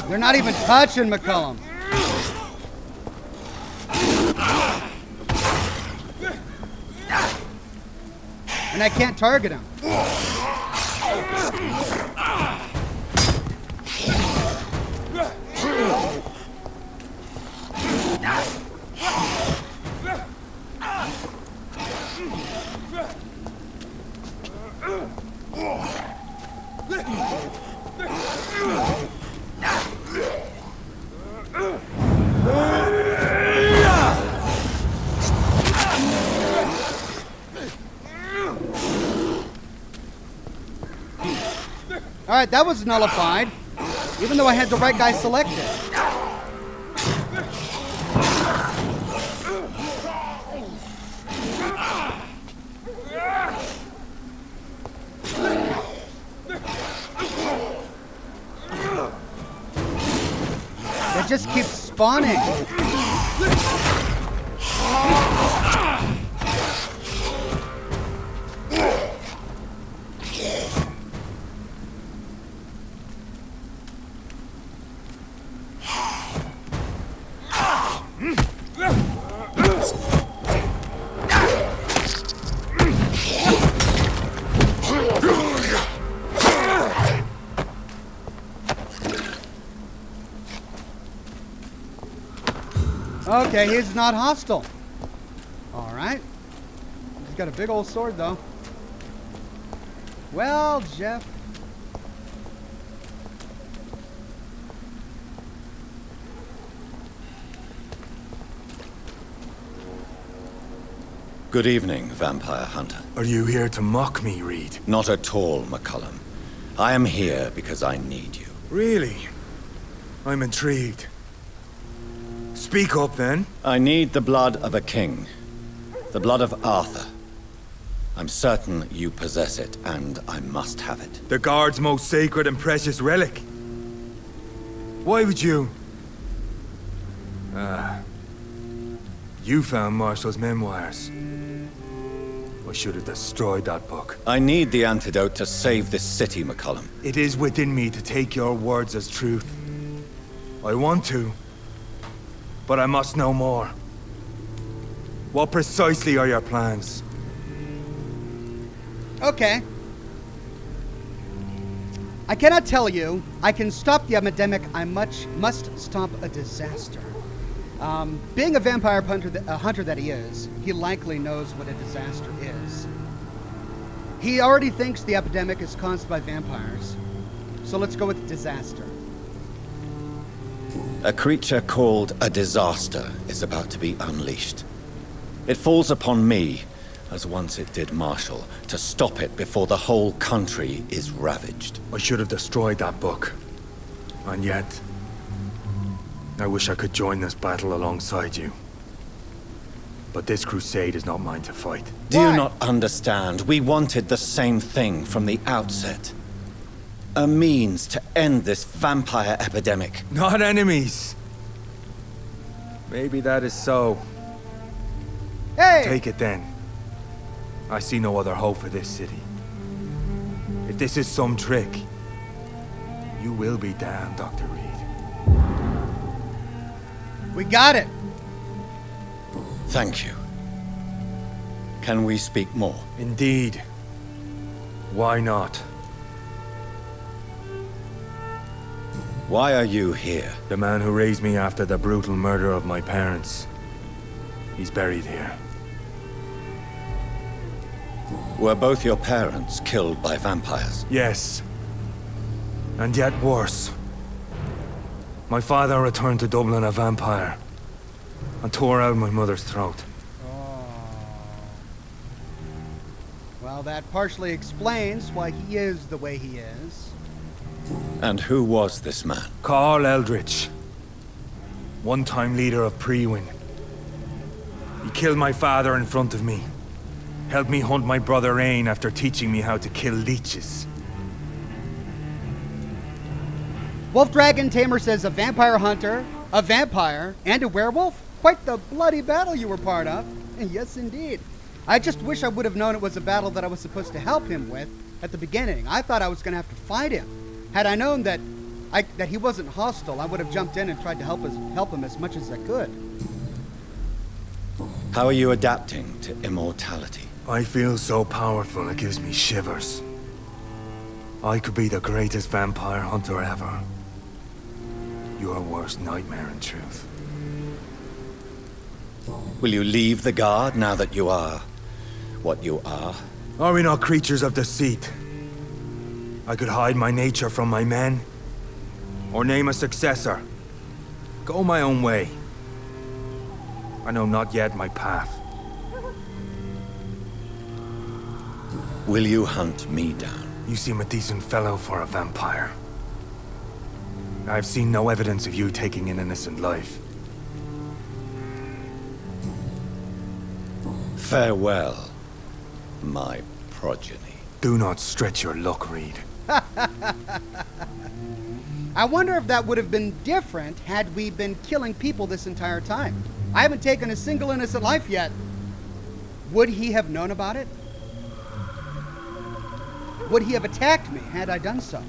They're not even touching McCullum. And I can't target him. Alright, that was nullified, even though I had the right guy selected. It just keeps spawning. Okay, he's not hostile. All right. He's got a big old sword, though. Well, Jeff. Good evening, Vampire Hunter. Are you here to mock me, Reed? Not at all, McCullum. I am here because I need you. Really? I'm intrigued. Speak up, then. I need the blood of a king. The blood of Arthur. I'm certain you possess it, and I must have it. The Guard's most sacred and precious relic. Why would you? You found Marshall's memoirs. I should have destroyed that book. I need the antidote to save this city, McCullum. It is within me to take your words as truth. I want to, but I must know more. What precisely are your plans? Okay. I cannot tell you. I can stop the epidemic. I must stop a disaster. Being a vampire hunter that he is, he likely knows what a disaster is. He already thinks the epidemic is caused by vampires. So let's go with disaster. A creature called a disaster is about to be unleashed. It falls upon me, as once it did Marshall, to stop it before the whole country is ravaged. I should have destroyed that book. And yet, I wish I could join this battle alongside you. But this crusade is not mine to fight. Do you not understand? We wanted the same thing from the outset. A means to end this vampire epidemic. Not enemies. Maybe that is so. Hey! Take it then. I see no other hope for this city. If this is some trick, you will be damned, Dr. Reed. We got it. Thank you. Can we speak more? Indeed. Why not? Why are you here? The man who raised me after the brutal murder of my parents He's buried here. Were both your parents killed by vampires? Yes. And yet worse. My father returned to Dublin a vampire and tore out my mother's throat. Well, that partially explains why he is the way he is. And who was this man? Carl Eldritch. One-time leader of Prewin. He killed my father in front of me. Helped me hunt my brother Ain after teaching me how to kill leeches. Wolf Dragon Tamer says a vampire hunter, a vampire, and a werewolf? Quite the bloody battle you were part of. Yes, indeed. I just wish I would have known it was a battle that I was supposed to help him with at the beginning. I thought I was going to have to fight him. Had I known that he wasn't hostile, I would have jumped in and tried to help him as much as I could. How are you adapting to immortality? I feel so powerful it gives me shivers. I could be the greatest vampire hunter ever. Your worst nightmare, in truth. Will you leave the Guard now that you are what you are? Are we not creatures of deceit? I could hide my nature from my men, or name a successor. Go my own way. I know not yet my path. Will you hunt me down? You seem a decent fellow for a vampire. I've seen no evidence of you taking an innocent life. Farewell, my progeny. Do not stretch your luck, Reed. I wonder if that would have been different had we been killing people this entire time. I haven't taken a single innocent life yet. Would he have known about it? Would he have attacked me had I done so?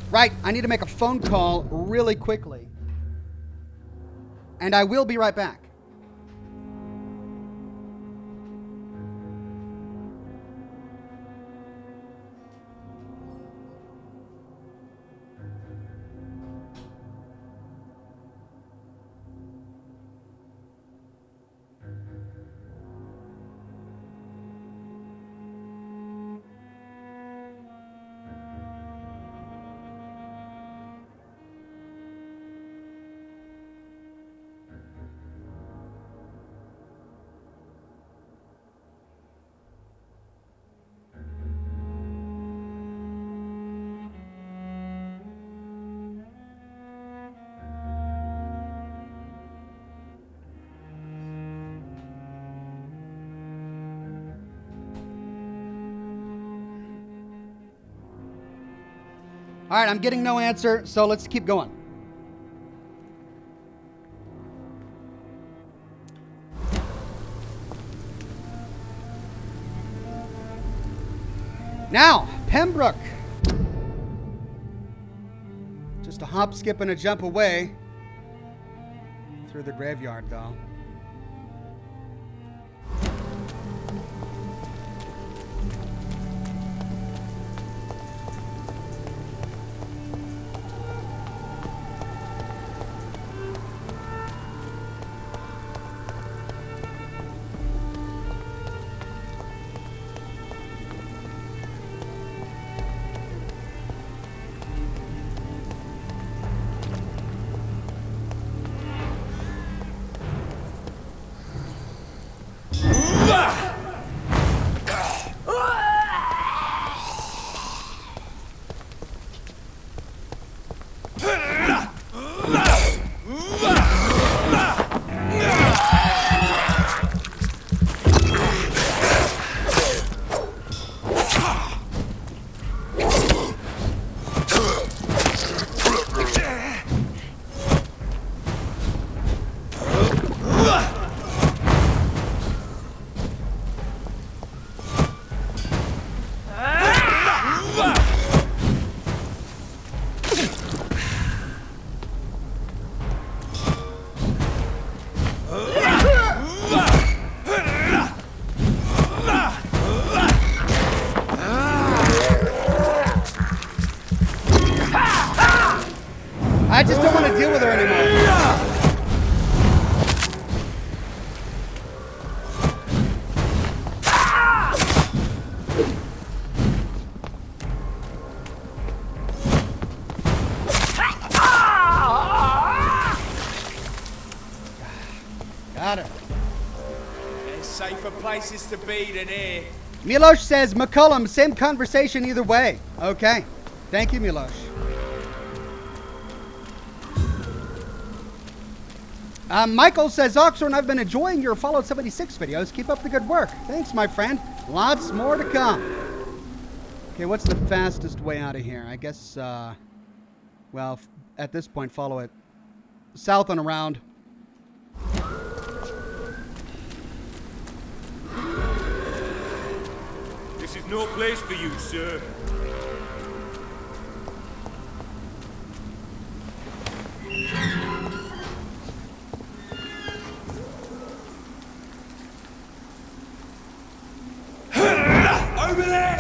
Right, I need to make a phone call really quickly. And I will be right back. All right, I'm getting no answer, so let's keep going. Now, Pembroke. Just a hop, skip, and a jump away. Through the graveyard, though. I just don't want to deal with her anymore. Got her. There's safer places to be than here. Milosh says, McCullum, same conversation either way. Okay. Thank you, Milosh. Michael says, Oxhorn, I've been enjoying your Fallout 76 videos. Keep up the good work. Thanks, my friend. Lots more to come. Okay, what's the fastest way out of here? I guess, well, at this point, follow it south and around. This is no place for you, sir. Over there!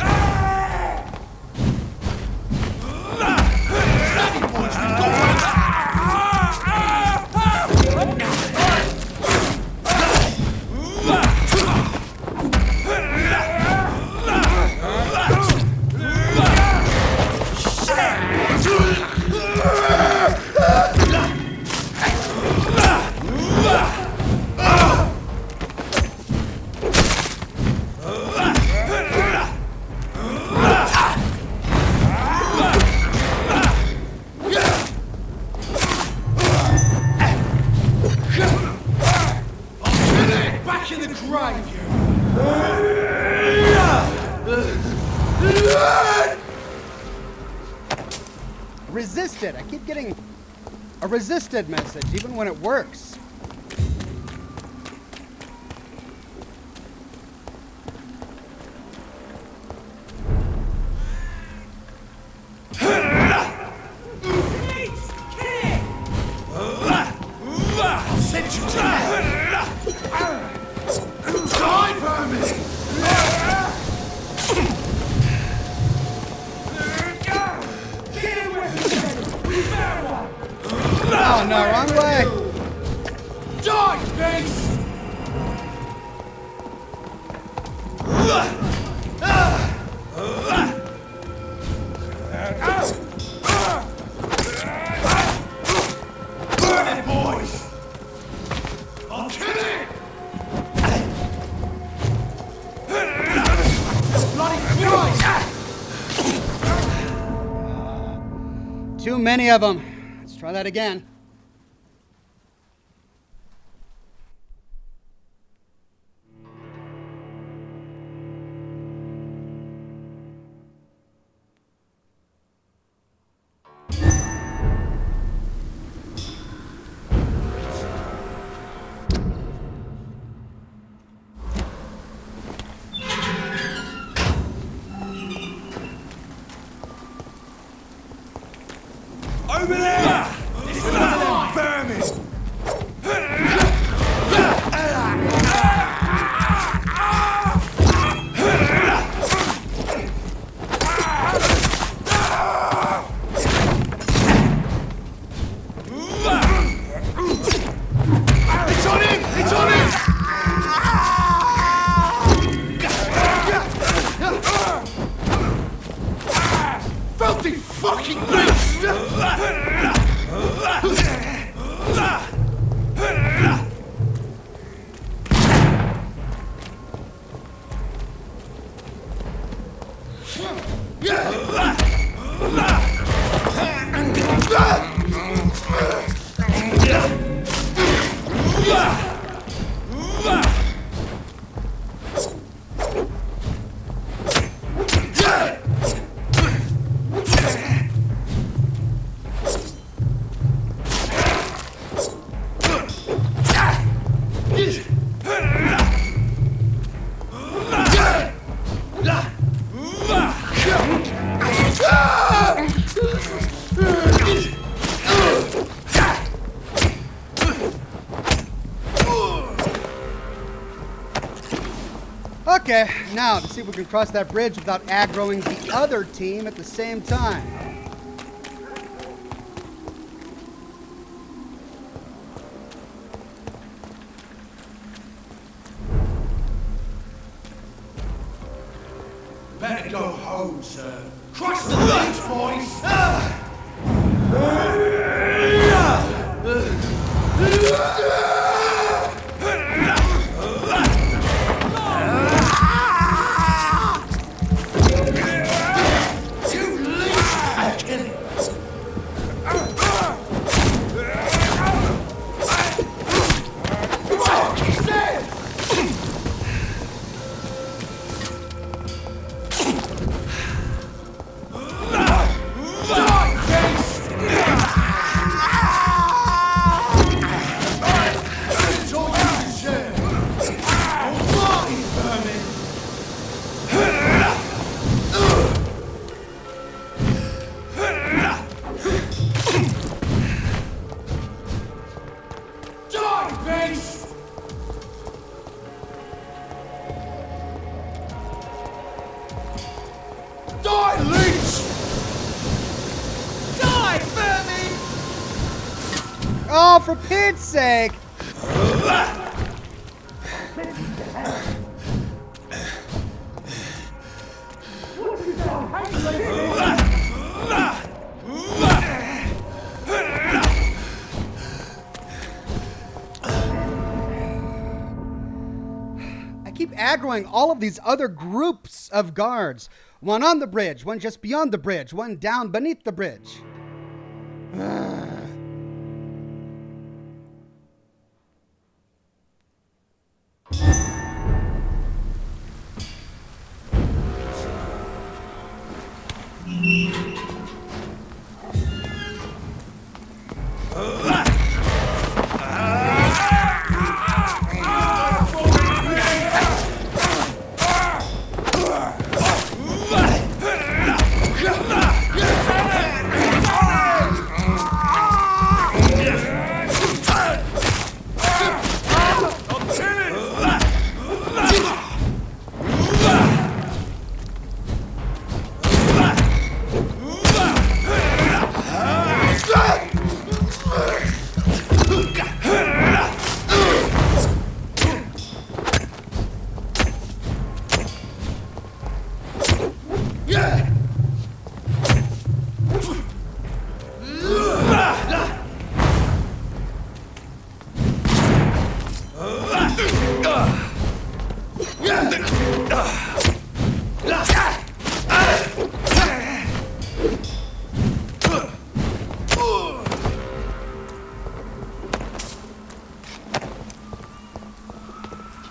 Resisted. I keep getting a resisted message, even when it works. Oh no, wrong way! Die, face! Burn it, boys! I'll kill it! Bloody Christ! Too many of them. Let's try that again. Over there! This is not vermin! It's on him! It's on him! Filthy fucking beast! Okay, now to see if we can cross that bridge without aggroing the other team at the same time. tone, sir. Cross the leads, boys! Oh, for Pete's sake! I keep aggroing all of these other groups of guards. One on the bridge, one just beyond the bridge, one down beneath the bridge.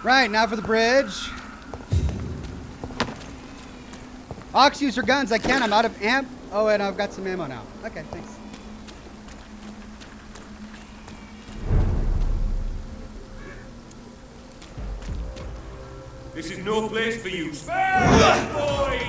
Right, now for the bridge. Ox, use your guns. I can. I'm out of amp. Oh, and I've got some ammo now. Okay, thanks. This is no place for you. Spare boy!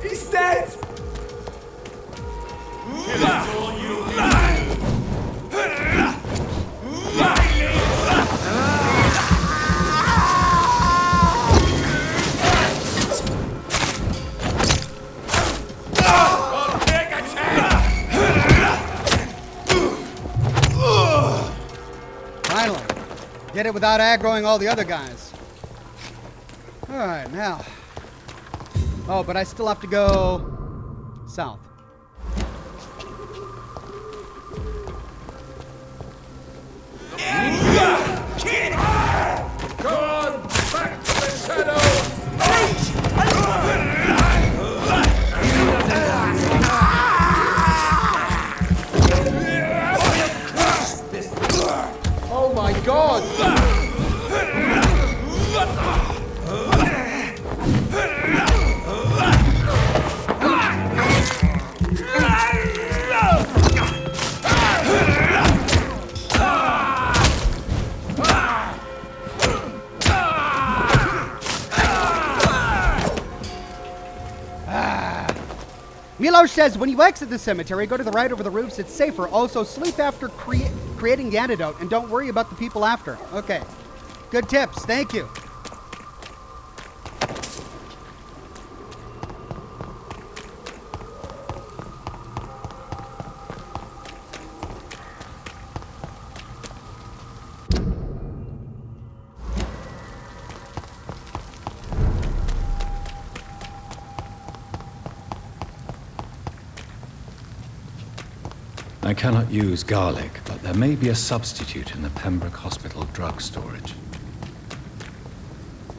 He's dead! Finally. Did it without aggroing all the other guys. Alright, now. Oh, but I still have to go south. Kid! Come on, back to the shadows! Oh my god! Milos says, when you exit the cemetery, go to the right over the roofs. It's safer. Also, sleep after creating the antidote, and don't worry about the people after. Okay. Good tips. Thank you. I cannot use garlic, but there may be a substitute in the Pembroke Hospital drug storage.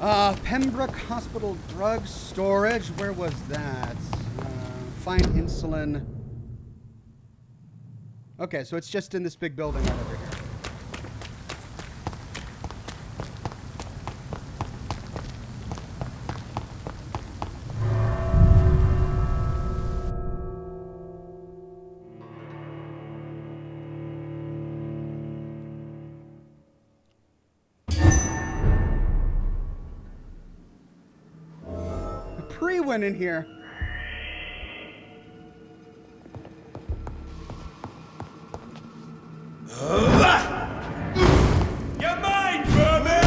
Pembroke Hospital drug storage. Where was that? Find insulin. Okay, so it's just in this big building right over here. Went in here. You're mine, Vermin!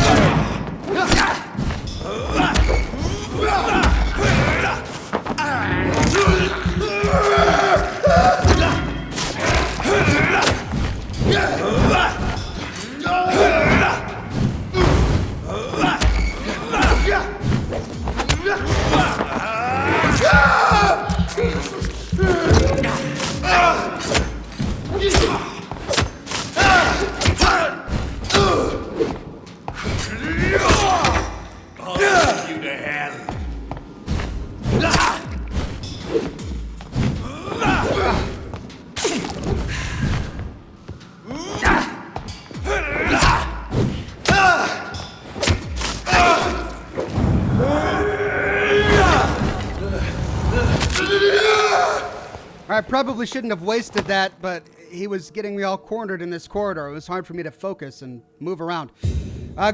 I probably shouldn't have wasted that, but he was getting me all cornered in this corridor. It was hard for me to focus and move around.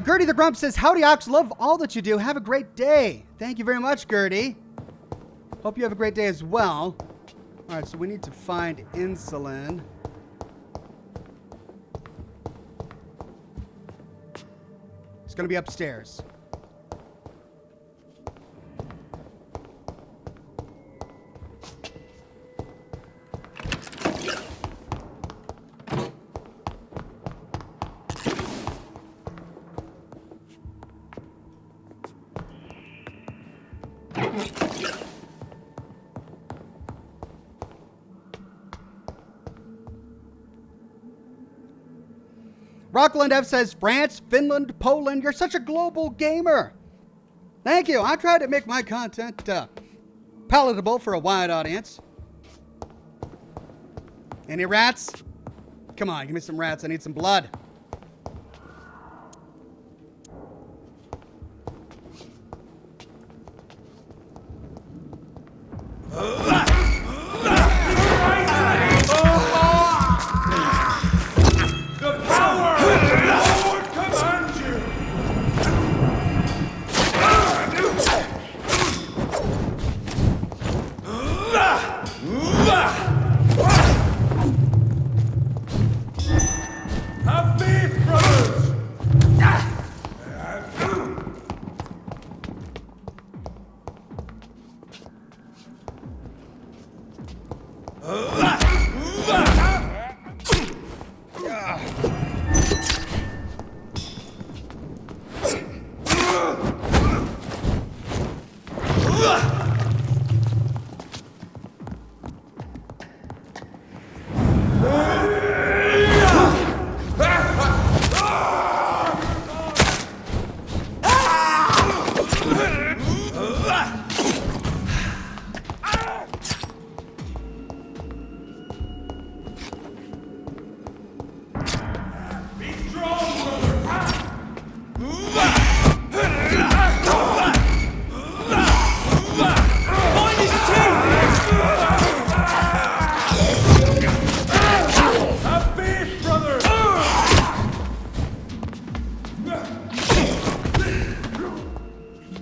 Gertie the Grump says, "Howdy, Ox. Love all that you do. Have a great day." Thank you very much, Gertie. Hope you have a great day as well. All right, so we need to find insulin. It's going to be upstairs. Rockland F says, France, Finland, Poland, you're such a global gamer. Thank you. I try to make my content palatable for a wide audience. Any rats? Come on, give me some rats. I need some blood.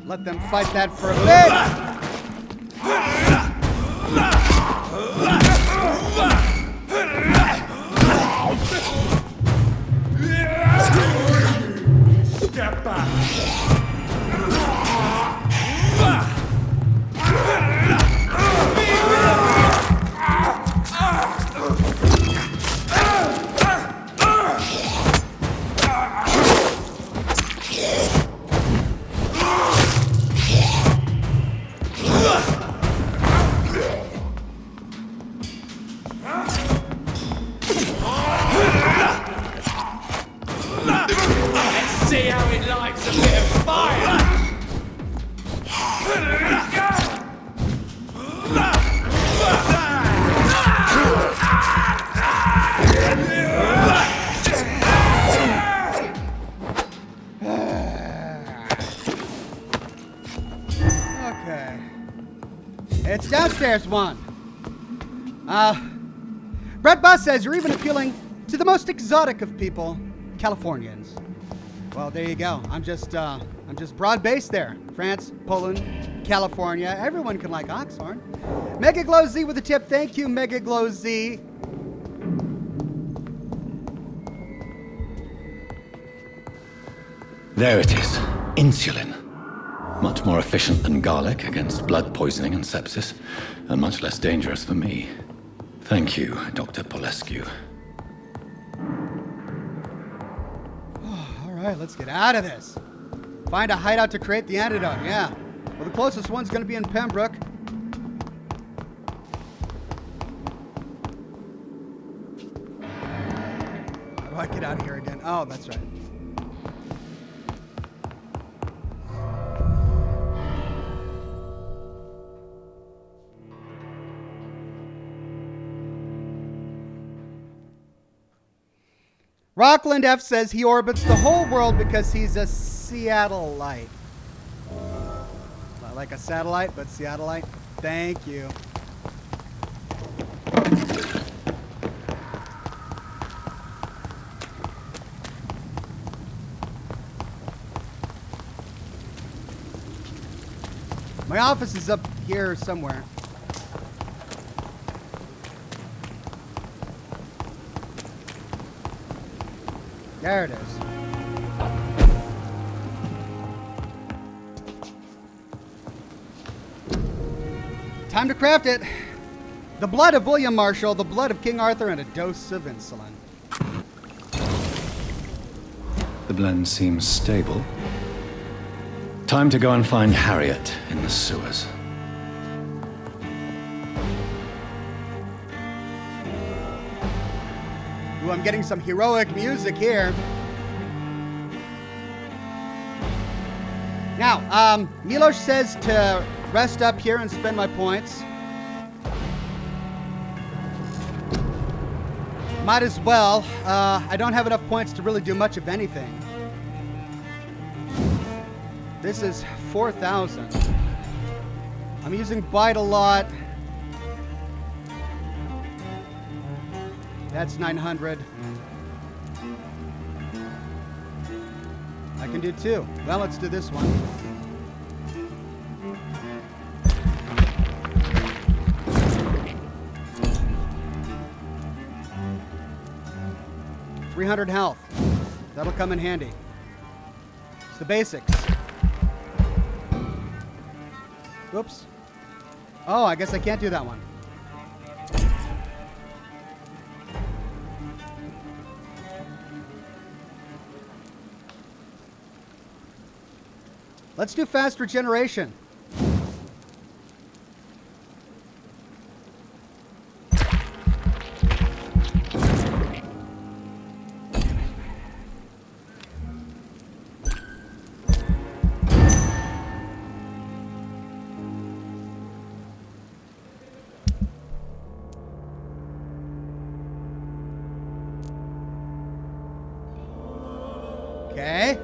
Let them fight that for a bit. Step back. Let's see how it likes a bit of fire! Okay. It's downstairs one. Brett Buss says you're even appealing to the most exotic of people, Californians. Well, there you go. I'm just broad-based there. France, Poland, California. Everyone can like Oxhorn. Mega Glow Z with a tip. Thank you, Mega Glow Z. There it is. Insulin. Much more efficient than garlic against blood poisoning and sepsis, and much less dangerous for me. Thank you, Dr. Polescu. All right, let's get out of this. Find a hideout to create the antidote. Yeah. Well, the closest one's going to be in Pembroke. How do I get out of here again? Oh, that's right. Rockland F says he orbits the whole world because he's a Seattleite. Like a satellite, but Seattleite. Thank you. My office is up here somewhere. There it is. Time to craft it. The blood of William Marshall, the blood of King Arthur, and a dose of insulin. The blend seems stable. Time to go and find Harriet in the sewers. Ooh, I'm getting some heroic music here. Now, Milos says to rest up here and spend my points. Might as well. I don't have enough points to really do much of anything. This is 4,000. I'm using Bite a lot. That's 900. I can do 2. Well, let's do this one. $300 health. That'll come in handy. It's the basics. Whoops. Oh, I guess I can't do that one. Let's do fast regeneration. Okay.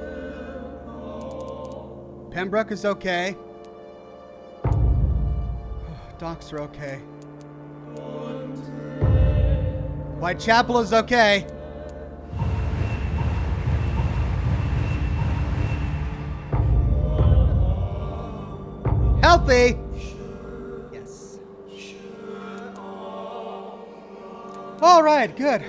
Pembroke is okay. Docks are okay. Whitechapel is okay. Healthy. Yes. All right, good.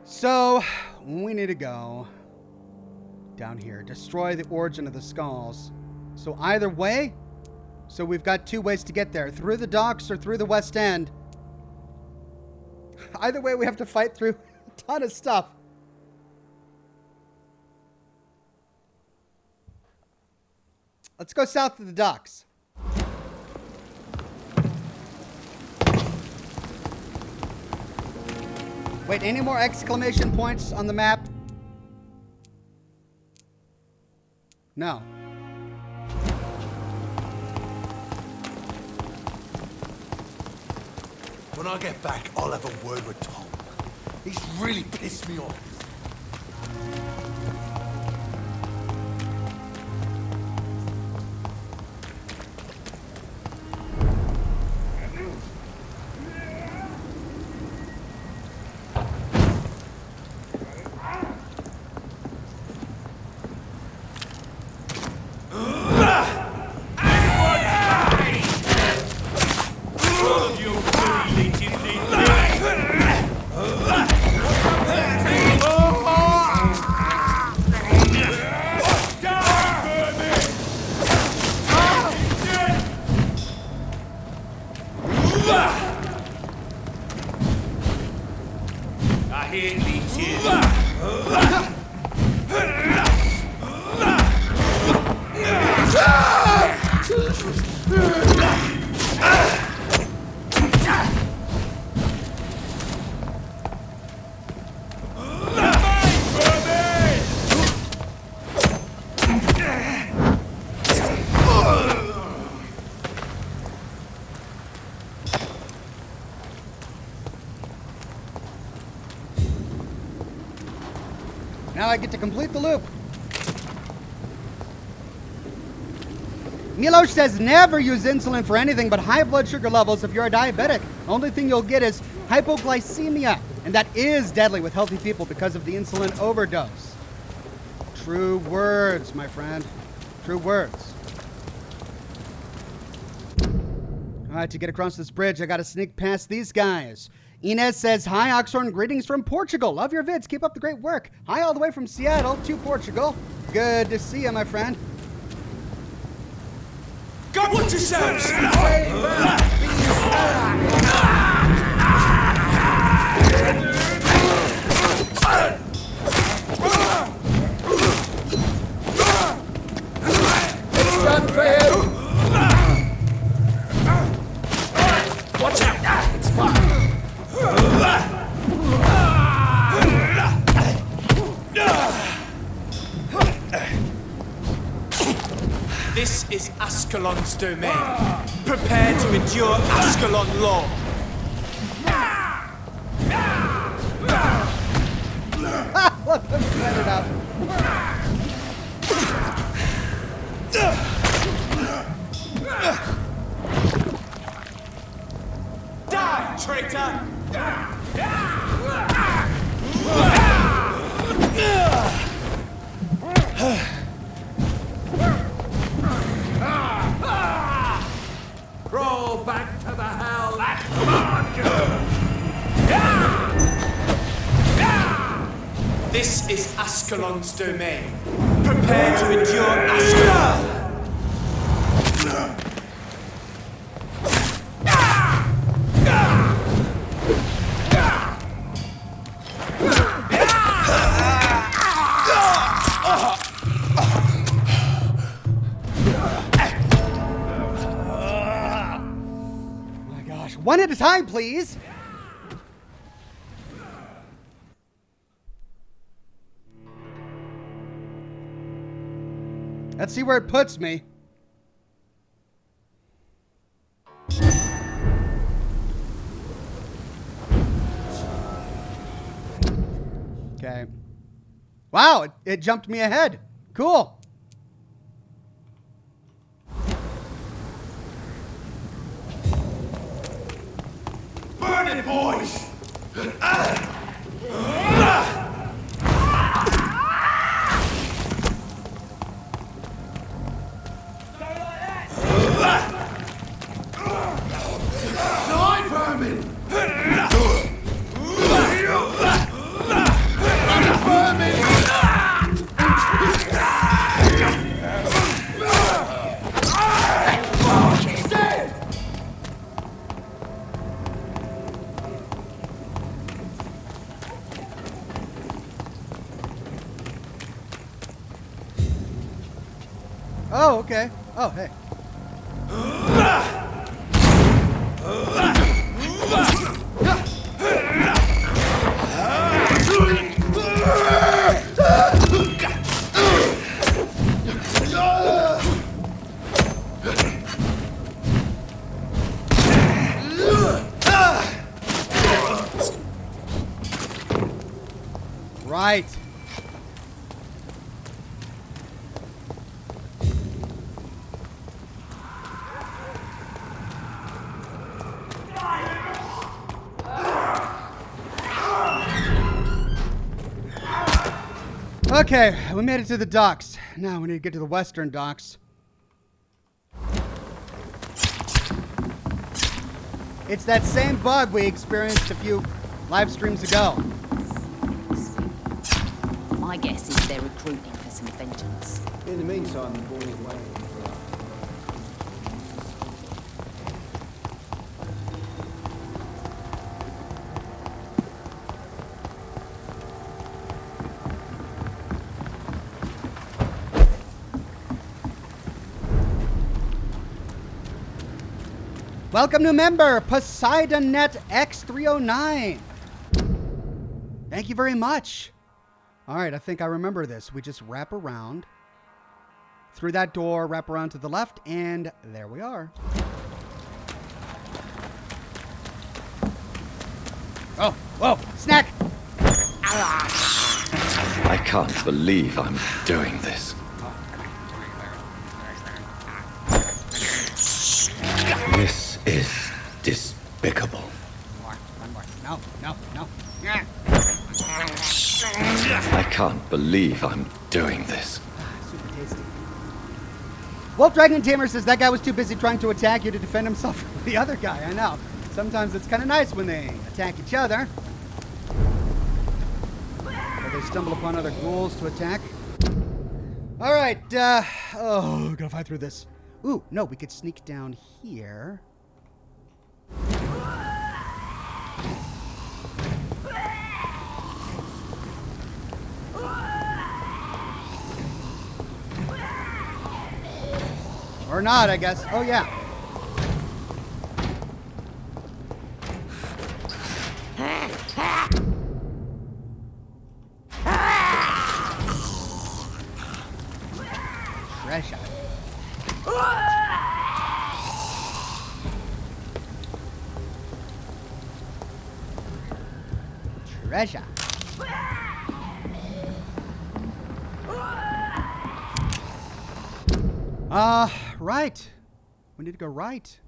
So, we need to go down here. Destroy the origin of the skulls. So either way, so we've got 2 ways to get there. Through the docks or through the West End. Either way, we have to fight through a ton of stuff. Let's go south of the docks. Wait, any more exclamation points on the map? No. When I get back, I'll have a word with Tom. He's really pissed me off. Now I get to complete the loop. Milosh says never use insulin for anything but high blood sugar levels if you're a diabetic. Only thing you'll get is hypoglycemia, and that is deadly with healthy people because of the insulin overdose. True words, my friend. True words. All right, to get across this bridge, I gotta sneak past these guys. Inez says, hi, Oxhorn. Greetings from Portugal. Love your vids. Keep up the great work. Hi, all the way from Seattle to Portugal. Good to see you, my friend. Go watch yourselves! It's done for him! Watch out! It's fine! This is Ascalon's domain. Prepare to endure Ascalon law. Let them set it up. Die, traitor! Crawl back to the hell! This is Ascalon's domain. Prepare to endure Ascalon. One at a time, please. Let's see where it puts me. Okay. Wow, it jumped me ahead. Cool. Burn it, boys! Die, vermin! Oh, okay. Oh, hey. Right. Okay, we made it to the docks. Now we need to get to the western docks. It's that same bug we experienced a few live streams ago. My guess is they're recruiting for some vengeance. In the meantime, the boy is waiting for us. Welcome new member, PoseidonNet X309. Thank you very much. All right, I think I remember this. We just wrap around through that door, wrap around to the left, and there we are. Oh, whoa, snack! I can't believe I'm doing this. This is despicable. One more. No. I can't believe I'm doing this. Super tasty. Wolf Dragon Tamer says that guy was too busy trying to attack you to defend himself from the other guy. I know. Sometimes it's kind of nice when they attack each other. Or they stumble upon other ghouls to attack. All right. Gotta fight through this. Ooh, no, we could sneak down here. Or not, I guess. Oh, yeah. Treasure. Treasure. Right. We need to go right.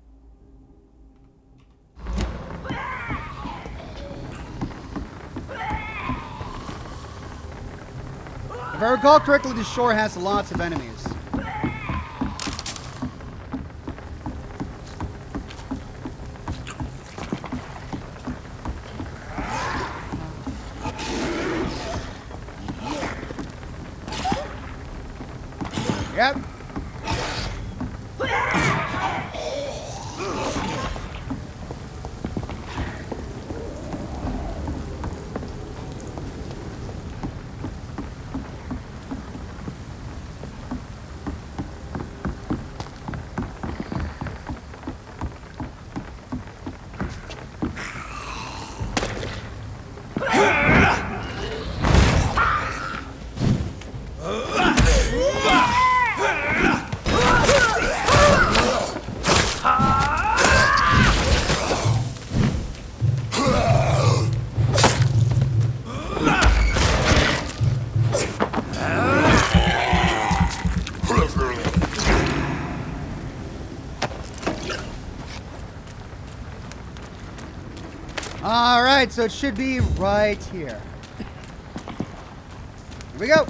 If I recall correctly, the shore has lots of enemies. Yep. All right, so it should be right here. Here we go.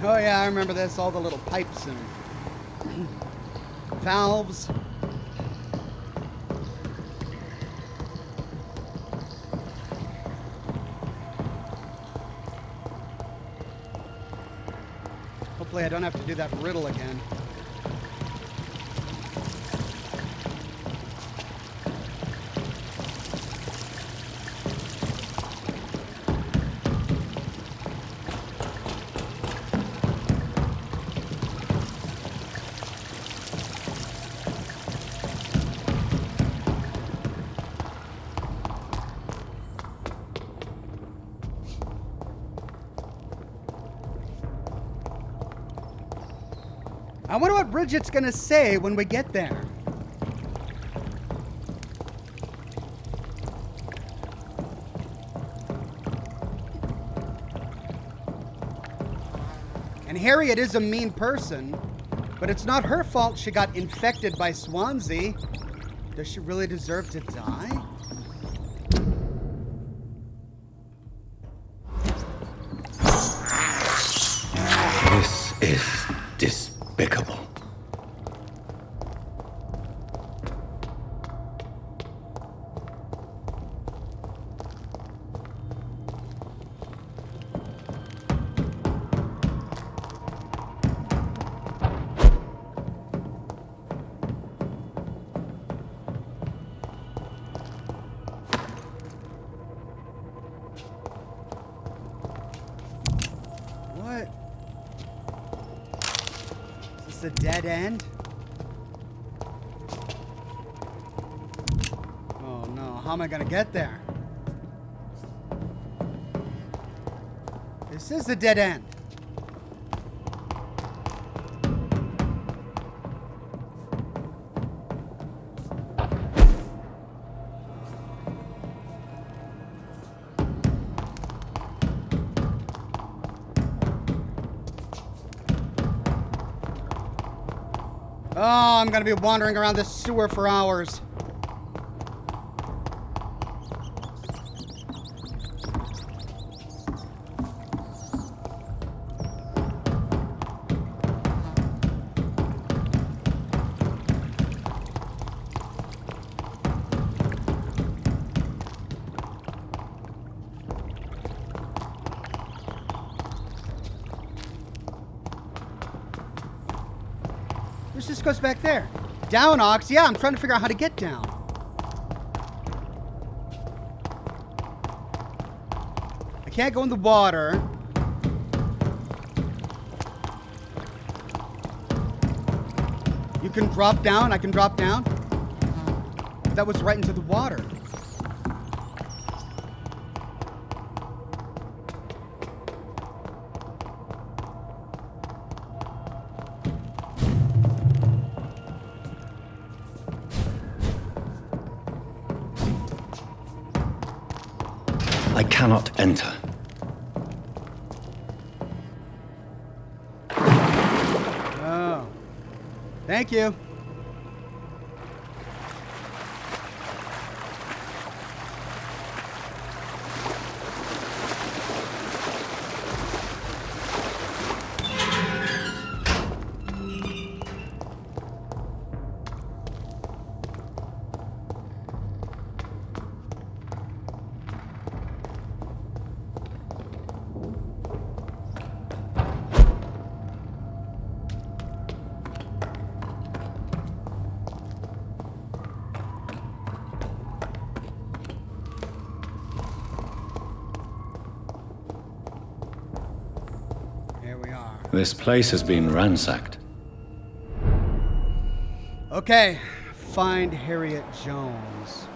Oh yeah, I remember this, all the little pipes and valves. Hopefully I don't have to do that riddle again. I wonder what Bridget's gonna say when we get there. And Harriet is a mean person, but it's not her fault she got infected by Swansea. Does she really deserve to die? This is despicable. What? Is this a dead end? Oh no, how am I gonna get there? This is a dead end. Oh, I'm gonna be wandering around this sewer for hours. This just goes back there. Down, Ox. Yeah, I'm trying to figure out how to get down. I can't go in the water. You can drop down. I can drop down. But that was right into the water. I cannot enter. Oh. Thank you. This place has been ransacked. Okay, find Harriet Jones.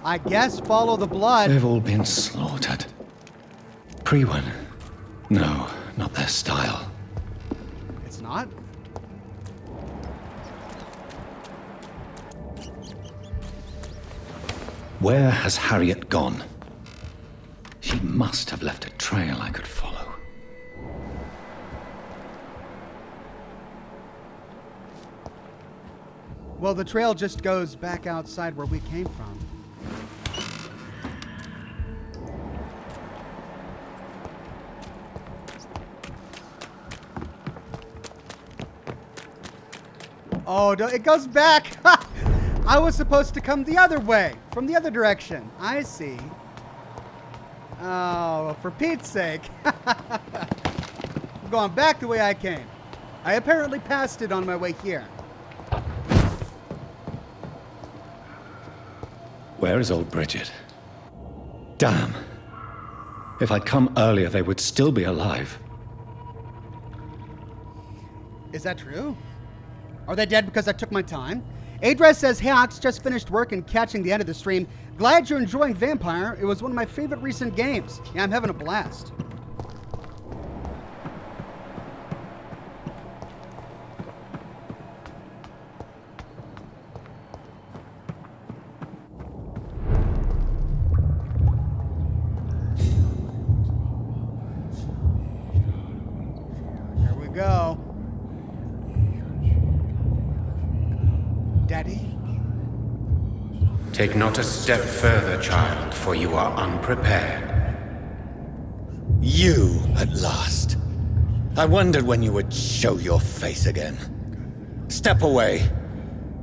I guess follow the blood. They've all been slaughtered. Pre-one. No, not their style. It's not? Where has Harriet gone? She must have left a trail I could follow. Well, the trail just goes back outside where we came from. Oh, it goes back. I was supposed to come the other way, from the other direction. I see. Oh, for Pete's sake. going back the way I came. I apparently passed it on my way here. Where is old Bridget? Damn. If I'd come earlier, they would still be alive. Is that true? Are they dead because I took my time? Adres says, "Hey Ox, just finished work and catching the end of the stream. Glad you're enjoying Vampyr. It was one of my favorite recent games. Yeah, I'm having a blast." Here we go. Daddy? Take not a step further, child, for you are unprepared. You, at last. I wondered when you would show your face again. Step away.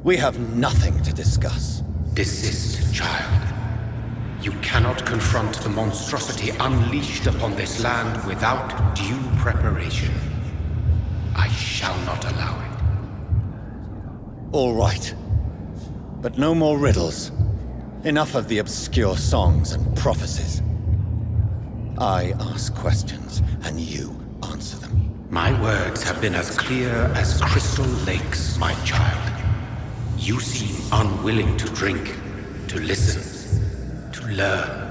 We have nothing to discuss. Desist, child. You cannot confront the monstrosity unleashed upon this land without due preparation. I shall not allow it. All right. But no more riddles. Enough of the obscure songs and prophecies. I ask questions, and you answer them. My words have been as clear as crystal lakes, my child. You seem unwilling to drink, to listen, to learn.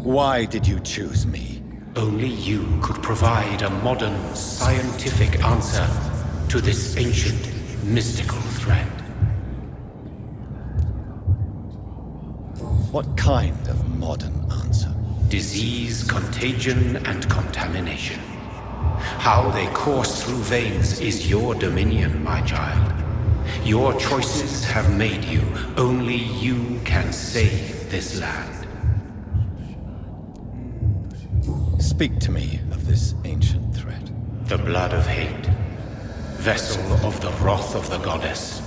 Why did you choose me? Only you could provide a modern, scientific answer to this ancient, mystical threat. What kind of modern answer? Disease, contagion, and contamination. How they course through veins is your dominion, my child. Your choices have made you. Only you can save this land. Speak to me of this ancient threat. The blood of hate. Vessel of the wrath of the goddess.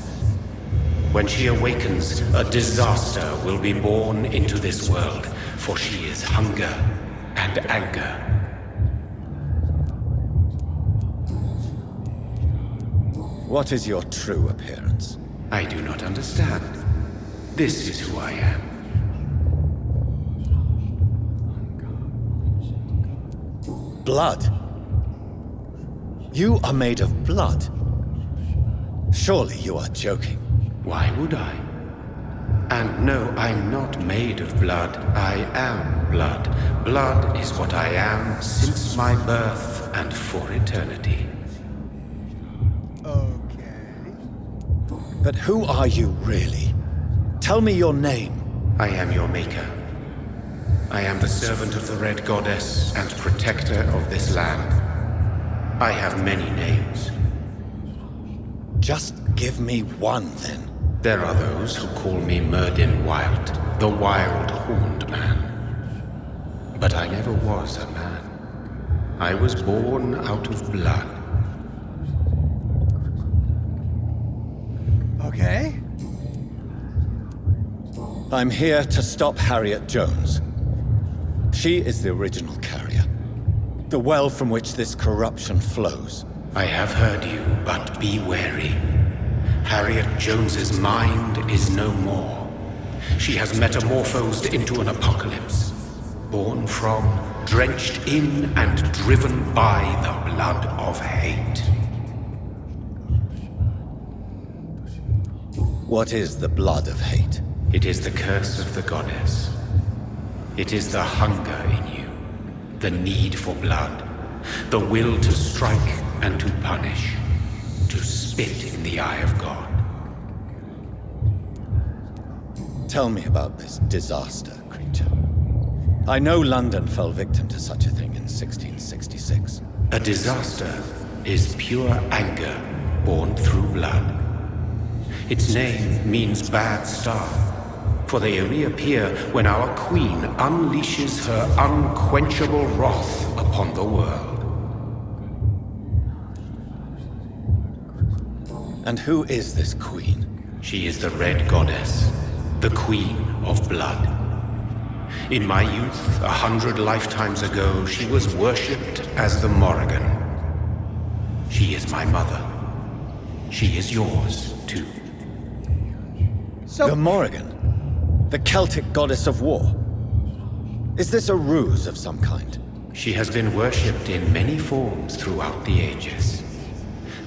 When she awakens, a disaster will be born into this world, for she is hunger and anger. What is your true appearance? I do not understand. This is who I am. Blood? You are made of blood? Surely you are joking. Why would I? And no, I'm not made of blood. I am blood. Blood is what I am since my birth and for eternity. Okay. But who are you really? Tell me your name. I am your maker. I am the servant of the Red Goddess and protector of this land. I have many names. Just give me one, then. There are those who call me Merdin Wild, the Wild Horned Man. But I never was a man. I was born out of blood. Okay. I'm here to stop Harriet Jones. She is the original carrier. The well from which this corruption flows. I have heard you, but be wary. Harriet Jones's mind is no more. She has metamorphosed into an apocalypse. Born from, drenched in, and driven by the blood of hate. What is the blood of hate? It is the curse of the goddess. It is the hunger in you, the need for blood, the will to strike and to punish, to spit in the eye of God. Tell me about this disaster, creature. I know London fell victim to such a thing in 1666. A disaster is pure anger born through blood. Its name means bad star, for they only appear when our queen unleashes her unquenchable wrath upon the world. And who is this queen? She is the Red Goddess, the Queen of Blood. In my youth, 100 lifetimes ago, she was worshipped as the Morrigan. She is my mother. She is yours, too. The Morrigan? The Celtic goddess of war? Is this a ruse of some kind? She has been worshipped in many forms throughout the ages.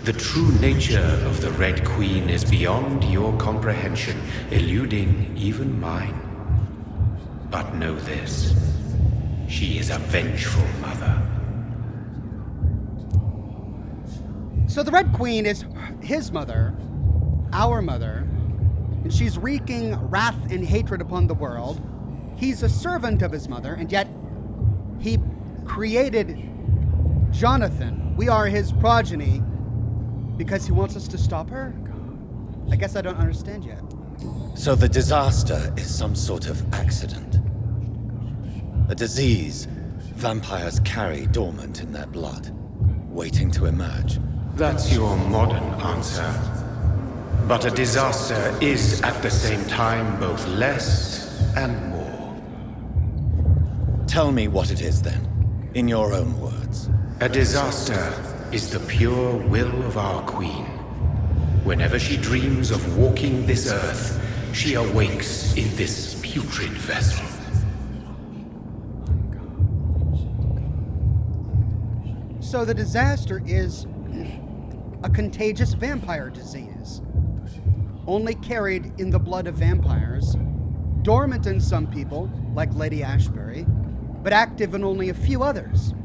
The true nature of the Red Queen is beyond your comprehension, eluding even mine. But know this, she is a vengeful mother. So the Red Queen is his mother, our mother, and she's wreaking wrath and hatred upon the world. He's a servant of his mother, and yet he created Jonathan. We are his progeny because he wants us to stop her? I guess I don't understand yet. So the disaster is some sort of accident. A disease vampires carry dormant in their blood, waiting to emerge. That's your modern answer. But a disaster is at the same time both less and more. Tell me what it is then, in your own words. A disaster is the pure will of our queen. Whenever she dreams of walking this earth, she awakes in this putrid vessel. So the disaster is a contagious vampire disease, only carried in the blood of vampires, dormant in some people, like Lady Ashbury, but active in only a few others.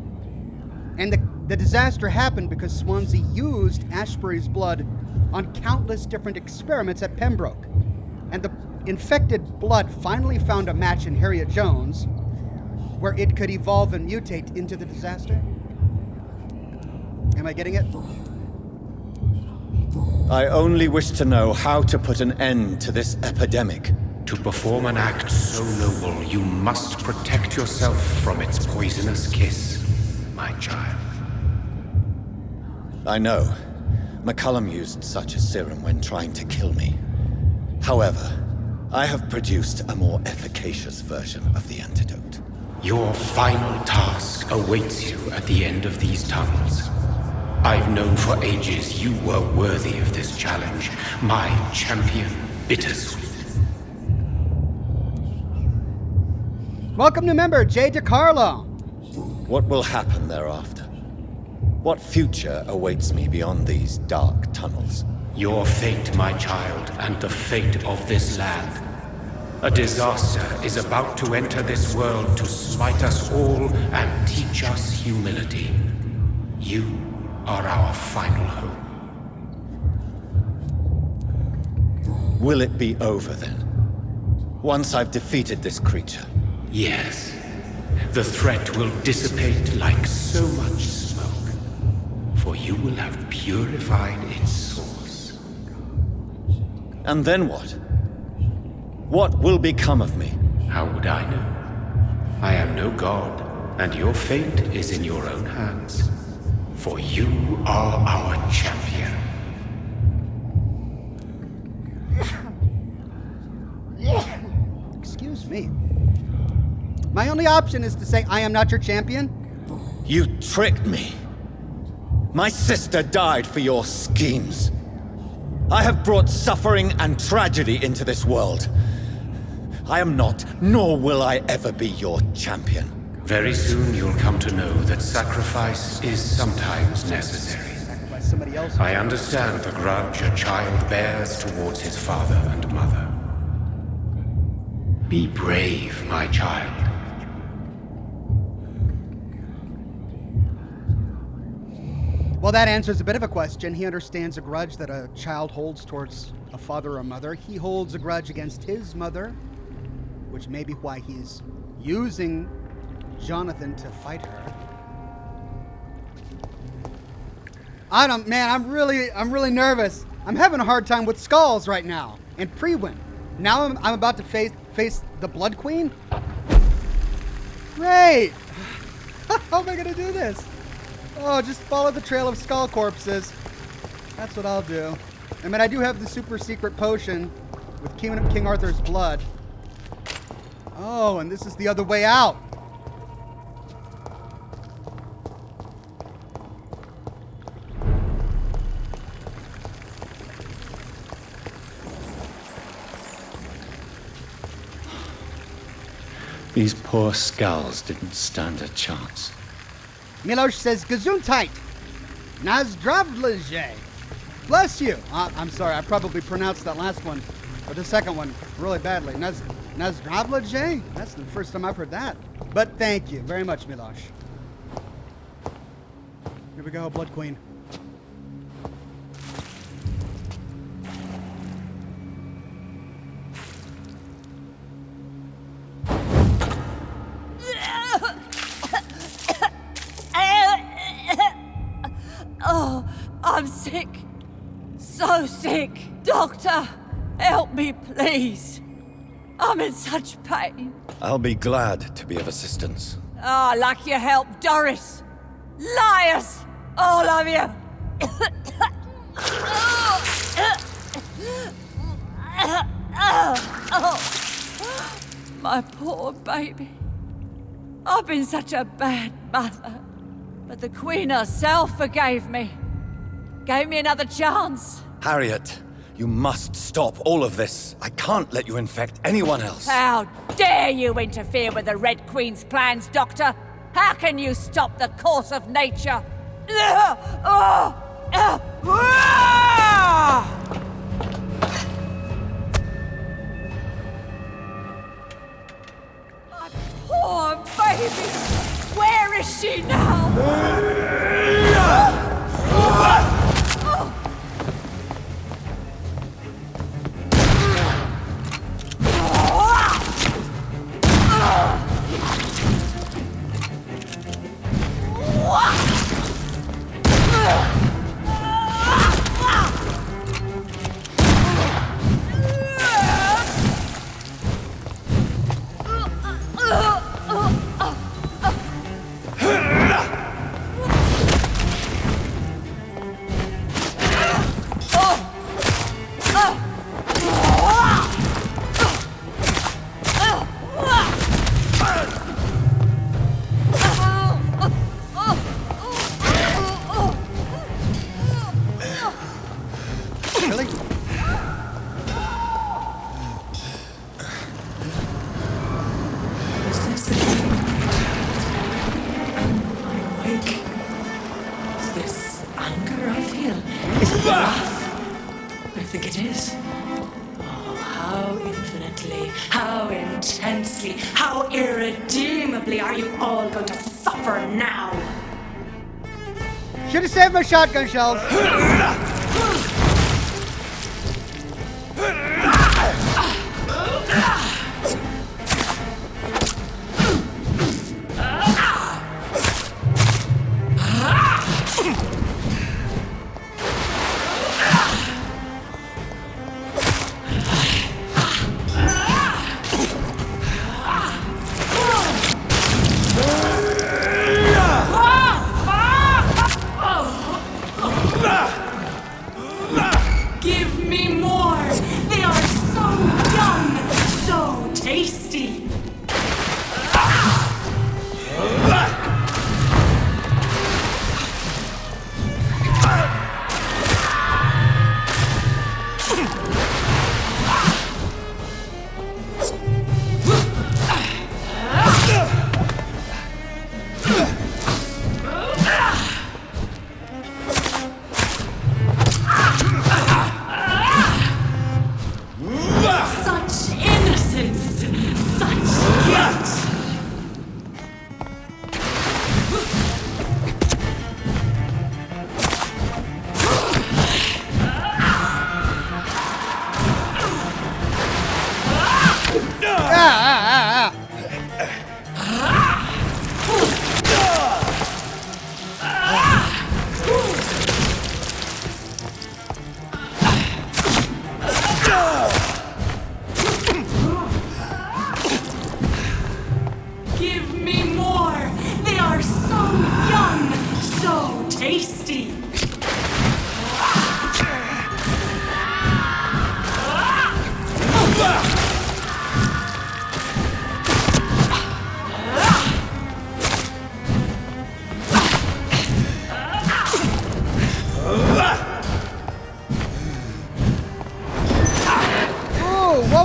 And the disaster happened because Swansea used Ashbury's blood on countless different experiments at Pembroke. And the infected blood finally found a match in Harriet Jones, where it could evolve and mutate into the disaster. Am I getting it? I only wish to know how to put an end to this epidemic. To perform an act so noble, you must protect yourself from its poisonous kiss, my child. I know. McCullum used such a serum when trying to kill me. However, I have produced a more efficacious version of the antidote. Your final task awaits you at the end of these tunnels. I've known for ages you were worthy of this challenge, my champion, Bittersweet. Welcome to member Jay DiCarlo. What will happen thereafter? What future awaits me beyond these dark tunnels? Your fate, my child, and the fate of this land. A disaster is about to enter this world to smite us all and teach us humility. You are our final hope. Will it be over then? Once I've defeated this creature? Yes. The threat will dissipate like so much smoke, for you will have purified its source. And then what? What will become of me? How would I know? I am no god, and your fate is in your own hands. For you are our champion. Excuse me. My only option is to say I am not your champion. You tricked me. My sister died for your schemes. I have brought suffering and tragedy into this world. I am not, nor will I ever be your champion. Very soon you'll come to know that sacrifice is sometimes necessary. Somebody else. I understand the grudge a child bears towards his father and mother. Be brave, my child. Well, that answers a bit of a question. He understands a grudge that a child holds towards a father or mother. He holds a grudge against his mother, which may be why he's using Jonathan to fight her. I'm really nervous. I'm having a hard time with skulls right now and pre-win. Now I'm about to face the Blood Queen. Great. How am I gonna do this? Oh, just follow the trail of skull corpses. That's what I'll do. I mean, I do have the super secret potion with King Arthur's blood. Oh, and this is the other way out. These poor skulls didn't stand a chance. Milosh says, Gesundheit. Nazdravlje. Bless you. I'm sorry, I probably pronounced that last one, or the second one, really badly. Nazdravlje? That's the first time I've heard that. But thank you very much, Milosh. Here we go, Blood Queen. Oh, I'm sick. So sick. Doctor, help me, please. I'm in such pain. I'll be glad to be of assistance. Ah, like your help, Doris. Liars! All of you! My poor baby. I've been such a bad mother. But the Queen herself forgave me. Gave me another chance. Harriet, you must stop all of this. I can't let you infect anyone else. How dare you interfere with the Red Queen's plans, Doctor? How can you stop the course of nature? My poor baby! Where is she now? Should have saved my shotgun shells.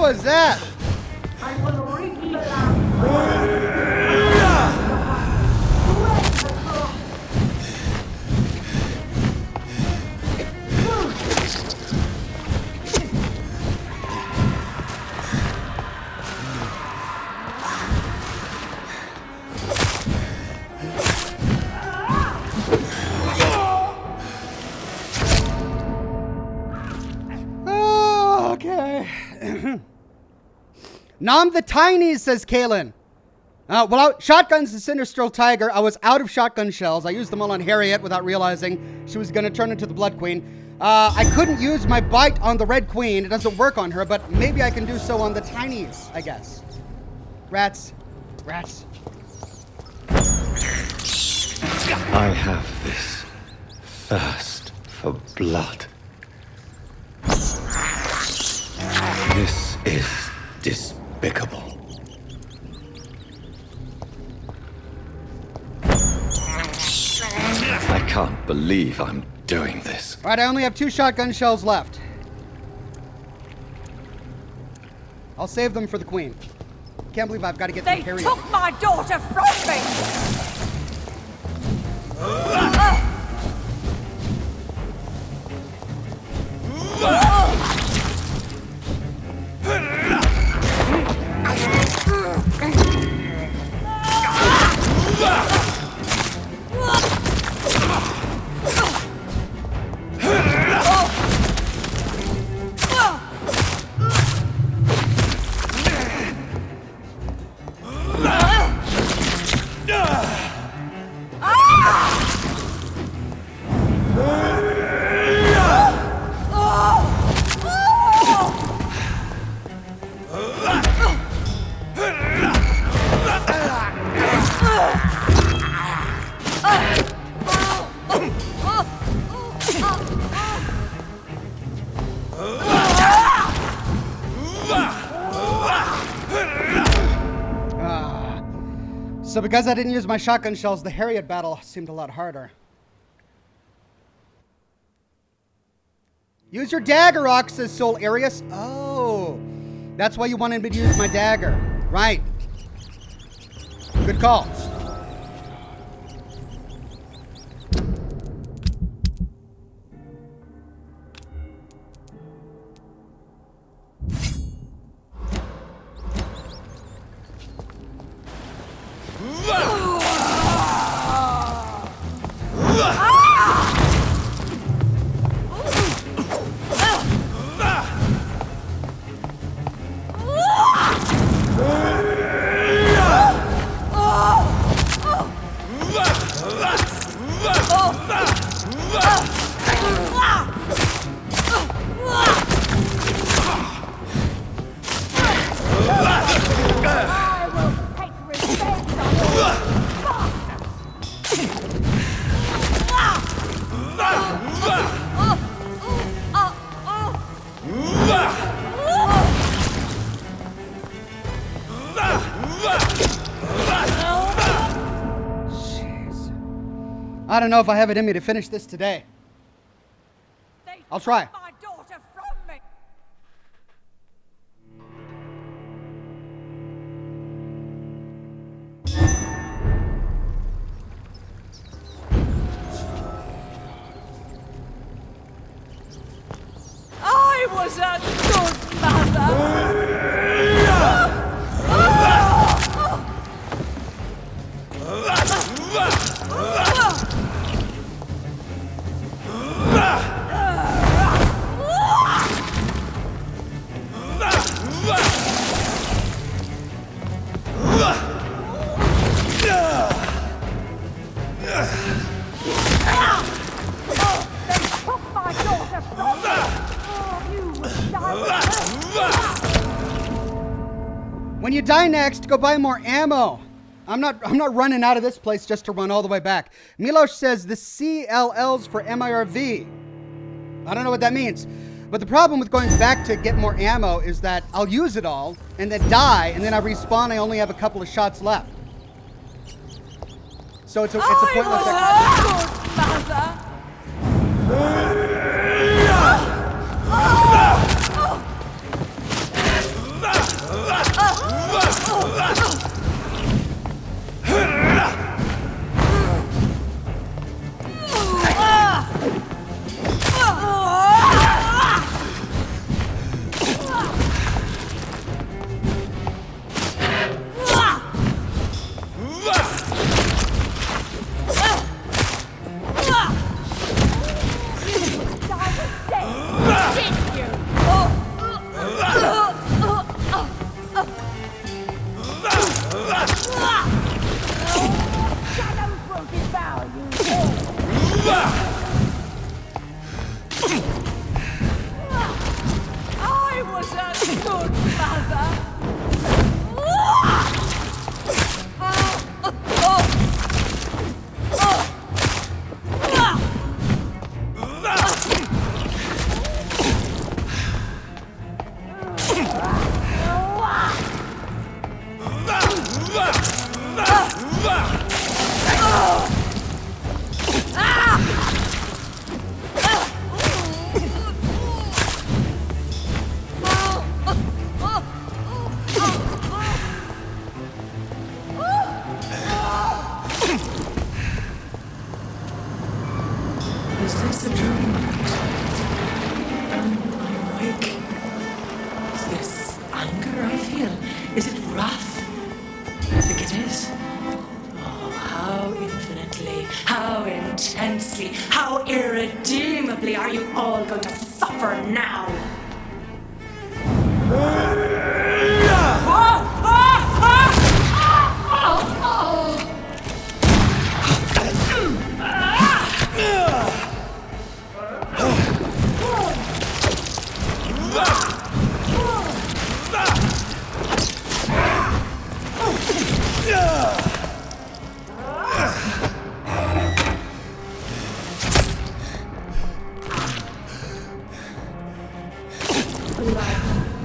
was that? Okay. Nom the tiny, says Kaylin. Shotguns the Sinistral Tiger. I was out of shotgun shells. I used them all on Harriet without realizing she was going to turn into the Blood Queen. I couldn't use my bite on the Red Queen. It doesn't work on her, but maybe I can do so on the tinies, I guess. Rats. Rats. I have this thirst for blood. This is despicable. I can't believe I'm doing this. All right, I only have 2 shotgun shells left. I'll save them for the Queen. Can't believe I've got to get They through Harriet. took my daughter from me! So because I didn't use my shotgun shells, the Harriet battle seemed a lot harder. Use your dagger, Ox, says Soul Arius. Oh, that's why you wanted me to use my dagger. Right. Good call. I don't know if I have it in me to finish this today. I'll try. I was a good mother! When you die next, go buy more ammo. I'm not running out of this place just to run all the way back. Milosh says the CLL's for MIRV. I don't know what that means. But the problem with going back to get more ammo is that I'll use it all and then die, and then I respawn. I only have a couple of shots left. So it's a pointless exercise. endlessly. How irredeemably are you all going to suffer now?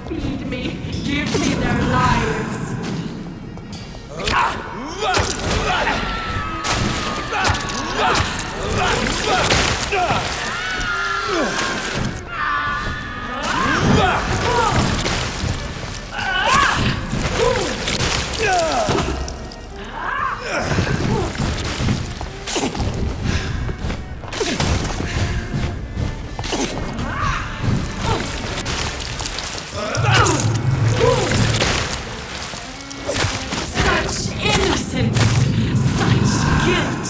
Feed me, give me their lives. Such innocence, such guilt.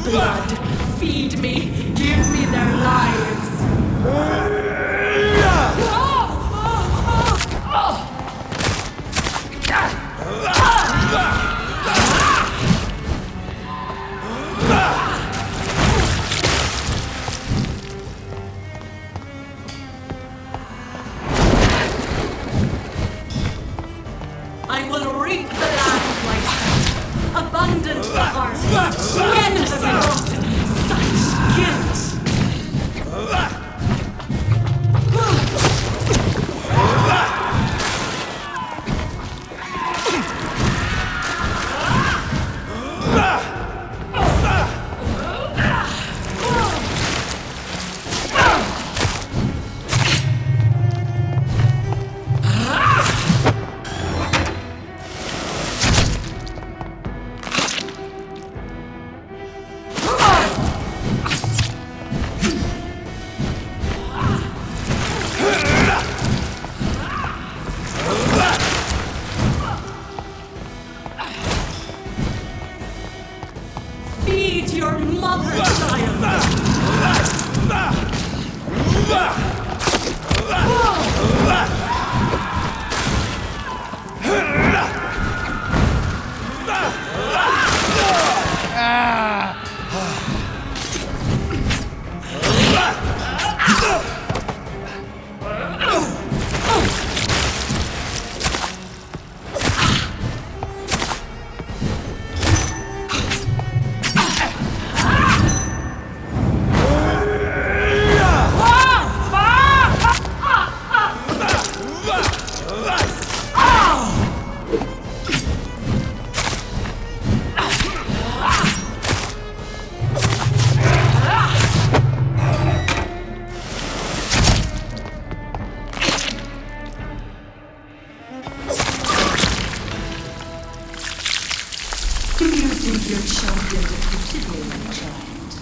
Blood, feed me, give me their lives. I will reap the land myself, abundant the harvest, innocent, such guilt. Feed your mother, child. Do you think your champion defeated me, my child?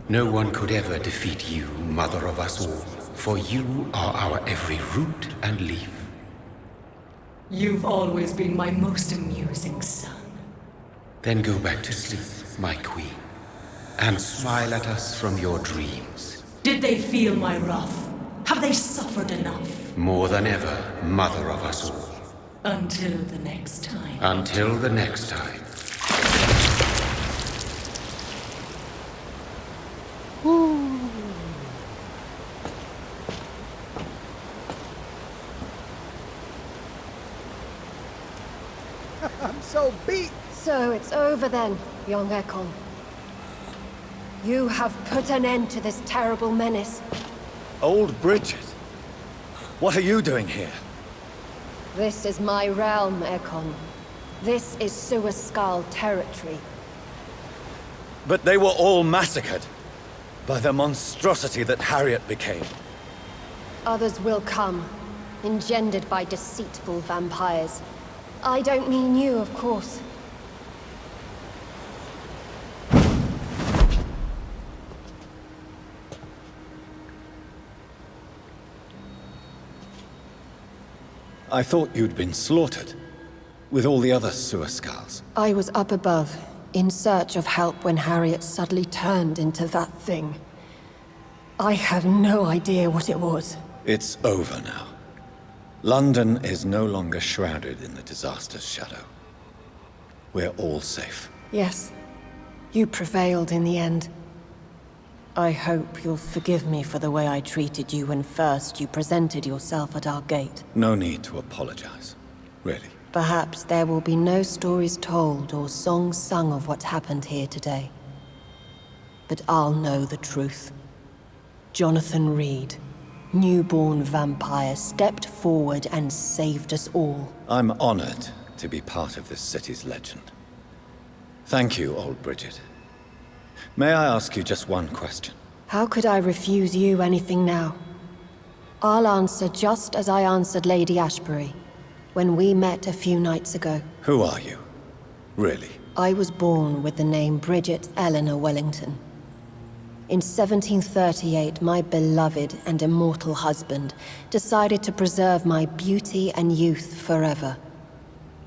No one could ever defeat you, mother of us all, for you are our every root and leaf. You've always been my most amusing son. Then go back to sleep, my queen, and smile at us from your dreams. Did they feel my wrath? Have they suffered enough? More than ever, mother of us all. Until the next time. Until the next time. I'm so beat. So it's over then, young Ekon. You have put an end to this terrible menace. Old Bridget, what are you doing here? This is my realm, Ekon. This is Suaskal territory. But they were all massacred. by the monstrosity that Harriet became. Others will come, engendered by deceitful vampires. I don't mean you, of course. I thought you'd been slaughtered, with all the other Suascals. I was up above, in search of help when Harriet suddenly turned into that thing. I have no idea what it was. It's over now. London is no longer shrouded in the disaster's shadow. We're all safe. Yes, you prevailed in the end. I hope you'll forgive me for the way I treated you when first you presented yourself at our gate. No need to apologize, really. Perhaps there will be no stories told or songs sung of what happened here today. But I'll know the truth. Jonathan Reed, newborn vampire, stepped forward and saved us all. I'm honored to be part of this city's legend. Thank you, old Bridget. May I ask you just one question? How could I refuse you anything now? I'll answer just as I answered Lady Ashbury when we met a few nights ago. Who are you? Really? I was born with the name Bridget Eleanor Wellington. In 1738, my beloved and immortal husband decided to preserve my beauty and youth forever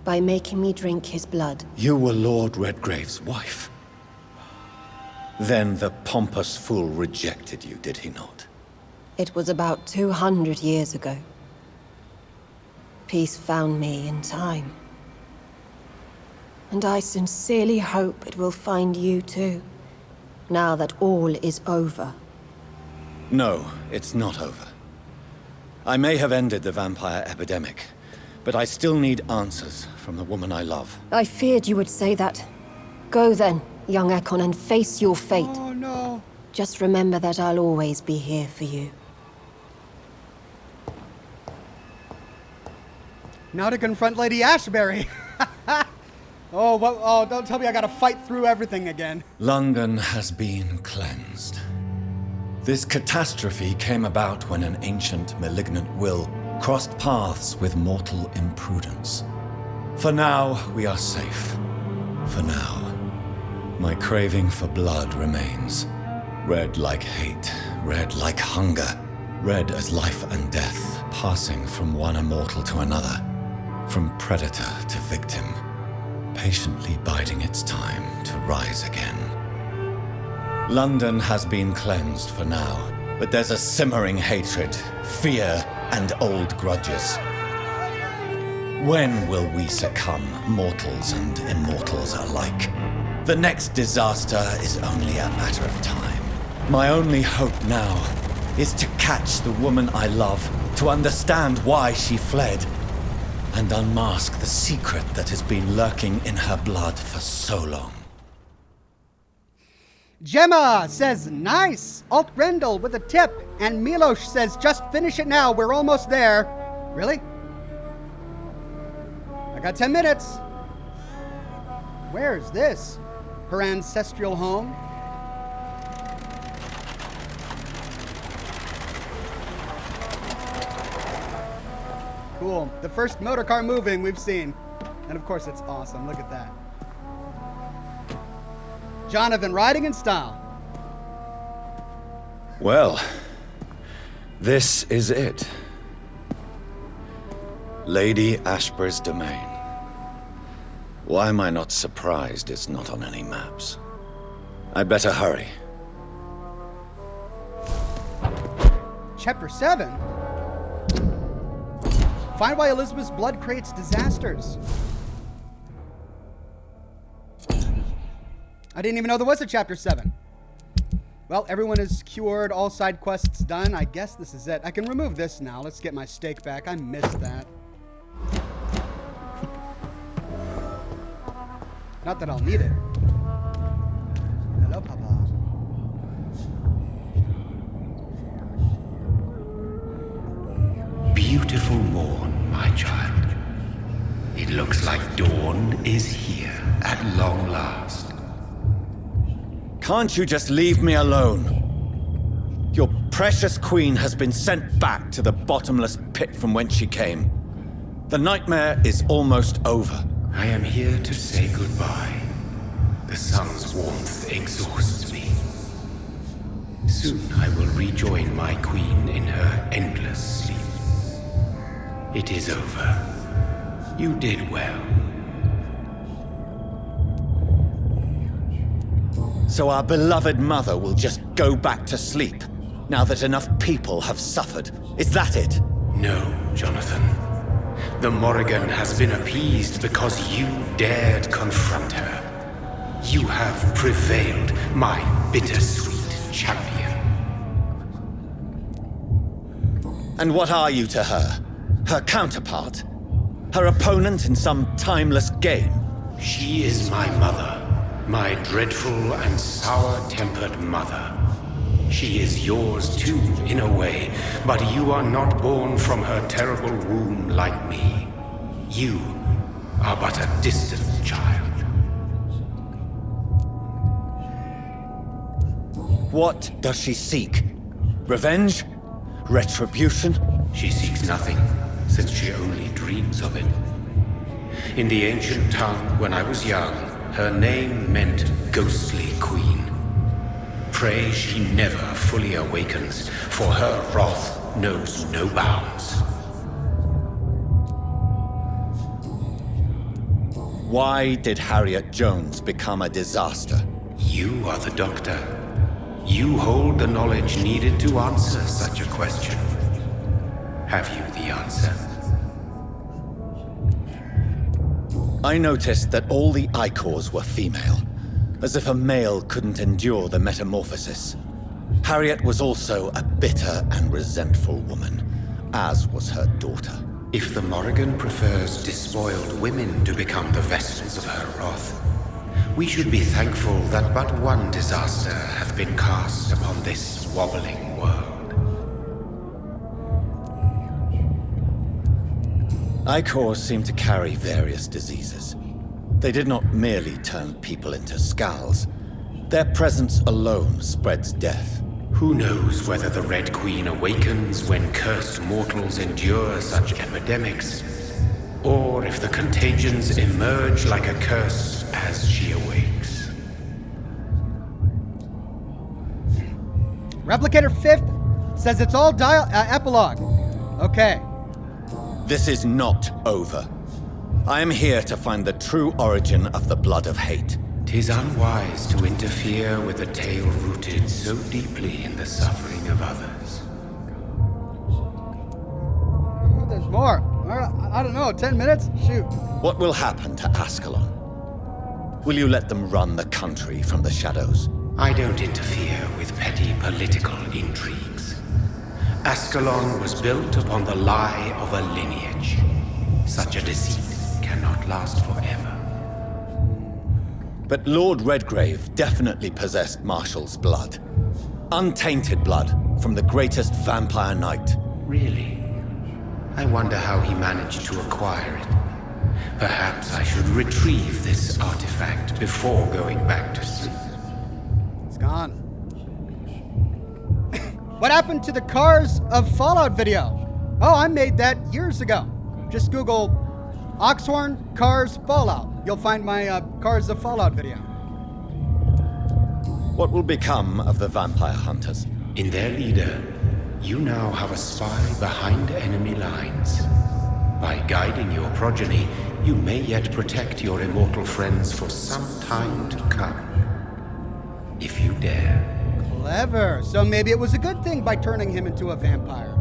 by making me drink his blood. You were Lord Redgrave's wife. Then the pompous fool rejected you, did he not? It was about 200 years ago. Peace found me in time. And I sincerely hope it will find you too, now that all is over. No, it's not over. I may have ended the vampire epidemic, but I still need answers from the woman I love. I feared you would say that. Go then, young Ekon, and face your fate. Oh no. Just remember that I'll always be here for you. Now to confront Lady Ashbury. Oh, what, oh, don't tell me I gotta fight through everything again. London has been cleansed. This catastrophe came about when an ancient, malignant will crossed paths with mortal imprudence. For now, we are safe. For now. My craving for blood remains. Red like hate, red like hunger. Red as life and death, passing from one immortal to another. From predator to victim. Patiently biding its time to rise again. London has been cleansed for now, but there's a simmering hatred, fear, and old grudges. When will we succumb, mortals and immortals alike? The next disaster is only a matter of time. My only hope now is to catch the woman I love, to understand why she fled, and unmask the secret that has been lurking in her blood for so long. Gemma says, nice. Alt Grendel with a tip. And Milos says, just finish it now. We're almost there. Really? I got 10 minutes. Where's this? Her ancestral home? Cool. The first motor car moving we've seen. And of course it's awesome. Look at that. Jonathan riding in style. Well, this is it. Lady Ashbur's domain. Why am I not surprised it's not on any maps? I'd better hurry. Chapter 7. Find why Elizabeth's blood creates disasters. I didn't even know there was a Chapter 7. Well, everyone is cured, all side quests done. I guess this is it. I can remove this now. Let's get my steak back. I missed that. Not that I'll need it. Hello, Papa. Beautiful morn, my child. It looks like dawn is here at long last. Can't you just leave me alone? precious queen has been sent back to the bottomless pit from whence she came. The nightmare is almost over. I am here to say goodbye. The sun's warmth exhausts me. Soon I will rejoin my queen in her endless sleep. It is over. You did well. So our beloved mother will just go back to sleep, now that enough people have suffered. Is that it? No, Jonathan. The Morrigan has been appeased because you dared confront her. You have prevailed, my bittersweet champion. And what are you to her? Her counterpart? Her opponent in some timeless game? She is my mother. My dreadful and sour-tempered mother. She is yours too, in a way, but you are not born from her terrible womb like me. You are but a distant child. What does she seek? Revenge? Retribution? She seeks nothing, since she only dreams of it. In the ancient tongue, when I was young, her name meant Ghostly Queen. Pray she never fully awakens, for her wrath knows no bounds. Why did Harriet Jones become a disaster? You are the doctor. You hold the knowledge needed to answer such a question. Have you the answer? I noticed that all the Icors were female, as if a male couldn't endure the metamorphosis. Harriet was also a bitter and resentful woman, as was her daughter. If the Morrigan prefers despoiled women to become the vessels of her wrath, we should be thankful that but one disaster hath been cast upon this wobbling world. Icors seem to carry various diseases. They did not merely turn people into skulls. Their presence alone spreads death. Who knows whether the Red Queen awakens when cursed mortals endure such epidemics, or if the contagions emerge like a curse as she awakes. Replicator 5th says it's all epilogue. Okay. This is not over. I am here to find the true origin of the blood of hate. 'Tis unwise to interfere with a tale rooted so deeply in the suffering of others. Oh, there's more. I don't know, 10 minutes? Shoot. What will happen to Ascalon? Will you let them run the country from the shadows? I don't interfere with petty political intrigues. Ascalon was built upon the lie of a lineage. Such a deceit cannot last forever. But Lord Redgrave definitely possessed Marshall's blood. Untainted blood from the greatest vampire knight. Really? I wonder how he managed to acquire it. Perhaps I should retrieve this artifact before going back to sleep. It's gone. What happened to the Cars of Fallout video? Oh, I made that years ago. Just Google Oxhorn Cars Fallout. You'll find my Cars of Fallout video. What will become of the vampire hunters? In their leader, you now have a spy behind enemy lines. By guiding your progeny, you may yet protect your immortal friends for some time to come. If you dare. Clever. So maybe it was a good thing by turning him into a vampire.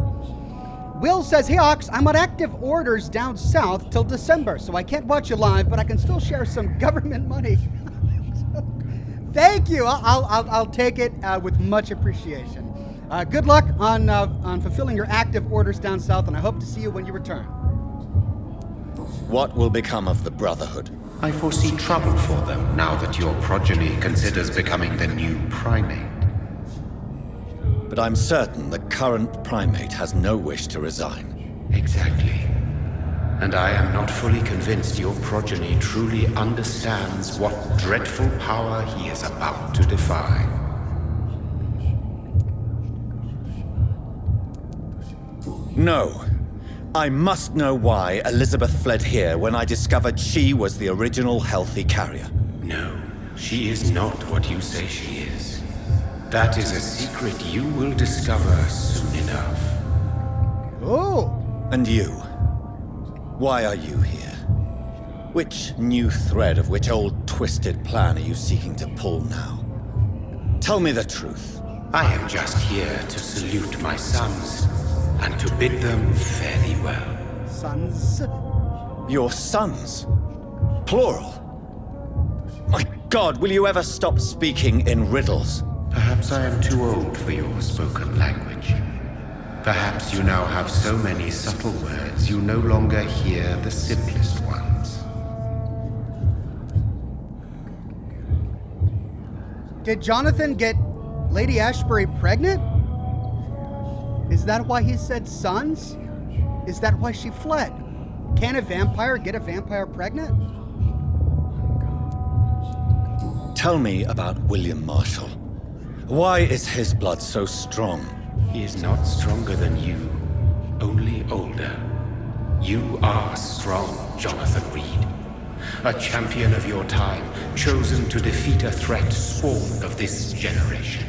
Will says, hey Ox, I'm on active orders down south till December, so I can't watch you live, but I can still share some government money. Thank you. I'll take it with much appreciation. Good luck on fulfilling your active orders down south, and I hope to see you when you return. What will become of the Brotherhood? I foresee trouble for them now that your progeny considers becoming the new primate. But I'm certain the current primate has no wish to resign. Exactly. And I am not fully convinced your progeny truly understands what dreadful power he is about to defy. No. I must know why Elizabeth fled here when I discovered she was the original healthy carrier. No, she is not what you say she is. That is a secret you will discover soon enough. Oh! And you? Why are you here? Which new thread of which old twisted plan are you seeking to pull now? Tell me the truth. I am just here to salute my sons and to bid them fare thee well. Sons? Your sons? Plural? My God, will you ever stop speaking in riddles? Perhaps I am too old for your spoken language. Perhaps you now have so many subtle words you no longer hear the simplest ones. Did Jonathan get Lady Ashbury pregnant? Is that why he said sons? Is that why she fled? Can a vampire get a vampire pregnant? Tell me about William Marshall. Why is his blood so strong? He is not stronger than you, only older. You are strong, Jonathan Reed. A champion of your time, chosen to defeat a threat spawned of this generation.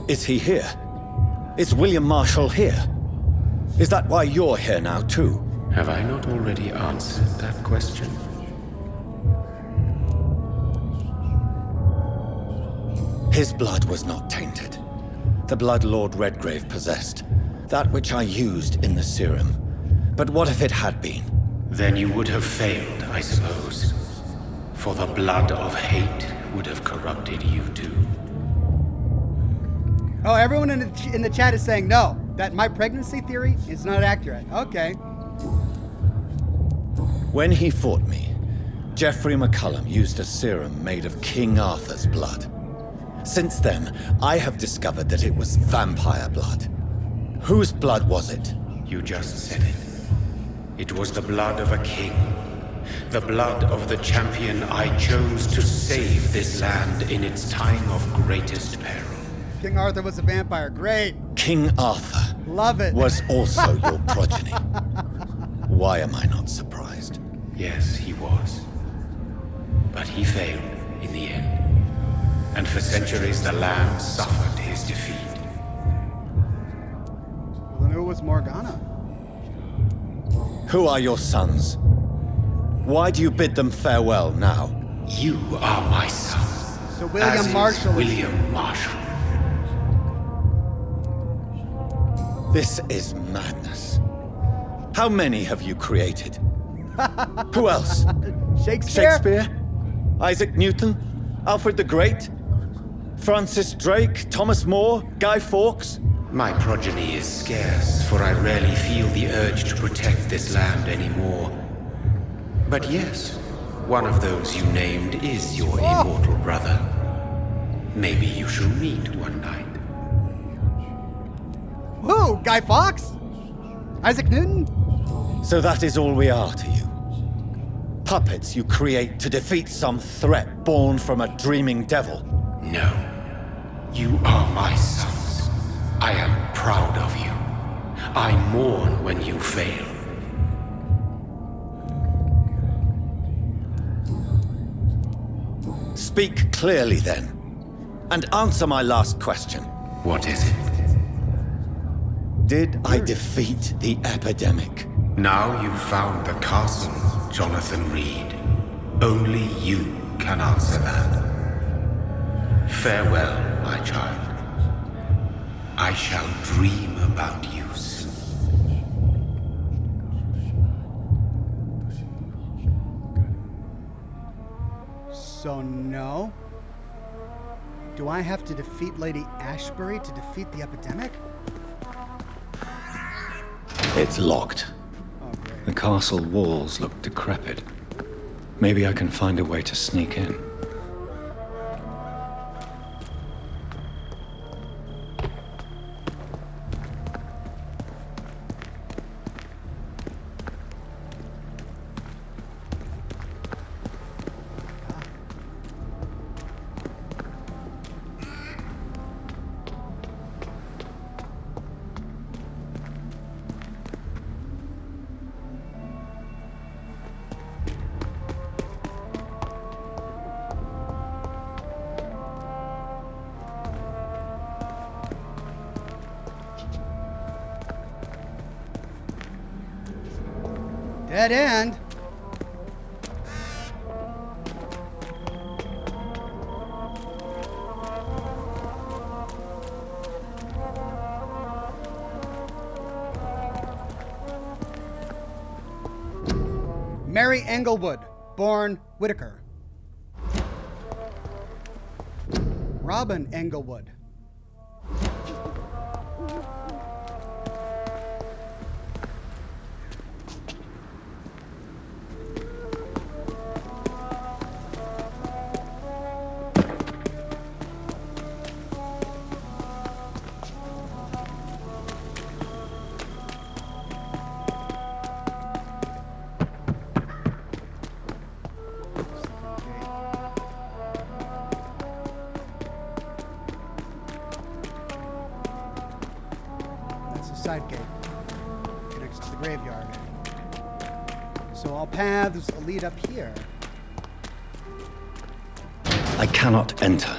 Is he here? Is William Marshall here? Is that why you're here now, too? Have I not already answered that question? His blood was not tainted. The blood Lord Redgrave possessed. That which I used in the serum. But what if it had been? Then you would have failed, I suppose. For the blood of hate would have corrupted you too. Oh, everyone in the chat is saying no, that my pregnancy theory is not accurate. Okay. When he fought me, Geoffrey McCullum used a serum made of King Arthur's blood. Since then, I have discovered that it was vampire blood. Whose blood was it? You just said it. It was the blood of a king. The blood of the champion I chose to save this land in its time of greatest peril. King Arthur was a vampire. Great. King Arthur. Love it. Was also your progeny. Why am I not surprised? Yes, he was. But he failed in the end. And for centuries the land suffered his defeat. Well, then who was Morgana? Who are your sons? Why do you bid them farewell now? You are my son. So William Marshall. William Marshall. This is madness. How many have you created? Who else? Shakespeare? Isaac Newton? Alfred the Great? Francis Drake? Thomas More? Guy Fawkes? My progeny is scarce, for I rarely feel the urge to protect this land anymore. But yes, one of those you named is your immortal brother. Maybe you shall meet one night. Who? Guy Fawkes? Isaac Newton? So that is all we are to you? Puppets you create to defeat some threat born from a dreaming devil? No. You are my sons. I am proud of you. I mourn when you fail. Speak clearly then, and answer my last question. What is it? Did I defeat the epidemic? Now you've found the castle, Jonathan Reed. Only you can answer that. Farewell, my child. I shall dream about you soon. So no? Do I have to defeat Lady Ashbury to defeat the epidemic? It's locked. The castle walls look decrepit. Maybe I can find a way to sneak in. Dead end. Mary Englewood, born Whitaker. Robin Englewood. Side gate connects to the graveyard. So all paths lead up here. I cannot enter.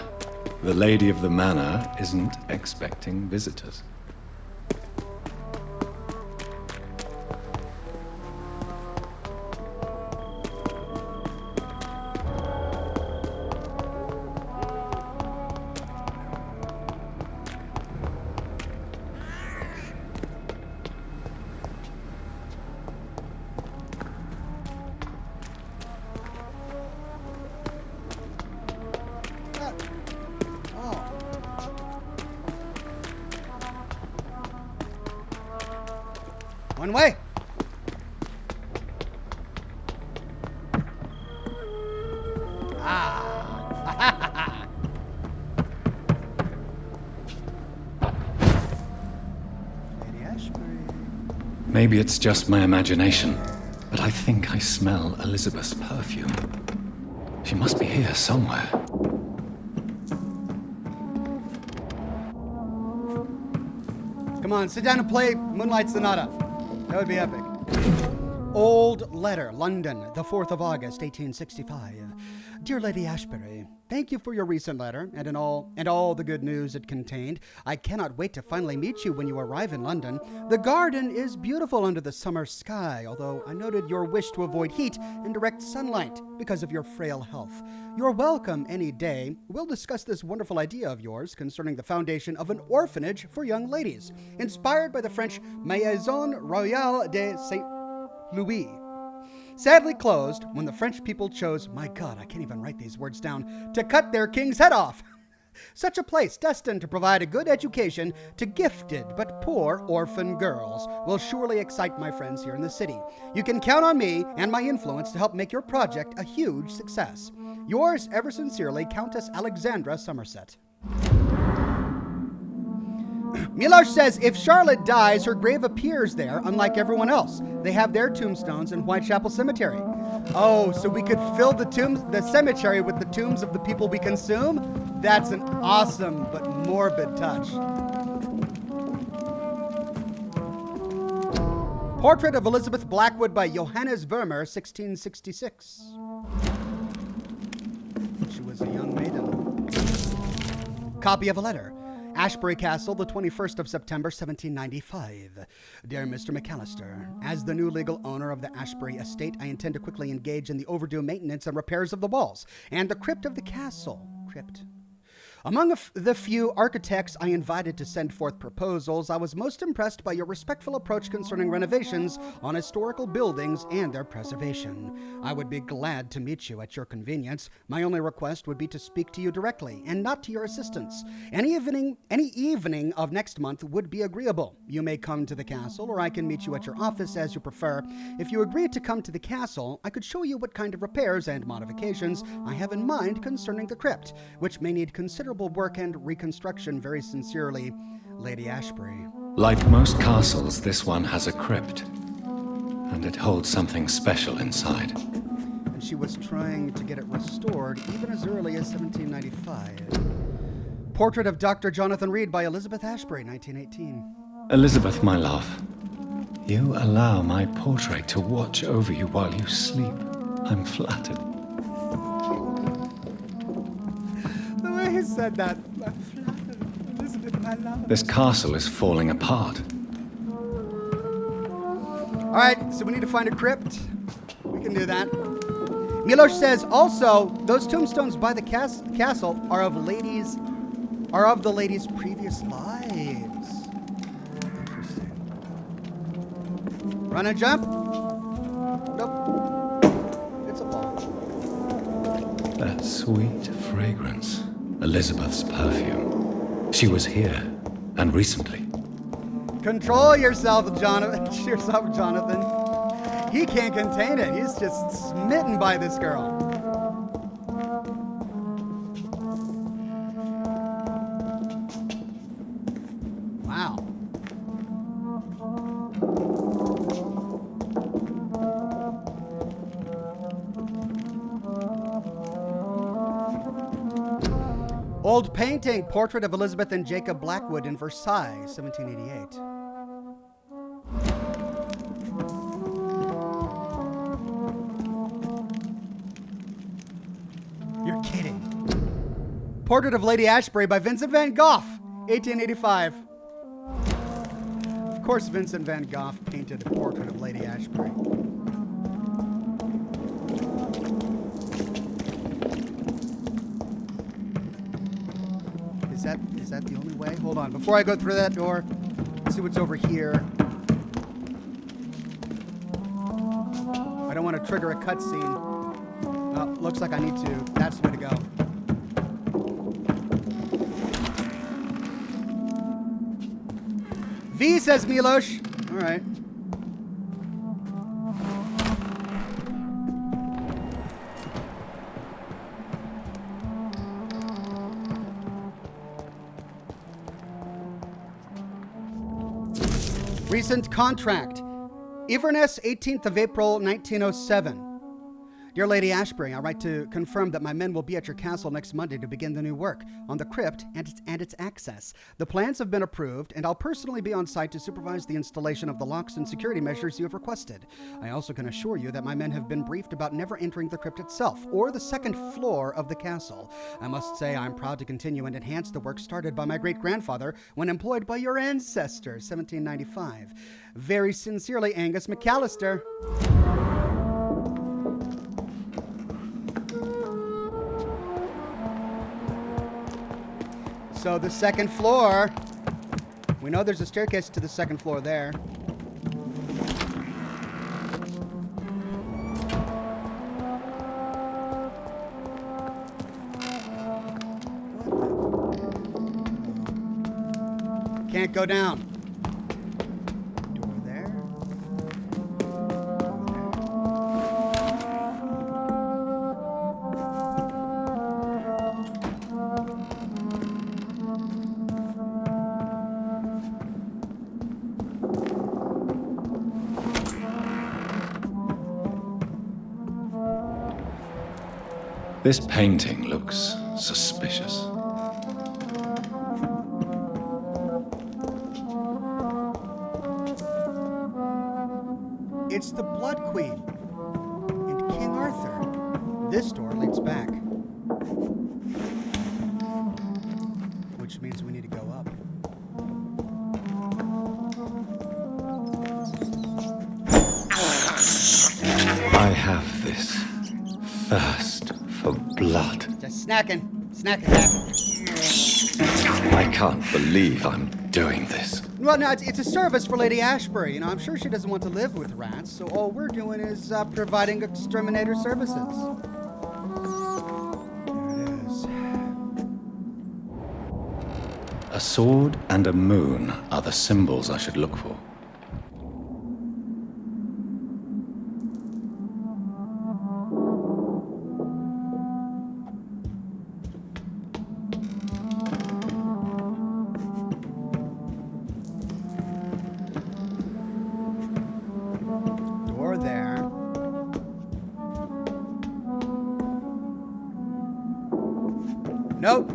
The lady of the manor isn't expecting visitors. One way. Ah. Lady Ashbury. Maybe it's just my imagination, but I think I smell Elizabeth's perfume. She must be here somewhere. Come on, sit down and play Moonlight Sonata. That would be epic. Old Letter, London, the 4th of August, 1865. Dear Lady Ashbury, thank you for your recent letter and all the good news it contained. I cannot wait to finally meet you when you arrive in London. The garden is beautiful under the summer sky, although I noted your wish to avoid heat and direct sunlight because of your frail health. You're welcome any day. We'll discuss this wonderful idea of yours concerning the foundation of an orphanage for young ladies, inspired by the French Maison Royale de Saint-Louis. Sadly closed when the French people chose, my God, I can't even write these words down, to cut their king's head off. Such a place, destined to provide a good education to gifted but poor orphan girls, will surely excite my friends here in the city. You can count on me and my influence to help make your project a huge success. Yours ever sincerely, Countess Alexandra Somerset. Milosh says, if Charlotte dies, her grave appears there, unlike everyone else. They have their tombstones in Whitechapel Cemetery. Oh, so we could fill the cemetery with the tombs of the people we consume? That's an awesome but morbid touch. Portrait of Elizabeth Blackwood by Johannes Vermeer, 1666. She was a young maiden. Copy of a letter. Ashbury Castle, the 21st of September, 1795. Dear Mr. McAllister, as the new legal owner of the Ashbury estate, I intend to quickly engage in the overdue maintenance and repairs of the walls and the crypt of the castle. Crypt. Among the few architects I invited to send forth proposals, I was most impressed by your respectful approach concerning renovations on historical buildings and their preservation. I would be glad to meet you at your convenience. My only request would be to speak to you directly and not to your assistants. Any evening of next month would be agreeable. You may come to the castle, or I can meet you at your office as you prefer. If you agree to come to the castle, I could show you what kind of repairs and modifications I have in mind concerning the crypt, which may need considerable work and reconstruction. Very sincerely, Lady Ashbury. Like most castles, this one has a crypt, and it holds something special inside. And she was trying to get it restored even as early as 1795. Portrait of Dr. Jonathan Reed by Elizabeth Ashbury, 1918. Elizabeth, my love, you allow my portrait to watch over you while you sleep. I'm flattered. The way he said that, I'm flattered. Elizabeth, my love. This castle is falling apart. Alright, so we need to find a crypt. We can do that. Milosh says, also, those tombstones by the castle are of the lady's previous lives. Interesting. Run and jump? Nope. It's a fall. That sweet fragrance. Elizabeth's perfume. She was here, and recently. Control yourself, Jonathan. He can't contain it. He's just smitten by this girl. Wow. Old painting, portrait of Elizabeth and Jacob Blackwood in Versailles, 1788. You're kidding. Portrait of Lady Ashbury by Vincent van Gogh, 1885. Of course, Vincent van Gogh painted a portrait of Lady Ashbury. Is that the only way? Hold on. Before I go through that door, let's see what's over here. I don't want to trigger a cutscene. Oh, looks like I need to. That's the way to go. V says Milosh. All right. Recent contract. Inverness, 18th of April, 1907. Dear Lady Ashbury, I write to confirm that my men will be at your castle next Monday to begin the new work on the crypt and its access. The plans have been approved, and I'll personally be on site to supervise the installation of the locks and security measures you have requested. I also can assure you that my men have been briefed about never entering the crypt itself or the second floor of the castle. I must say I'm proud to continue and enhance the work started by my great-grandfather when employed by your ancestor, 1795. Very sincerely, Angus McAllister. So the second floor, we know there's a staircase to the second floor there. Can't go down. Door there. This painting looks suspicious. It's the Blood Queen and King Arthur. This door leads back, which means we need to go up. I have this thirst for blood. Just snacking. I can't believe I'm doing this. Well, no, it's a service for Lady Ashbury. You know, I'm sure she doesn't want to live with rats, so all we're doing is providing exterminator services. There it is. A sword and a moon are the symbols I should look for. Nope.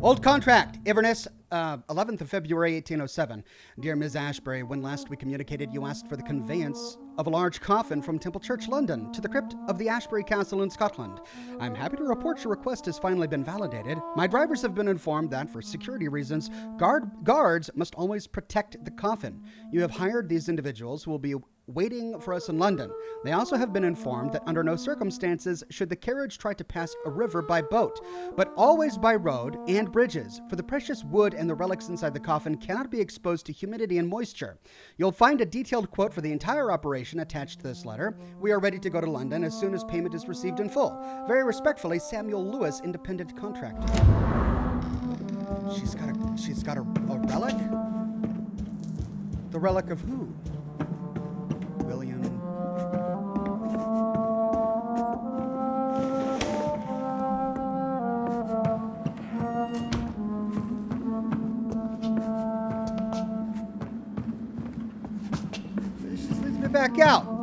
Old contract, Inverness, 11th of February, 1807. Dear Ms. Ashbury, when last we communicated, you asked for the conveyance of a large coffin from Temple Church, London, to the crypt of the Ashbury Castle in Scotland. I'm happy to report your request has finally been validated. My drivers have been informed that, for security reasons, guards must always protect the coffin. You have hired these individuals who will be waiting for us in London. They also have been informed that under no circumstances should the carriage try to pass a river by boat, but always by road and bridges, for the precious wood and the relics inside the coffin cannot be exposed to humidity and moisture. You'll find a detailed quote for the entire operation attached to this letter. We are ready to go to London as soon as payment is received in full. Very respectfully, Samuel Lewis, Independent Contractor. She's got a relic? The relic of who? William. This just leads me back out.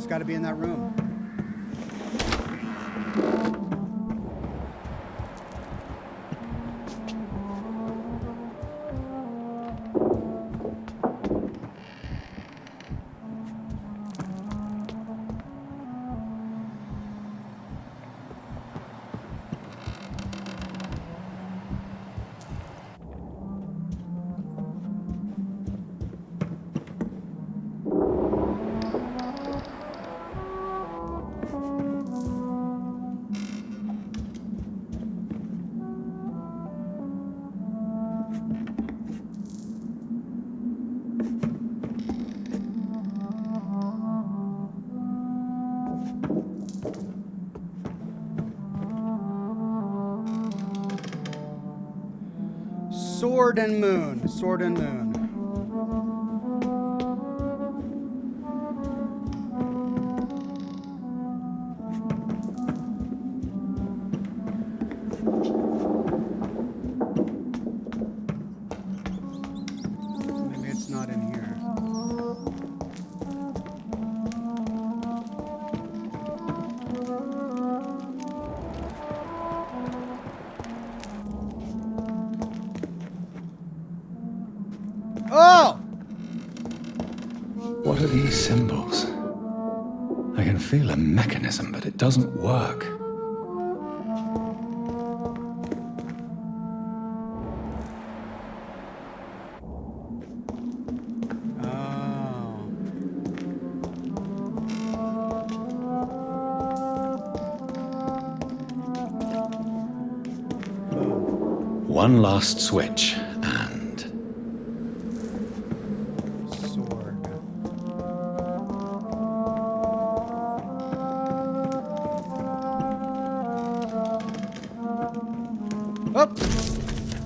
Got to be in that room. Sword and Moon. Sword and Moon. Maybe it's not in here. Oh! What are these symbols? I can feel a mechanism, but it doesn't work. One last switch, and... Sword. Oh!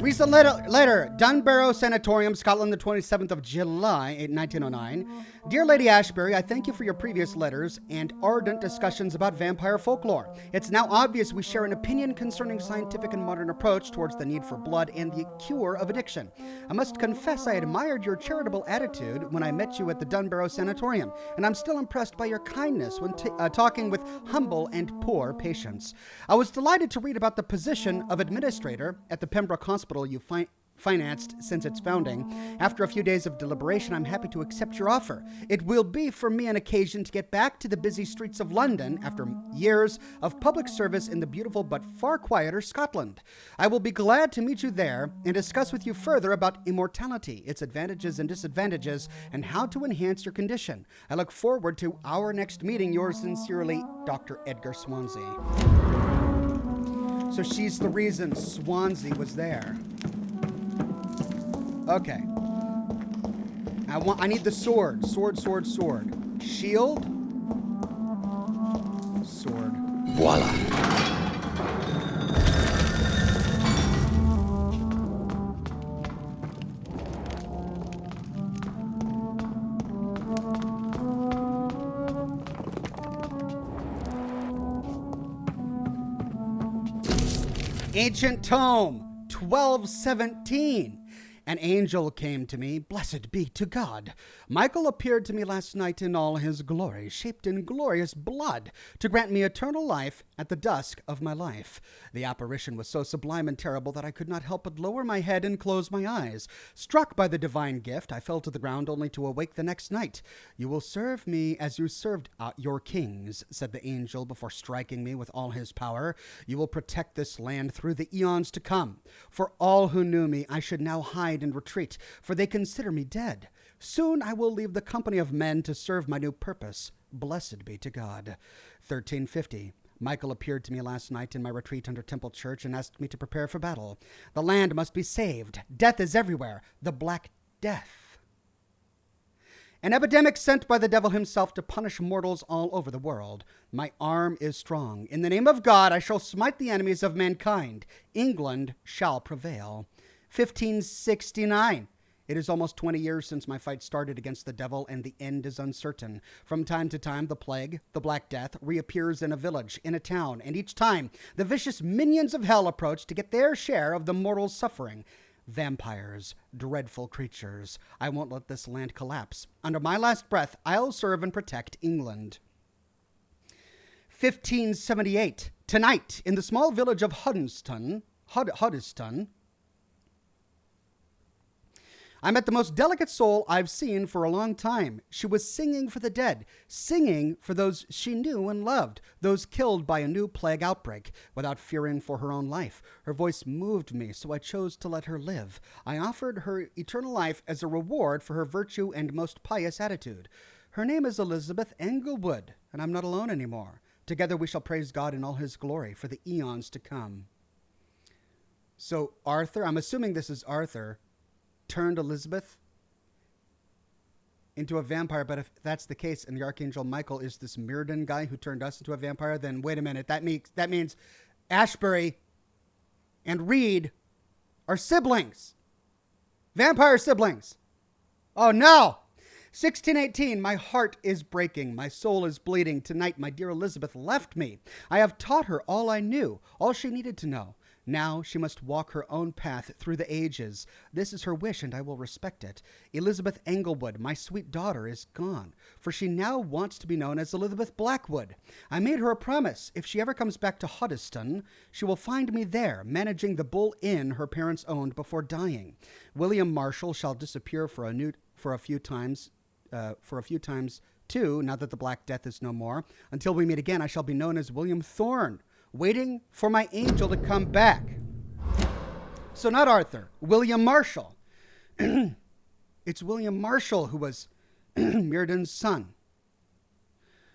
Recent letter, Dunbarrow Sanatorium, Scotland, the 27th of July, 1909. Dear Lady Ashbury, I thank you for your previous letters and ardent discussions about vampire folklore. It's now obvious we share an opinion concerning scientific and modern approach towards the need for blood and the cure of addiction. I must confess I admired your charitable attitude when I met you at the Dunbarrow Sanatorium, and I'm still impressed by your kindness when talking with humble and poor patients. I was delighted to read about the position of administrator at the Pembroke Hospital you financed since its founding. After a few days of deliberation, I'm happy to accept your offer. It will be for me an occasion to get back to the busy streets of London after years of public service in the beautiful but far quieter Scotland. I will be glad to meet you there and discuss with you further about immortality, its advantages and disadvantages, and how to enhance your condition. I look forward to our next meeting. Yours sincerely, Dr. Edgar Swansea. So she's the reason Swansea was there. Okay. I need the sword. Sword. Shield. Sword. Voila. Ancient Tome, 1217. An angel came to me, blessed be to God. Michael appeared to me last night in all his glory, shaped in glorious blood, to grant me eternal life at the dusk of my life. The apparition was so sublime and terrible that I could not help but lower my head and close my eyes. Struck by the divine gift, I fell to the ground only to awake the next night. You will serve me as you served your kings, said the angel before striking me with all his power. You will protect this land through the eons to come. For all who knew me, I should now hide and retreat, for they consider me dead. Soon I will leave the company of men to serve my new purpose. Blessed be to God. 1350. Michael appeared to me last night in my retreat under Temple Church and asked me to prepare for battle. The land must be saved. Death is everywhere. The Black Death. An epidemic sent by the devil himself to punish mortals all over the world. My arm is strong. In the name of God, I shall smite the enemies of mankind. England shall prevail. 1569. It is almost 20 years since my fight started against the devil, and the end is uncertain. From time to time, the plague, the Black Death, reappears in a village, in a town, and each time, the vicious minions of hell approach to get their share of the mortal suffering. Vampires, dreadful creatures. I won't let this land collapse. Under my last breath, I'll serve and protect England. 1578. Tonight, in the small village of Huddiston, I met the most delicate soul I've seen for a long time. She was singing for the dead, singing for those she knew and loved, those killed by a new plague outbreak, without fearing for her own life. Her voice moved me, so I chose to let her live. I offered her eternal life as a reward for her virtue and most pious attitude. Her name is Elizabeth Englewood, and I'm not alone anymore. Together we shall praise God in all his glory for the eons to come. So Arthur, I'm assuming this is Arthur, turned Elizabeth into a vampire, but if that's the case and the Archangel Michael is this Mirrodin guy who turned us into a vampire, then wait a minute, that means Ashbury and Reed are siblings. Vampire siblings. Oh no! 1618, my heart is breaking, my soul is bleeding. Tonight, my dear Elizabeth left me. I have taught her all I knew, all she needed to know. Now she must walk her own path through the ages. This is her wish, and I will respect it. Elizabeth Englewood, my sweet daughter, is gone, for she now wants to be known as Elizabeth Blackwood. I made her a promise. If she ever comes back to Huddiston, she will find me there, managing the Bull Inn her parents owned before dying. William Marshall shall disappear for a few times too, now that the Black Death is no more. Until we meet again, I shall be known as William Thorne, waiting for my angel to come back. So not Arthur, William Marshall. It's William Marshall who was Mirrodin's son.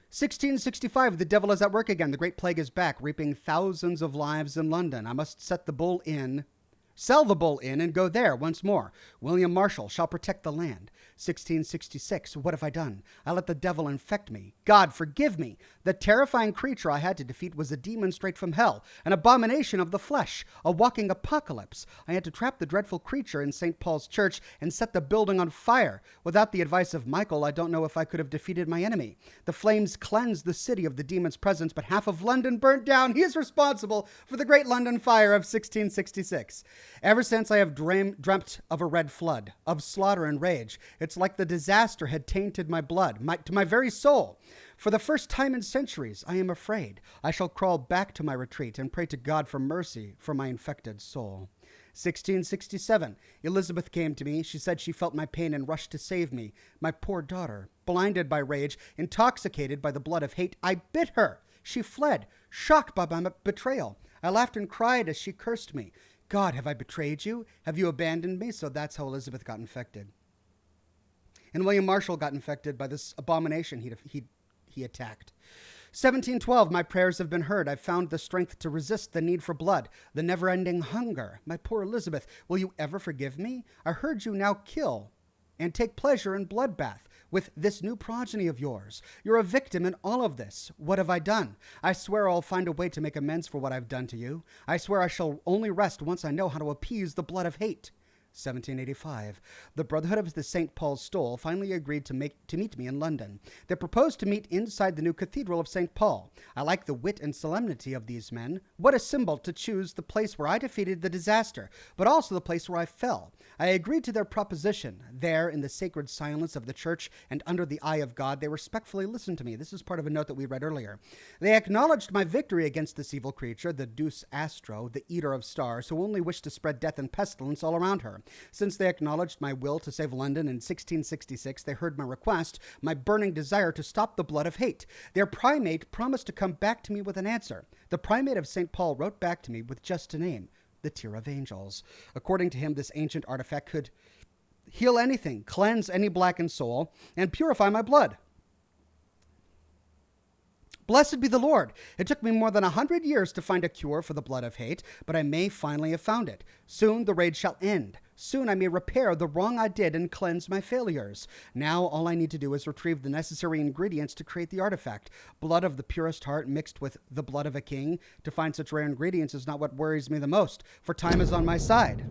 1665, the devil is at work again. The Great Plague is back, reaping thousands of lives in London. I must sell the Bull Inn, and go there once more. William Marshall shall protect the land. 1666, what have I done? I let the devil infect me. God, forgive me. The terrifying creature I had to defeat was a demon straight from hell, an abomination of the flesh, a walking apocalypse. I had to trap the dreadful creature in St. Paul's Church and set the building on fire. Without the advice of Michael, I don't know if I could have defeated my enemy. The flames cleansed the city of the demon's presence, but half of London burnt down. He is responsible for the Great London Fire of 1666. Ever since I have dreamt of a red flood, of slaughter and rage. It's like the disaster had tainted my blood, to my very soul. For the first time in centuries, I am afraid. I shall crawl back to my retreat and pray to God for mercy for my infected soul. 1667, Elizabeth came to me. She said she felt my pain and rushed to save me. My poor daughter, blinded by rage, intoxicated by the blood of hate, I bit her. She fled, shocked by my betrayal. I laughed and cried as she cursed me. God, have I betrayed you? Have you abandoned me? So that's how Elizabeth got infected. And William Marshall got infected by this abomination he attacked. 1712, my prayers have been heard. I've found the strength to resist the need for blood, the never-ending hunger. My poor Elizabeth, will you ever forgive me? I heard you now kill and take pleasure in bloodbath with this new progeny of yours. You're a victim in all of this. What have I done? I swear I'll find a way to make amends for what I've done to you. I swear I shall only rest once I know how to appease the blood of hate. 1785. The Brotherhood of the St. Paul's Stole finally agreed to meet me in London. They proposed to meet inside the new Cathedral of St. Paul. I like the wit and solemnity of these men. What a symbol to choose the place where I defeated the disaster, but also the place where I fell. I agreed to their proposition. There, in the sacred silence of the church and under the eye of God, they respectfully listened to me. This is part of a note that we read earlier. They acknowledged my victory against this evil creature, the Deus Astro, the eater of stars, who only wished to spread death and pestilence all around her. Since they acknowledged my will to save London in 1666, they heard my request, my burning desire to stop the blood of hate. Their primate promised to come back to me with an answer. The primate of St. Paul wrote back to me with just a name, the Tear of Angels. According to him, this ancient artifact could heal anything, cleanse any blackened soul, and purify my blood. Blessed be the Lord. It took me more than 100 years to find a cure for the blood of hate, but I may finally have found it. Soon the rage shall end. Soon I may repair the wrong I did and cleanse my failures. Now all I need to do is retrieve the necessary ingredients to create the artifact. Blood of the purest heart mixed with the blood of a king. To find such rare ingredients is not what worries me the most, for time is on my side.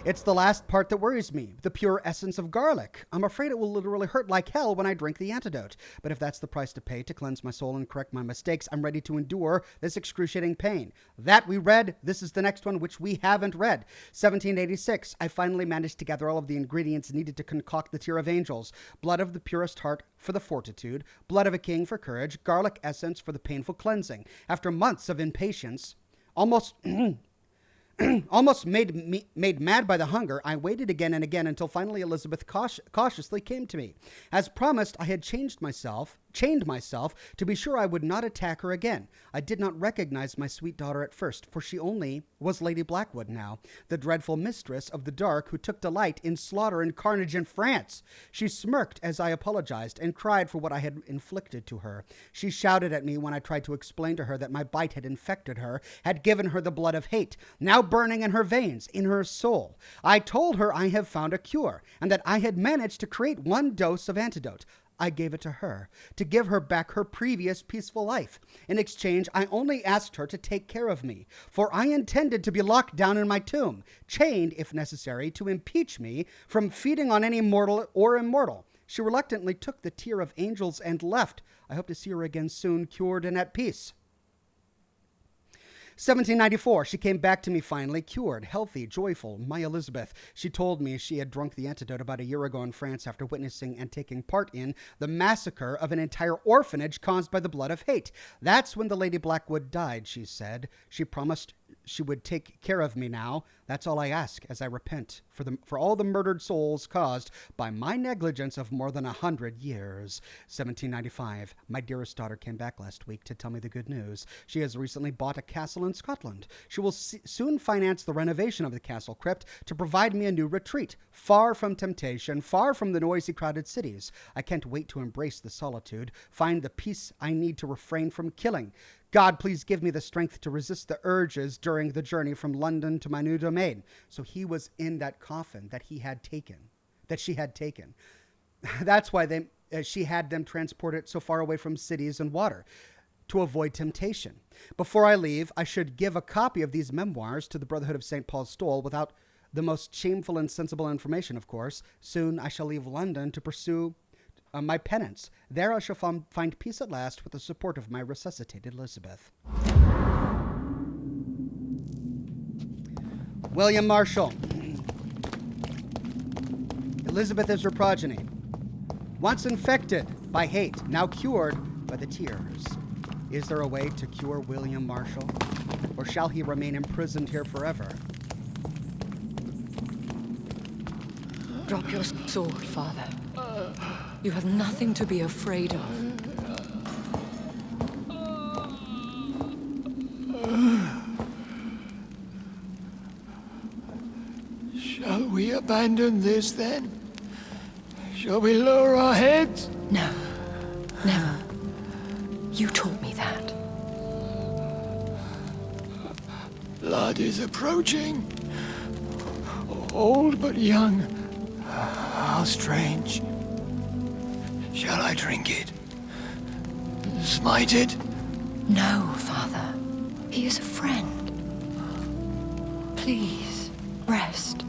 It's the last part that worries me, the pure essence of garlic. I'm afraid it will literally hurt like hell when I drink the antidote. But if that's the price to pay to cleanse my soul and correct my mistakes, I'm ready to endure this excruciating pain. That we read. This is the next one, which we haven't read. 1786. I finally managed to gather all of the ingredients needed to concoct the Tear of Angels. Blood of the purest heart for the fortitude, blood of a king for courage, garlic essence for the painful cleansing. After months of impatience, almost made mad by the hunger, I waited again and again until finally Elizabeth cautiously came to me. As promised, I had chained myself to be sure I would not attack her again. I did not recognize my sweet daughter at first, for she only was Lady Blackwood now, the dreadful mistress of the dark who took delight in slaughter and carnage in France. She smirked as I apologized and cried for what I had inflicted to her. She shouted at me when I tried to explain to her that my bite had infected her, had given her the blood of hate, now burning in her veins, in her soul. I told her I have found a cure, and that I had managed to create one dose of antidote. I gave it to her, to give her back her previous peaceful life. In exchange, I only asked her to take care of me, for I intended to be locked down in my tomb, chained, if necessary, to impeach me from feeding on any mortal or immortal. She reluctantly took the Tear of Angels and left. I hope to see her again soon, cured and at peace. 1794, she came back to me finally, cured, healthy, joyful, my Elizabeth. She told me she had drunk the antidote about a year ago in France after witnessing and taking part in the massacre of an entire orphanage caused by the blood of hate. That's when the Lady Blackwood died, she said. She promised she would take care of me now. That's all I ask as I repent for all the murdered souls caused by my negligence of more than 100 years. 1795. My dearest daughter came back last week to tell me the good news. She has recently bought a castle in Scotland. She will soon finance the renovation of the castle crypt to provide me a new retreat, far from temptation, far from the noisy, crowded cities. I can't wait to embrace the solitude, find the peace I need to refrain from killing. God, please give me the strength to resist the urges during the journey from London to my new domain. So he was in that coffin that she had taken. That's why she had them transport it so far away from cities and water, to avoid temptation. Before I leave, I should give a copy of these memoirs to the Brotherhood of St. Paul's Stole without the most shameful and sensible information, of course. Soon I shall leave London to pursue my penance. There I shall find peace at last with the support of my resuscitated Elizabeth. William Marshall. Elizabeth is her progeny. Once infected by hate, now cured by the tears. Is there a way to cure William Marshall? Or shall he remain imprisoned here forever? Drop your sword, Father. You have nothing to be afraid of. Shall we abandon this then? Shall we lower our heads? No, never. You taught me that. Blood is approaching. Old but young. How strange. Shall I drink it? Smite it? No, Father. He is a friend. Please, rest.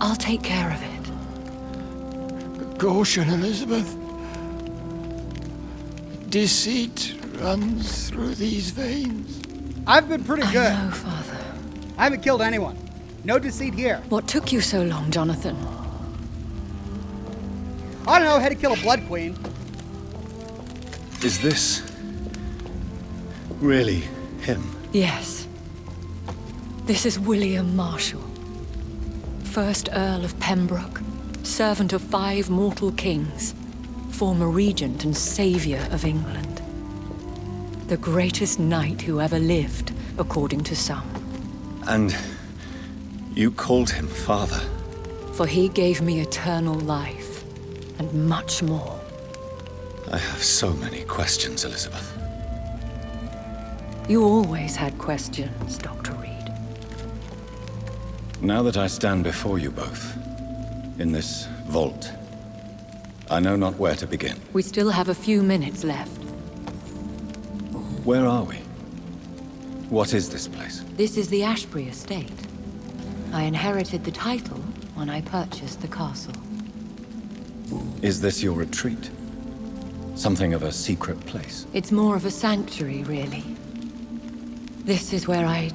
I'll take care of it. Caution, Elizabeth. Deceit runs through these veins. I've been pretty good. I know, Father. I haven't killed anyone. No deceit here. What took you so long, Jonathan? I don't know, I had to kill a Blood Queen. Is this really him? Yes. This is William Marshall, 1st Earl of Pembroke, servant of 5 mortal kings, former regent and saviour of England. The greatest knight who ever lived, according to some. And you called him father? For he gave me eternal life, and much more. I have so many questions, Elizabeth. You always had questions, Dr. Reed. Now that I stand before you both, in this vault, I know not where to begin. We still have a few minutes left. Where are we? What is this place? This is the Ashbury estate. I inherited the title when I purchased the castle. Is this your retreat? Something of a secret place? It's more of a sanctuary, really. This is where I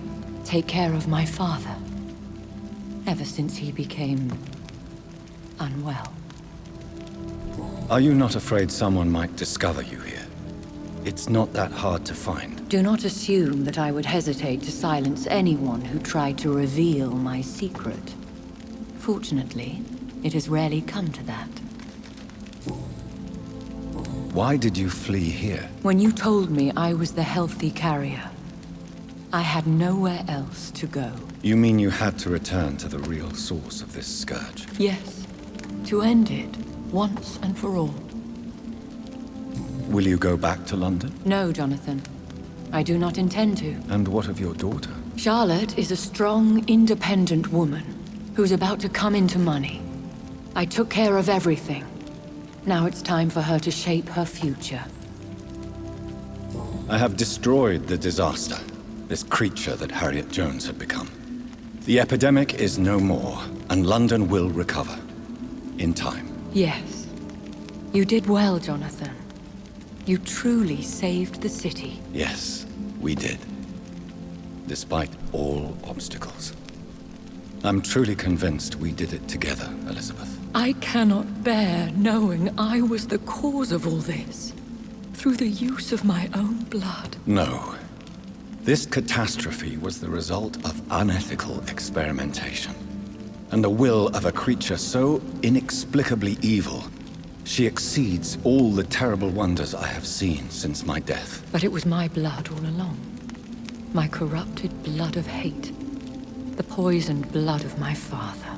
take care of my father. Ever since he became unwell. Are you not afraid someone might discover you here? It's not that hard to find. Do not assume that I would hesitate to silence anyone who tried to reveal my secret. Fortunately, it has rarely come to that. Why did you flee here? When you told me I was the healthy carrier, I had nowhere else to go. You mean you had to return to the real source of this scourge? Yes, to end it, once and for all. Will you go back to London? No, Jonathan. I do not intend to. And what of your daughter? Charlotte is a strong, independent woman who's about to come into money. I took care of everything. Now it's time for her to shape her future. I have destroyed the disaster, this creature that Harriet Jones had become. The epidemic is no more, and London will recover. In time. Yes. You did well, Jonathan. You truly saved the city. Yes, we did. Despite all obstacles. I'm truly convinced we did it together, Elizabeth. I cannot bear knowing I was the cause of all this. Through the use of my own blood. No. This catastrophe was the result of unethical experimentation. And the will of a creature so inexplicably evil, she exceeds all the terrible wonders I have seen since my death. But it was my blood all along. My corrupted blood of hate. The poisoned blood of my father.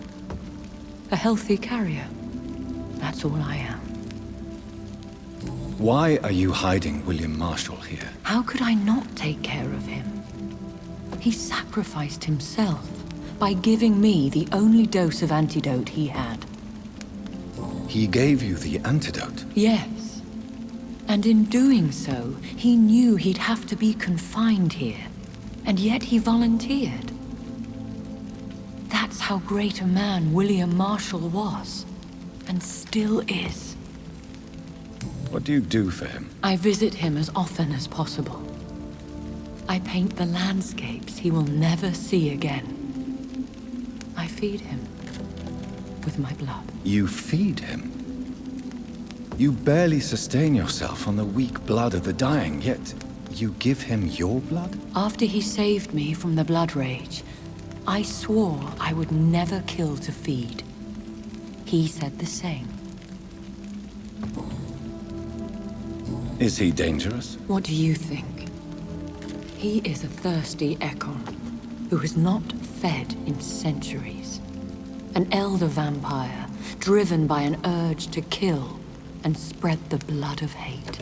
A healthy carrier. That's all I am. Why are you hiding William Marshall here? How could I not take care of him? He sacrificed himself by giving me the only dose of antidote he had. He gave you the antidote? Yes. And in doing so, he knew he'd have to be confined here. And yet he volunteered. That's how great a man William Marshall was. And still is. What do you do for him? I visit him as often as possible. I paint the landscapes he will never see again. I feed him with my blood. You feed him? You barely sustain yourself on the weak blood of the dying, yet you give him your blood? After he saved me from the blood rage, I swore I would never kill to feed. He said the same. Is he dangerous? What do you think? He is a thirsty Ekon who has not fed in centuries. An elder vampire, driven by an urge to kill and spread the blood of hate.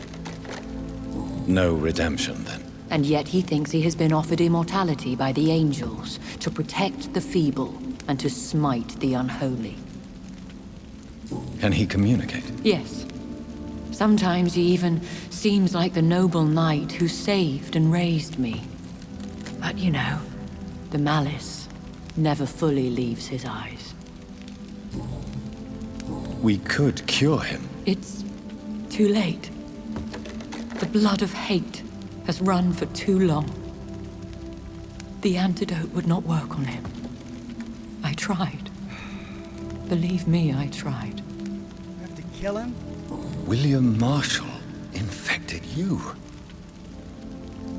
No redemption, then? And yet he thinks he has been offered immortality by the angels to protect the feeble and to smite the unholy. Can he communicate? Yes. Sometimes he even seems like the noble knight who saved and raised me. But you know, the malice never fully leaves his eyes. we could cure him. It's too late. The blood of hate has run for too long. The antidote would not work on him. I tried. Believe me, I tried. We have to kill him? William Marshall infected you.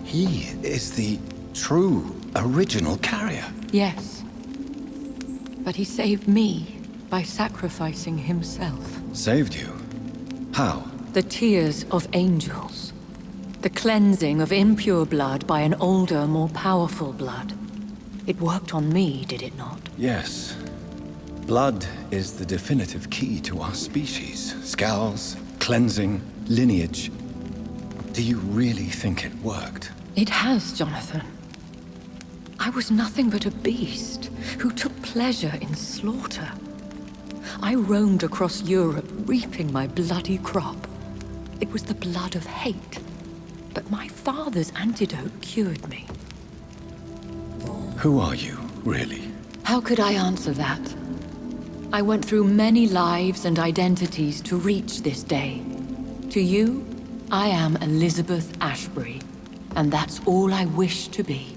He is the true, original carrier. Yes. But he saved me by sacrificing himself. Saved you? How? The tears of angels. The cleansing of impure blood by an older, more powerful blood. It worked on me, did it not? Yes. Blood is the definitive key to our species. Scowls, cleansing, lineage. Do you really think it worked? It has, Jonathan. I was nothing but a beast who took pleasure in slaughter. I roamed across Europe, reaping my bloody crop. It was the blood of hate. But my father's antidote cured me. Who are you, really? How could I answer that? I went through many lives and identities to reach this day. To you, I am Elizabeth Ashbury, and that's all I wish to be.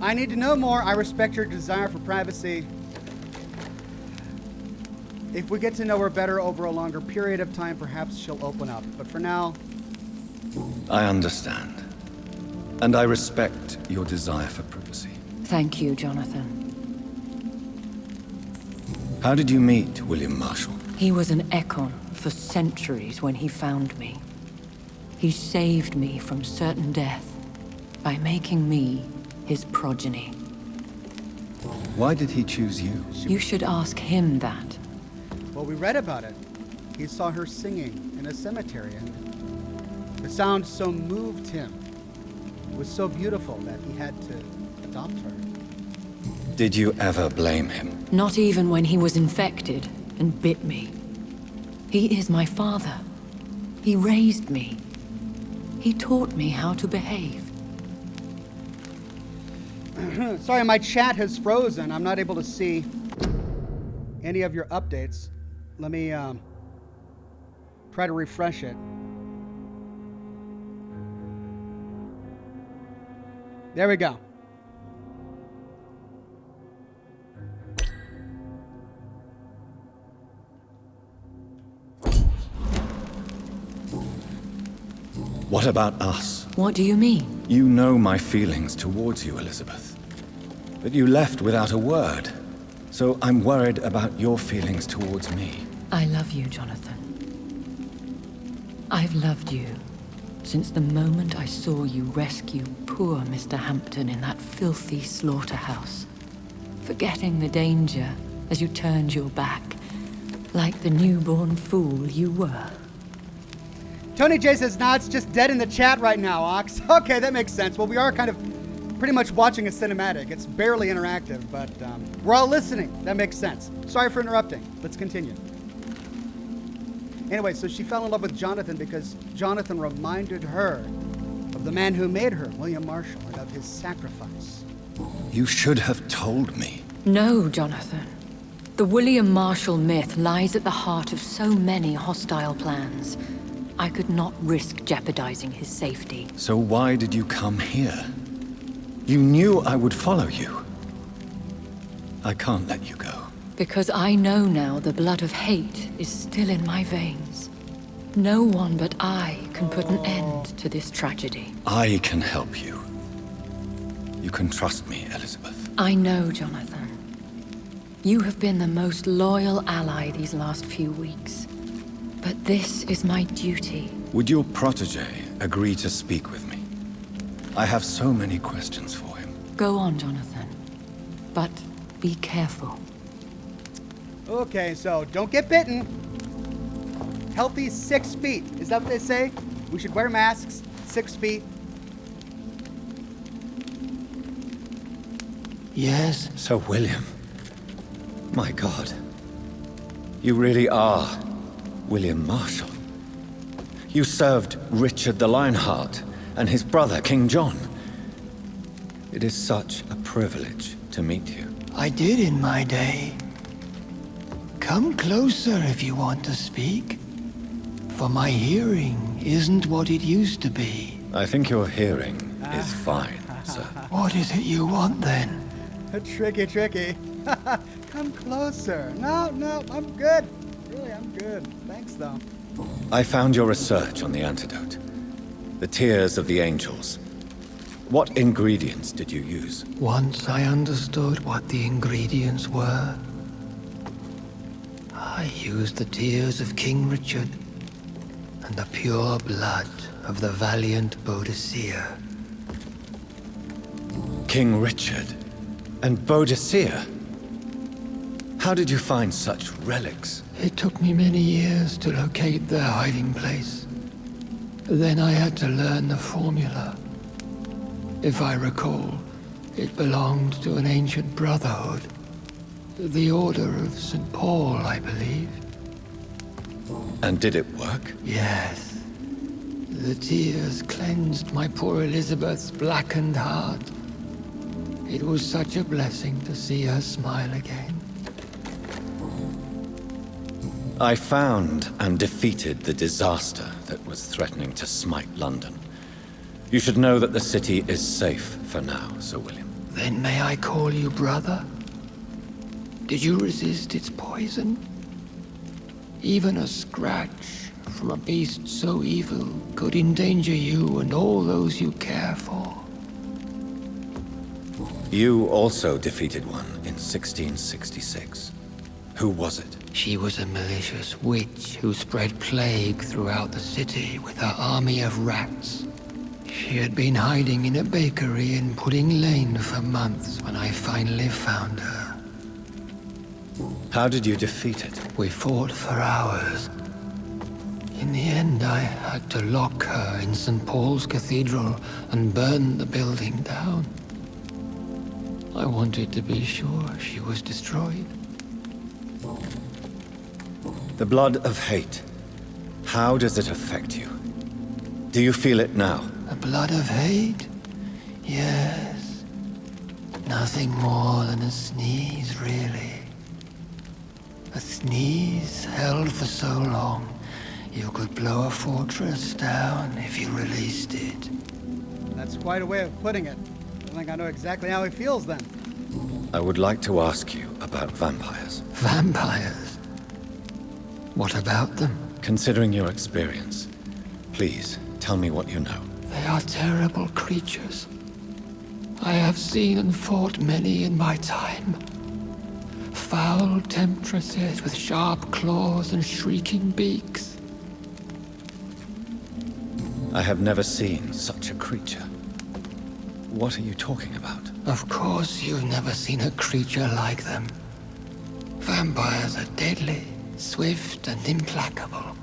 I need to know more. I respect your desire for privacy. If we get to know her better over a longer period of time, perhaps she'll open up. But for now... I understand. And I respect your desire for privacy. Thank you, Jonathan. How did you meet William Marshall? He was an Ekon for centuries when he found me. He saved me from certain death by making me his progeny. Why did he choose you? You should ask him that. Well, we read about it. He saw her singing in a cemetery, and the sound so moved him. It was so beautiful that he had to adopt her. Did you ever blame him? Not even when he was infected and bit me. He is my father. He raised me. He taught me how to behave. Sorry, my chat has frozen. I'm not able to see any of your updates. Let me try to refresh it. There we go. What about us? What do you mean? You know my feelings towards you, Elizabeth. But you left without a word. So I'm worried about your feelings towards me. I love you, Jonathan. I've loved you since the moment I saw you rescue poor Mr. Hampton in that filthy slaughterhouse, forgetting the danger as you turned your back, like the newborn fool you were. Tony J says, nah, it's just dead in the chat right now, Ox. Okay, that makes sense. Well, we are kind of pretty much watching a cinematic. It's barely interactive, but we're all listening. That makes sense. Sorry for interrupting. Let's continue. Anyway, so she fell in love with Jonathan because Jonathan reminded her of the man who made her, William Marshall, and of his sacrifice. You should have told me. No, Jonathan. The William Marshall myth lies at the heart of so many hostile plans. I could not risk jeopardizing his safety. So why did you come here? You knew I would follow you. I can't let you go. Because I know now the blood of hate is still in my veins. No one but I can put an end to this tragedy. I can help you. You can trust me, Elizabeth. I know, Jonathan. You have been the most loyal ally these last few weeks. But this is my duty. Would your protege agree to speak with me? I have so many questions for him. Go on, Jonathan. But be careful. Okay, so don't get bitten. Healthy 6 feet. Is that what they say? We should wear masks. 6 feet. Yes? So, William. My God. You really are William Marshall. You served Richard the Lionheart and his brother, King John. It is such a privilege to meet you. I did in my day. Come closer if you want to speak. For my hearing isn't what it used to be. I think your hearing is fine, sir. What is it you want then? Tricky, tricky. Come closer. No, I'm good. Really, I'm good. Thanks, though. I found your research on the antidote. The tears of the angels. What ingredients did you use? Once I understood what the ingredients were, I used the tears of King Richard and the pure blood of the valiant Boadicea. King Richard and Boadicea? How did you find such relics? It took me many years to locate their hiding place. Then I had to learn the formula. If I recall, it belonged to an ancient brotherhood. The Order of St. Paul, I believe. And did it work? Yes. The tears cleansed my poor Elizabeth's blackened heart. It was such a blessing to see her smile again. I found and defeated the disaster that was threatening to smite London. You should know that the city is safe for now, Sir William. Then may I call you brother? Did you resist its poison? Even a scratch from a beast so evil could endanger you and all those you care for. You also defeated one in 1666. Who was it? She was a malicious witch who spread plague throughout the city with her army of rats. She had been hiding in a bakery in Pudding Lane for months when I finally found her. How did you defeat it? We fought for hours. In the end, I had to lock her in St. Paul's Cathedral and burn the building down. I wanted to be sure she was destroyed. The blood of hate. How does it affect you? Do you feel it now? The blood of hate? Yes. Nothing more than a sneeze, really. A sneeze held for so long, you could blow a fortress down if you released it. That's quite a way of putting it. I think I know exactly how he feels then. I would like to ask you about vampires. Vampires? What about them? Considering your experience, please tell me what you know. They are terrible creatures. I have seen and fought many in my time. Foul temptresses with sharp claws and shrieking beaks. I have never seen such a creature. What are you talking about? Of course you've never seen a creature like them. Vampires are deadly, swift and implacable.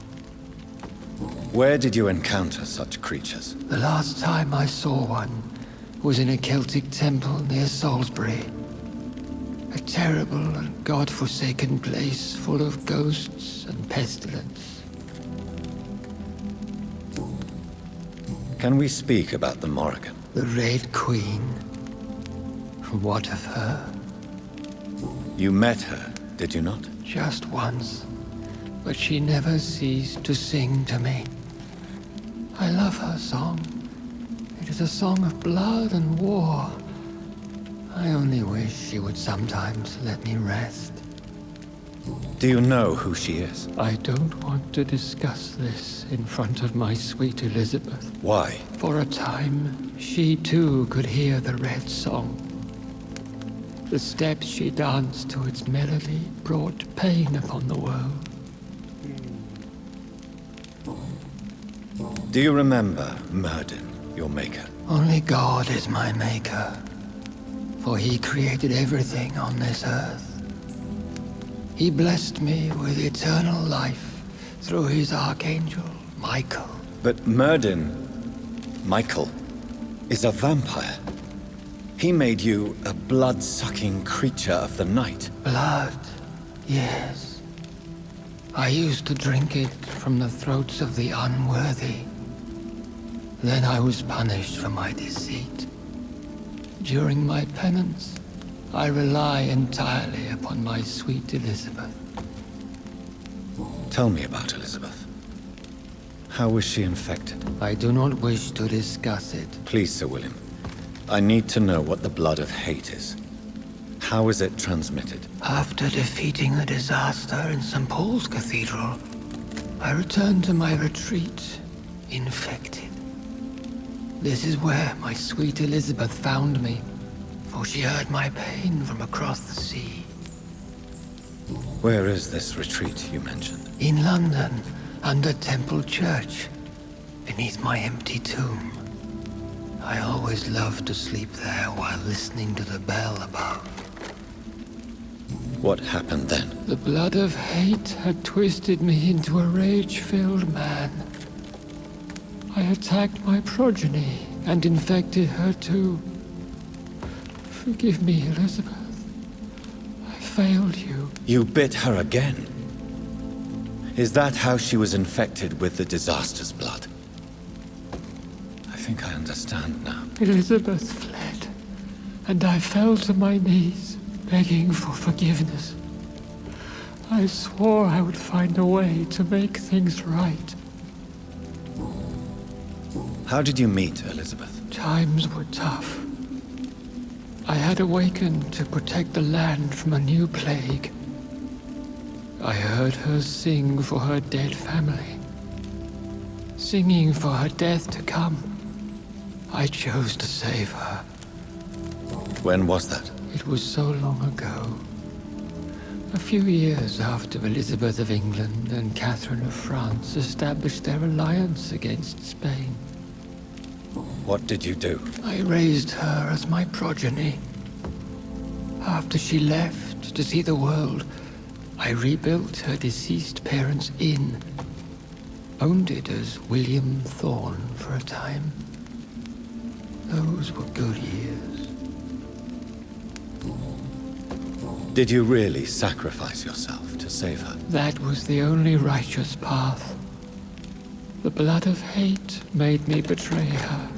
Where did you encounter such creatures? The last time I saw one was in a Celtic temple near Salisbury. A terrible and god-forsaken place full of ghosts and pestilence. Can we speak about the Morrigan? The Red Queen. What of her? You met her, did you not? Just once. But she never ceased to sing to me. I love her song. It is a song of blood and war. I only wish she would sometimes let me rest. Do you know who she is? I don't want to discuss this in front of my sweet Elizabeth. Why? For a time, she too could hear the Red Song. The steps she danced to its melody brought pain upon the world. Do you remember Myrddin, your maker? Only God is my maker, for he created everything on this earth. He blessed me with eternal life through his archangel, Michael. But Myrddin, Michael, is a vampire. He made you a blood-sucking creature of the night. Blood, yes. I used to drink it from the throats of the unworthy. Then I was punished for my deceit. During my penance, I rely entirely upon my sweet Elizabeth. Tell me about Elizabeth. How was she infected? I do not wish to discuss it. Please, Sir William. I need to know what the blood of hate is. How is it transmitted? After defeating the disaster in St. Paul's Cathedral, I returned to my retreat, infected. This is where my sweet Elizabeth found me, for she heard my pain from across the sea. Where is this retreat you mentioned? In London, under Temple Church, beneath my empty tomb. I always loved to sleep there while listening to the bell above. What happened then? The blood of hate had twisted me into a rage-filled man. I attacked my progeny and infected her too. Forgive me, Elizabeth. I failed you. You bit her again? Is that how she was infected with the disaster's blood? I think I understand now. Elizabeth fled, and I fell to my knees, begging for forgiveness. I swore I would find a way to make things right. How did you meet Elizabeth? Times were tough. I had awakened to protect the land from a new plague. I heard her sing for her dead family. Singing for her death to come. I chose to save her. When was that? It was so long ago. A few years after Elizabeth of England and Catherine of France established their alliance against Spain. What did you do? I raised her as my progeny. After she left to see the world, I rebuilt her deceased parents' inn. Owned it as William Thorne for a time. Those were good years. Did you really sacrifice yourself to save her? That was the only righteous path. The blood of hate made me betray her.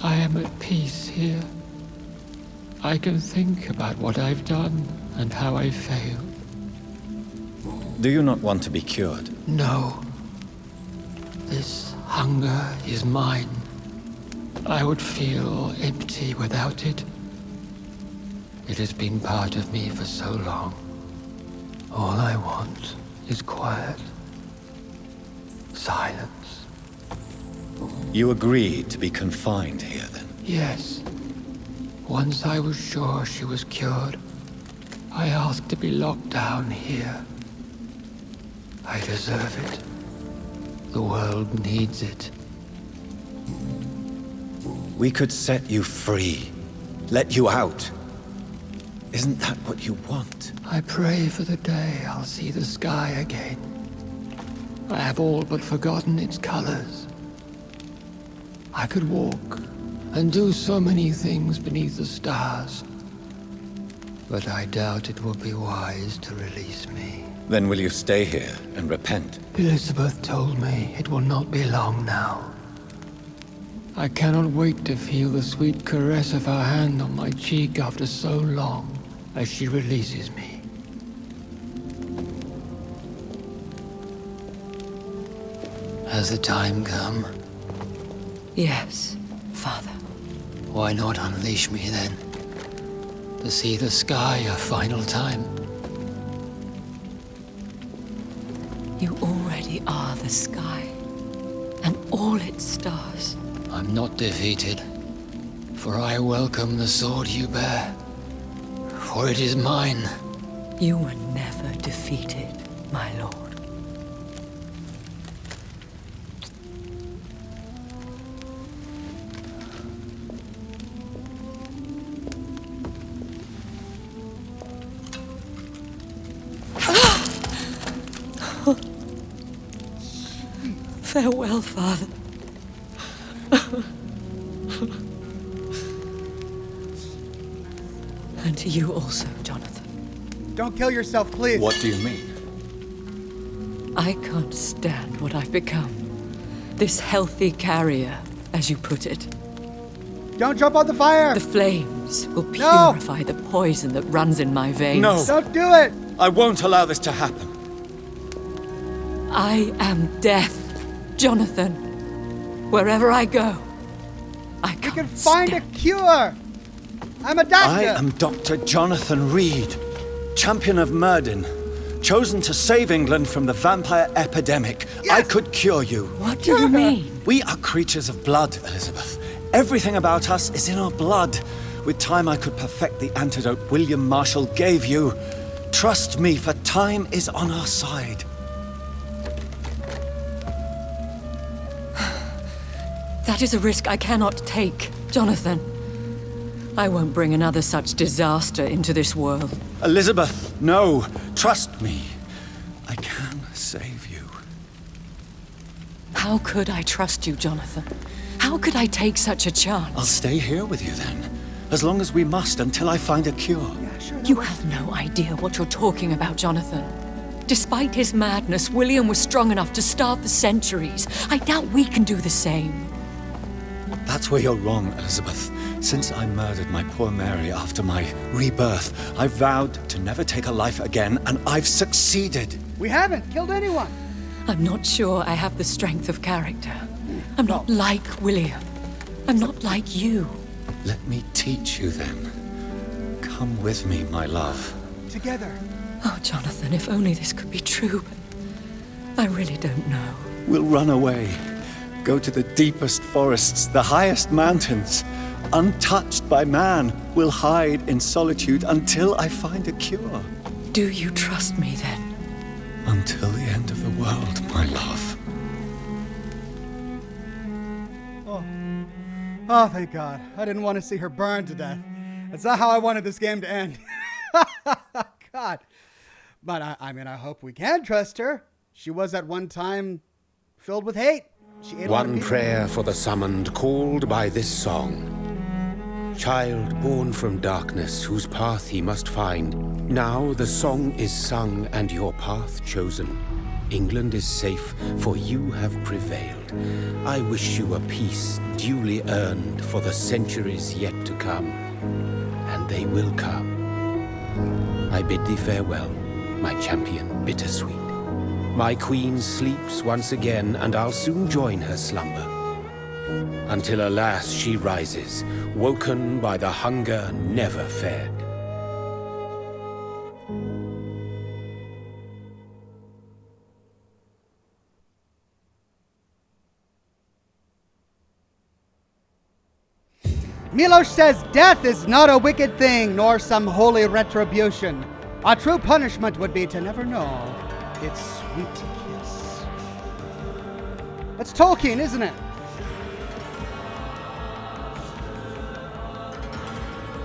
I am at peace here. I can think about what I've done and how I failed. Do you not want to be cured? No. This hunger is mine. I would feel empty without it. It has been part of me for so long. All I want is quiet. Silence. You agreed to be confined here, then? Yes. Once I was sure she was cured, I asked to be locked down here. I deserve it. The world needs it. We could set you free. Let you out. Isn't that what you want? I pray for the day I'll see the sky again. I have all but forgotten its colors. I could walk and do so many things beneath the stars. But I doubt it will be wise to release me. Then will you stay here and repent? Elizabeth told me it will not be long now. I cannot wait to feel the sweet caress of her hand on my cheek after so long as she releases me. Has the time come? Yes, Father. Why not unleash me then? To see the sky a final time? You already are the sky, and all its stars. I'm not defeated, for I welcome the sword you bear, for it is mine. You were never defeated, my lord. Farewell, Father. And to you also, Jonathan. Don't kill yourself, please. What do you mean? I can't stand what I've become. This healthy carrier, as you put it. Don't jump on the fire! The flames will purify the poison that runs in my veins. No! Don't do it! I won't allow this to happen. I am death, Jonathan. Wherever I go, I can't can find a cure. I'm a doctor. I am Dr. Jonathan Reed, champion of Myrddin, chosen to save England from the vampire epidemic. I could cure you. What do you mean? We are creatures of blood, Elizabeth. Everything about us is in our blood. With time, I could perfect the antidote William Marshall gave you. Trust me, for time is on our side. That is a risk I cannot take, Jonathan. I won't bring another such disaster into this world. Elizabeth, no. Trust me. I can save you. How could I trust you, Jonathan? How could I take such a chance? I'll stay here with you then. As long as we must, until I find a cure. You have no idea what you're talking about, Jonathan. Despite his madness, William was strong enough to starve for centuries. I doubt we can do the same. That's where you're wrong, Elizabeth. Since I murdered my poor Mary after my rebirth, I vowed to never take a life again, and I've succeeded. We haven't killed anyone. I'm not sure I have the strength of character. I'm not like William. I'm not like you. Let me teach you then. Come with me, my love. Together. Oh, Jonathan, if only this could be true, but I really don't know. We'll run away. Go to the deepest forests, the highest mountains. Untouched by man, we'll hide in solitude until I find a cure. Do you trust me then? Until the end of the world, my love. Oh, thank God. I didn't want to see her burn to death. That's not how I wanted this game to end. God. But I mean, I hope we can trust her. She was at one time filled with hate. She ate One prayer for the summoned, called by this song. Child born from darkness, whose path he must find. Now the song is sung and your path chosen. England is safe, for you have prevailed. I wish you a peace duly earned for the centuries yet to come. And they will come. I bid thee farewell, my champion bittersweet. My queen sleeps once again, and I'll soon join her slumber. Until alas she rises, woken by the hunger never fed. Milos says death is not a wicked thing, nor some holy retribution. A true punishment would be to never know its sweet kiss. That's Tolkien, isn't it?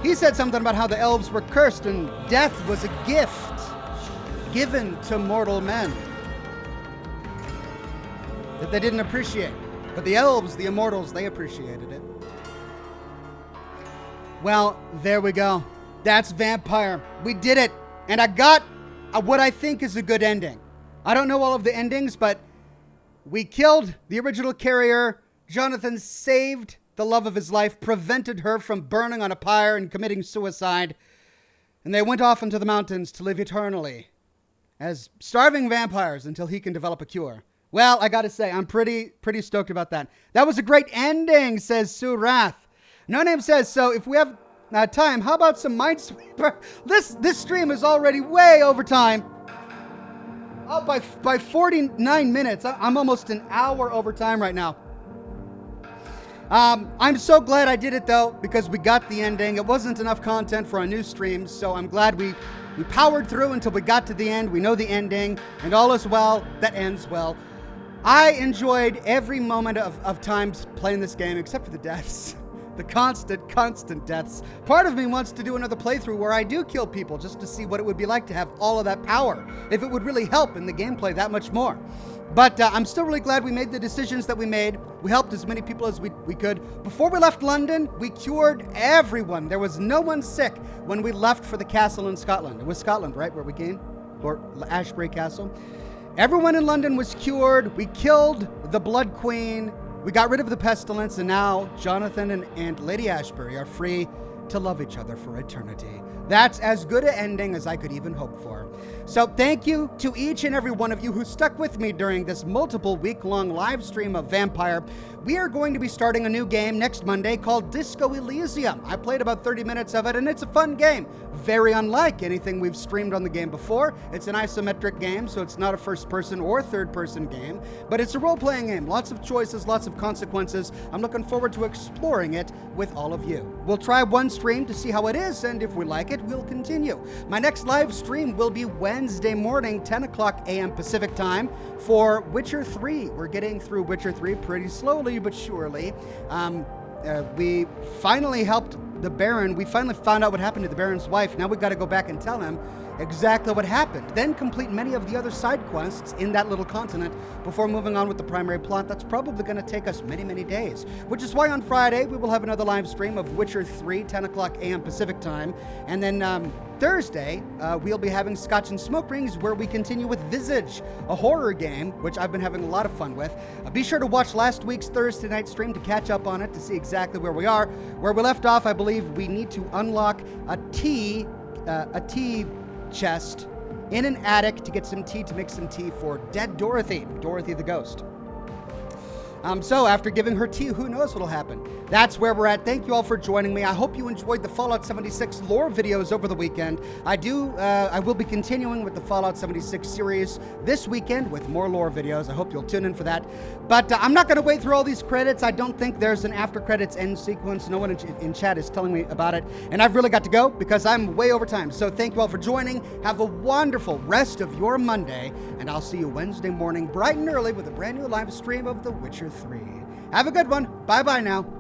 He said something about how the elves were cursed and death was a gift given to mortal men that they didn't appreciate. But the elves, the immortals, they appreciated it. Well, there we go. That's Vampyr. We did it. And I got what I think is a good ending. I don't know all of the endings, but we killed the original carrier. Jonathan saved the love of his life, prevented her from burning on a pyre and committing suicide. And they went off into the mountains to live eternally as starving vampires until he can develop a cure. Well, I gotta say, I'm pretty stoked about that. That was a great ending, says Sue Rath. No Name says, so if we have time, how about some Minesweeper? This stream is already way over time. Oh, by 49 minutes. I'm almost an hour over time right now. I'm so glad I did it, though, because we got the ending. It wasn't enough content for a new stream, so I'm glad we powered through until we got to the end. We know the ending, and all is well that ends well. I enjoyed every moment of time playing this game, except for the deaths. The constant deaths. Part of me wants to do another playthrough where I do kill people just to see what it would be like to have all of that power. If it would really help in the gameplay that much more. But I'm still really glad we made the decisions that we made. We helped as many people as we could. Before we left London, we cured everyone. There was no one sick when we left for the castle in Scotland. It was Scotland, right, where we came? Or Ashbury Castle. Everyone in London was cured. We killed the Blood Queen. We got rid of the pestilence, and now Jonathan and Lady Ashbury are free to love each other for eternity. That's as good an ending as I could even hope for. So thank you to each and every one of you who stuck with me during this multiple week-long live stream of Vampyr. We are going to be starting a new game next Monday called Disco Elysium. I played about 30 minutes of it, and it's a fun game. Very unlike anything we've streamed on the game before. It's an isometric game, so it's not a first-person or third-person game, but it's a role-playing game. Lots of choices, lots of consequences. I'm looking forward to exploring it with all of you. We'll try one stream to see how it is, and if we like it, we'll continue. My next live stream will be Wednesday morning, 10 o'clock a.m. Pacific time for Witcher 3. We're getting through Witcher 3 pretty slowly but surely. We finally helped the Baron. We finally found out what happened to the Baron's wife. Now we've got to go back and tell him exactly what happened. Then complete many of the other side quests in that little continent before moving on with the primary plot. That's probably going to take us many, many days. Which is why on Friday we will have another live stream of Witcher 3, 10 o'clock a.m. Pacific time. And then Thursday, we'll be having Scotch and Smoke Rings, where we continue with Visage, a horror game, which I've been having a lot of fun with. Be sure to watch last week's Thursday night stream to catch up on it, to see exactly where we are. Where we left off, I believe we need to unlock a tea chest in an attic to get some tea, to make some tea for dead Dorothy the ghost. So after giving her tea, who knows what'll happen. That's where we're at. Thank you all for joining me. I hope you enjoyed the Fallout 76 lore videos over the weekend. I will be continuing with the Fallout 76 series this weekend with more lore videos. I hope you'll tune in for that. But I'm not going to wait through all these credits. I don't think there's an after credits end sequence. No one in chat is telling me about it. And I've really got to go because I'm way over time. So thank you all for joining. Have a wonderful rest of your Monday. And I'll see you Wednesday morning bright and early with a brand new live stream of The Witcher 3. Have a good one. Bye-bye now.